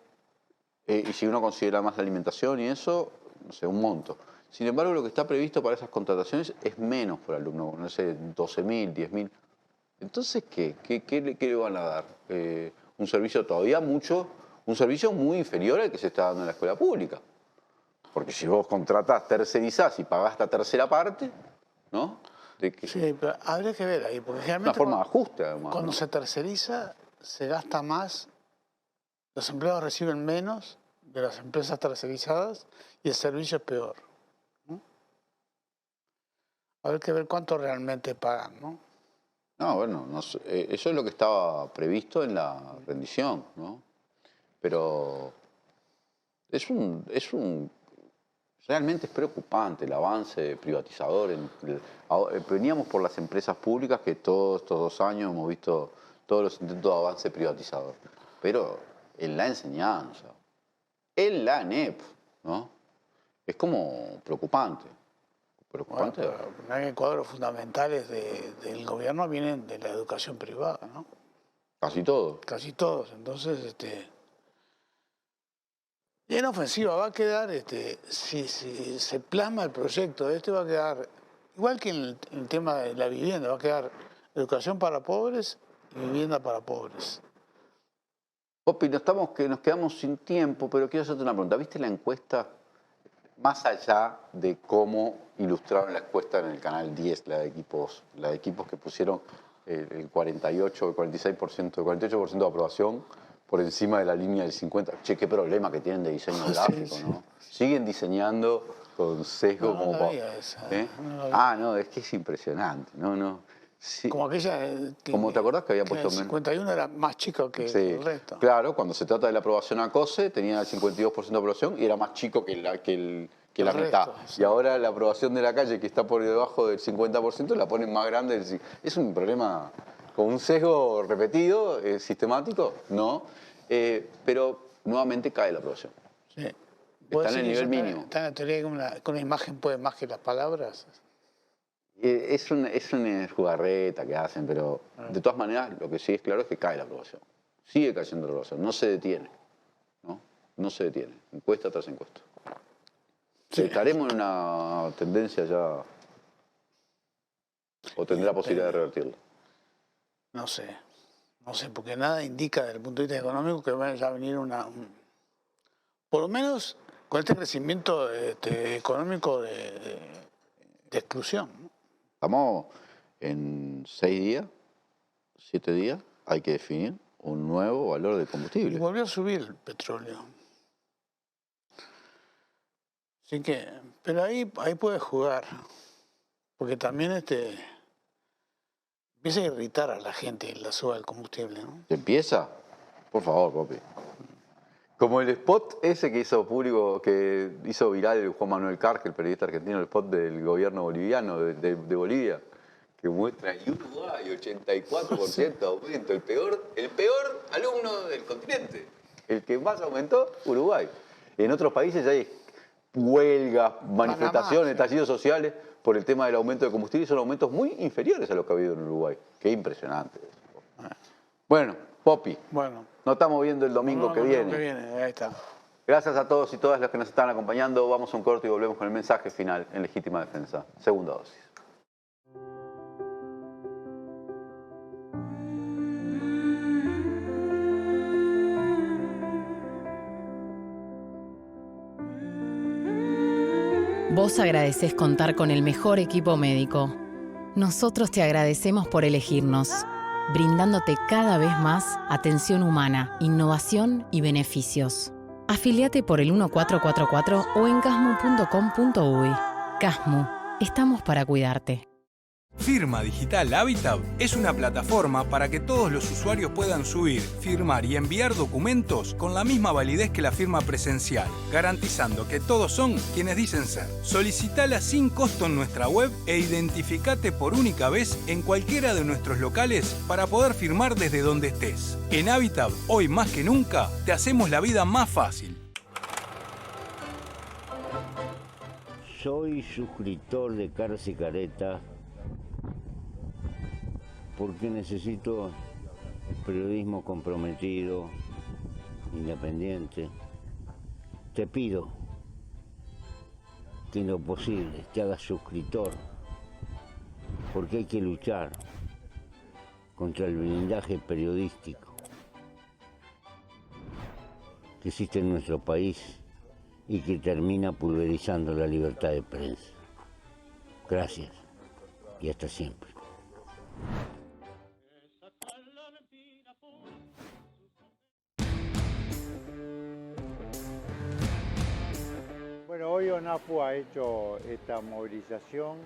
y si uno considera más la alimentación y eso, no sé, un monto. Sin embargo, lo que está previsto para esas contrataciones es menos por alumno, no sé, 12.000, 10.000. Entonces, ¿qué le van a dar? Un servicio todavía un servicio muy inferior al que se está dando en la escuela pública. Porque si vos contratás, tercerizás y pagás esta tercera parte, ¿no? Sí, pero habría que ver ahí, porque generalmente una forma de ajuste, además. Cuando se terceriza, se gasta más, los empleados reciben menos de las empresas tercerizadas y el servicio es peor, ¿no? Habría que ver cuánto realmente pagan, ¿no? No, bueno, eso es lo que estaba previsto en la rendición, ¿no? Pero realmente es preocupante el avance privatizador. Veníamos por las empresas públicas que todos estos 2 años hemos visto todos los intentos de avance privatizador. Pero en la enseñanza, en la ANEP, ¿no? Es como preocupante. Preocupante. Bueno, los cuadros fundamentales del gobierno vienen de la educación privada, ¿no? Casi todos. Casi todos. Entonces, y en ofensiva va a quedar, si se plasma el proyecto, va a quedar, igual que en el tema de la vivienda, va a quedar educación para pobres y vivienda para pobres. Popi, nos quedamos sin tiempo, pero quiero hacerte una pregunta. ¿Viste la encuesta? Más allá de cómo ilustraron la encuesta en el canal 10, la de equipos que pusieron el 48, el 46%, el 48% de aprobación por encima de la línea del 50%. Che, qué problema que tienen de diseño gráfico, ¿no? Siguen diseñando con sesgo como no, es que es impresionante, no. Sí. Como aquella como te acordás que había puesto el 51 era más chico que el resto. Claro, cuando se trata de la aprobación a COSE tenía el 52% de aprobación y era más chico que la mitad. Sí. Y ahora la aprobación de la calle, que está por debajo del 50%, la ponen más grande. Es un problema con un sesgo repetido, sistemático, ¿no? Pero nuevamente cae la aprobación. Sí. Está en el nivel mínimo. Está en la teoría que una imagen puede más que las palabras. Es una jugarreta que hacen, pero de todas maneras lo que sí es claro es que cae la aprobación. Sigue cayendo la aprobación, no se detiene. No se detiene, encuesta tras encuesta. Sí. ¿Estaremos en una tendencia ya o tendrá posibilidad de revertirla? No sé, porque nada indica desde el punto de vista económico que vaya a venir por lo menos con este crecimiento económico de exclusión, ¿no? Estamos en 6 días, 7 días, hay que definir un nuevo valor de combustible. Y volvió a subir el petróleo. Así que, pero ahí puede jugar, porque también empieza a irritar a la gente la suba del combustible, ¿no? ¿Empieza? Por favor, Popi. Como el spot ese que hizo público, que hizo viral Juan Manuel Carque, el periodista argentino, el spot del gobierno boliviano, de Bolivia, que muestra en Uruguay 84% de aumento, el peor alumno del continente. El que más aumentó, Uruguay. En otros países ya hay huelgas, manifestaciones, estallidos sociales por el tema del aumento de combustible y son aumentos muy inferiores a los que ha habido en Uruguay. Qué impresionante. Bueno, Popi. Nos estamos viendo el domingo que viene. Ahí está. Gracias a todos y todas los que nos están acompañando. Vamos a un corte y volvemos con el mensaje final en Legítima Defensa. Segunda dosis. Vos agradecés contar con el mejor equipo médico. Nosotros te agradecemos por elegirnos, brindándote cada vez más atención humana, innovación y beneficios. Afiliate por el 1444 o en casmu.com.uy. Casmu, estamos para cuidarte. Firma Digital Habitat es una plataforma para que todos los usuarios puedan subir, firmar y enviar documentos con la misma validez que la firma presencial, garantizando que todos son quienes dicen ser. Solicitala sin costo en nuestra web e identificate por única vez en cualquiera de nuestros locales para poder firmar desde donde estés. En Habitat, hoy más que nunca, te hacemos la vida más fácil. Soy suscriptor de Carlos y Careta porque necesito periodismo comprometido, independiente. Te pido que en lo posible te hagas suscriptor, porque hay que luchar contra el blindaje periodístico que existe en nuestro país y que termina pulverizando la libertad de prensa. Gracias y hasta siempre. Bueno, hoy ONAPU ha hecho esta movilización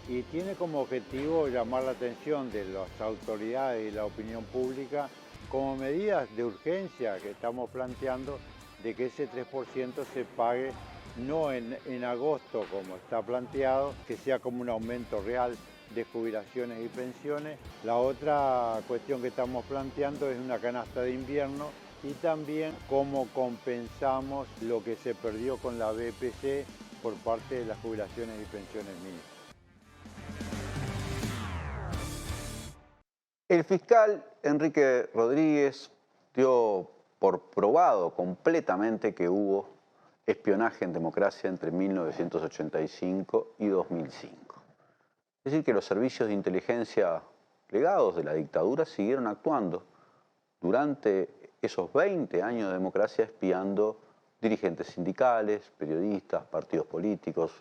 y tiene como objetivo llamar la atención de las autoridades y la opinión pública como medidas de urgencia que estamos planteando de que ese 3% se pague no en agosto como está planteado, que sea como un aumento real de jubilaciones y pensiones. La otra cuestión que estamos planteando es una canasta de invierno y también cómo compensamos lo que se perdió con la BPC por parte de las jubilaciones y pensiones mínimas. El fiscal Enrique Rodríguez dio por probado completamente que hubo espionaje en democracia entre 1985 y 2005. Es decir, que los servicios de inteligencia legados de la dictadura siguieron actuando durante esos 20 años de democracia espiando dirigentes sindicales, periodistas, partidos políticos,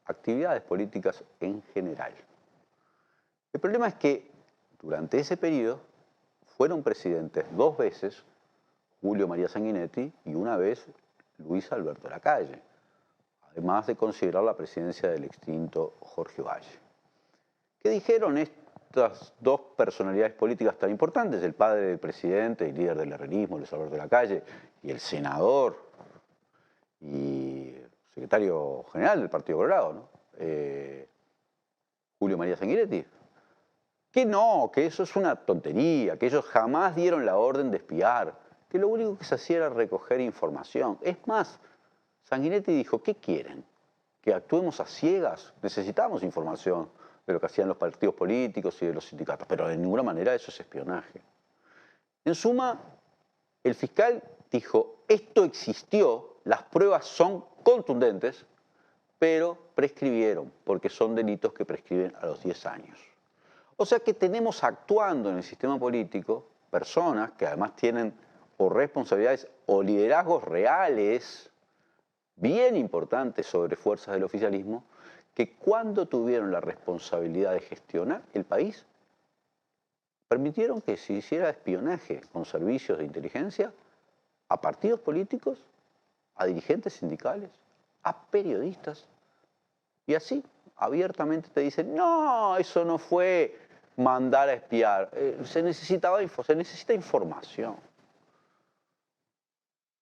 actividades políticas en general. El problema es que durante ese periodo fueron presidentes 2 veces Julio María Sanguinetti y una vez Luis Alberto Lacalle, además de considerar la presidencia del extinto Jorge Valle. ¿Qué dijeron estas 2 personalidades políticas tan importantes? El padre del presidente y líder del herrerismo, Luis Alberto Lacalle, y el senador y secretario general del Partido Colorado, ¿no? Julio María Sanguinetti. Que no, que eso es una tontería, que ellos jamás dieron la orden de espiar, que lo único que se hacía era recoger información. Es más, Sanguinetti dijo, ¿qué quieren? ¿Que actuemos a ciegas? Necesitamos información de lo que hacían los partidos políticos y de los sindicatos, pero de ninguna manera eso es espionaje. En suma, el fiscal dijo, esto existió, las pruebas son contundentes, pero prescribieron, porque son delitos que prescriben a los 10 años. O sea que tenemos actuando en el sistema político personas que además tienen o responsabilidades o liderazgos reales bien importantes sobre fuerzas del oficialismo que cuando tuvieron la responsabilidad de gestionar el país permitieron que se hiciera espionaje con servicios de inteligencia a partidos políticos, a dirigentes sindicales, a periodistas. Y así, abiertamente te dicen, no, eso no fue mandar a espiar, se necesita información.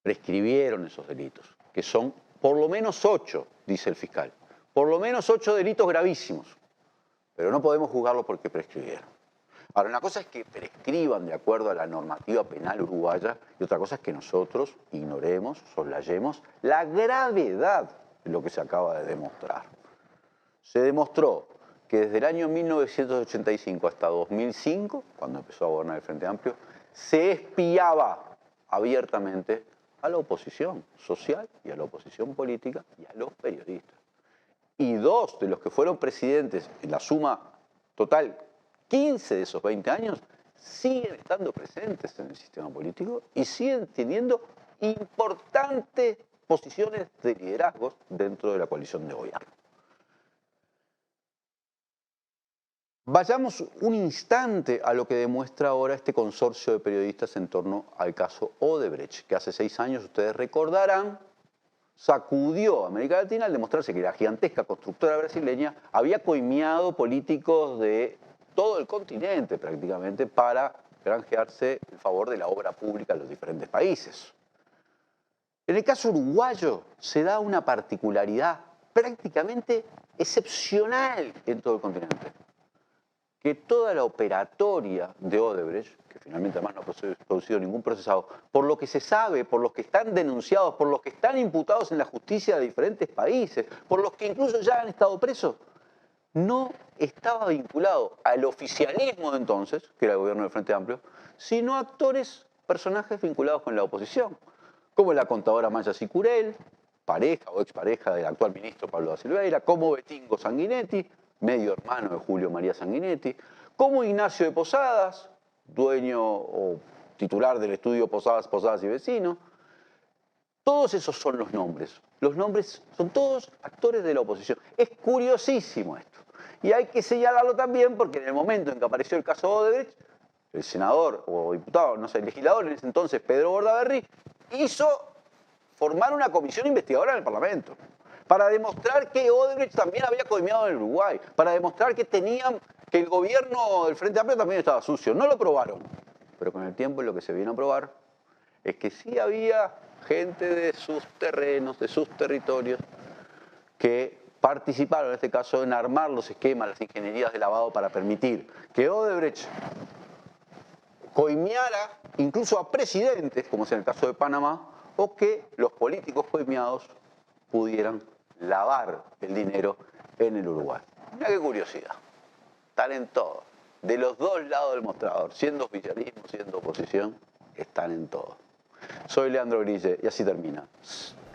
Prescribieron esos delitos, que son por lo menos 8, dice el fiscal. Por lo menos 8 delitos gravísimos, pero no podemos juzgarlos porque prescribieron. Ahora, una cosa es que prescriban de acuerdo a la normativa penal uruguaya y otra cosa es que nosotros ignoremos, soslayemos la gravedad de lo que se acaba de demostrar. Se demostró que desde el año 1985 hasta 2005, cuando empezó a gobernar el Frente Amplio, se espiaba abiertamente a la oposición social y a la oposición política y a los periodistas. Y 2 de los que fueron presidentes en la suma total, 15 de esos 20 años, siguen estando presentes en el sistema político y siguen teniendo importantes posiciones de liderazgos dentro de la coalición de gobierno. Vayamos un instante a lo que demuestra ahora este consorcio de periodistas en torno al caso Odebrecht, que hace 6 años, ustedes recordarán, sacudió a América Latina al demostrarse que la gigantesca constructora brasileña había coimeado políticos de todo el continente prácticamente para granjearse el favor de la obra pública en los diferentes países. En el caso uruguayo se da una particularidad prácticamente excepcional en todo el continente. Que toda la operatoria de Odebrecht, que finalmente además no ha producido ningún procesado, por lo que se sabe, por los que están denunciados, por los que están imputados en la justicia de diferentes países, por los que incluso ya han estado presos, no estaba vinculado al oficialismo de entonces, que era el gobierno del Frente Amplio, sino a actores, personajes vinculados con la oposición, como la contadora Maya Sicurel, pareja o expareja del actual ministro Pablo da Silveira, como Betingo Sanguinetti, medio hermano de Julio María Sanguinetti, como Ignacio de Posadas, dueño o titular del estudio Posadas, Posadas y Vecinos. Todos esos son los nombres. Los nombres son todos actores de la oposición. Es curiosísimo esto. Y hay que señalarlo también porque en el momento en que apareció el caso Odebrecht, el senador o diputado, no sé, el legislador en ese entonces, Pedro Bordaberry, hizo formar una comisión investigadora en el Parlamento para demostrar que Odebrecht también había coimeado en el Uruguay, para demostrar que el gobierno del Frente Amplio también estaba sucio. No lo probaron, pero con el tiempo lo que se vino a probar es que sí había gente de sus terrenos, de sus territorios, que participaron en este caso en armar los esquemas, las ingenierías de lavado para permitir que Odebrecht coimeara incluso a presidentes, como es en el caso de Panamá, o que los políticos coimeados pudieran lavar el dinero en el Uruguay. Mira qué curiosidad. Están en todo. De los dos lados del mostrador, siendo oficialismo, siendo oposición, están en todo. Soy Leandro Grille y así termina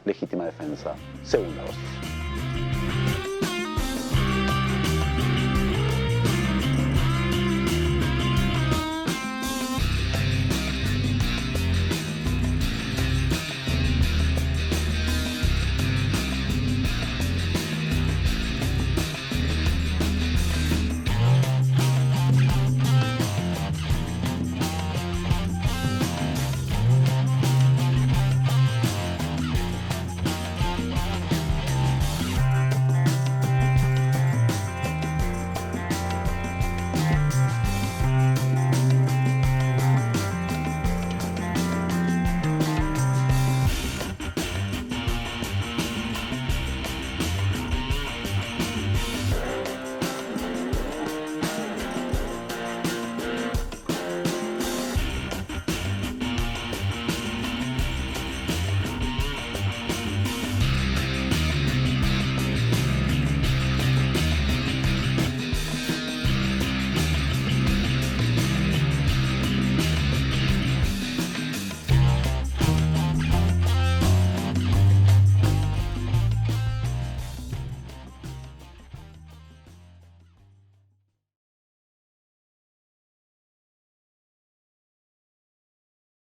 Legítima Defensa, segunda dosis.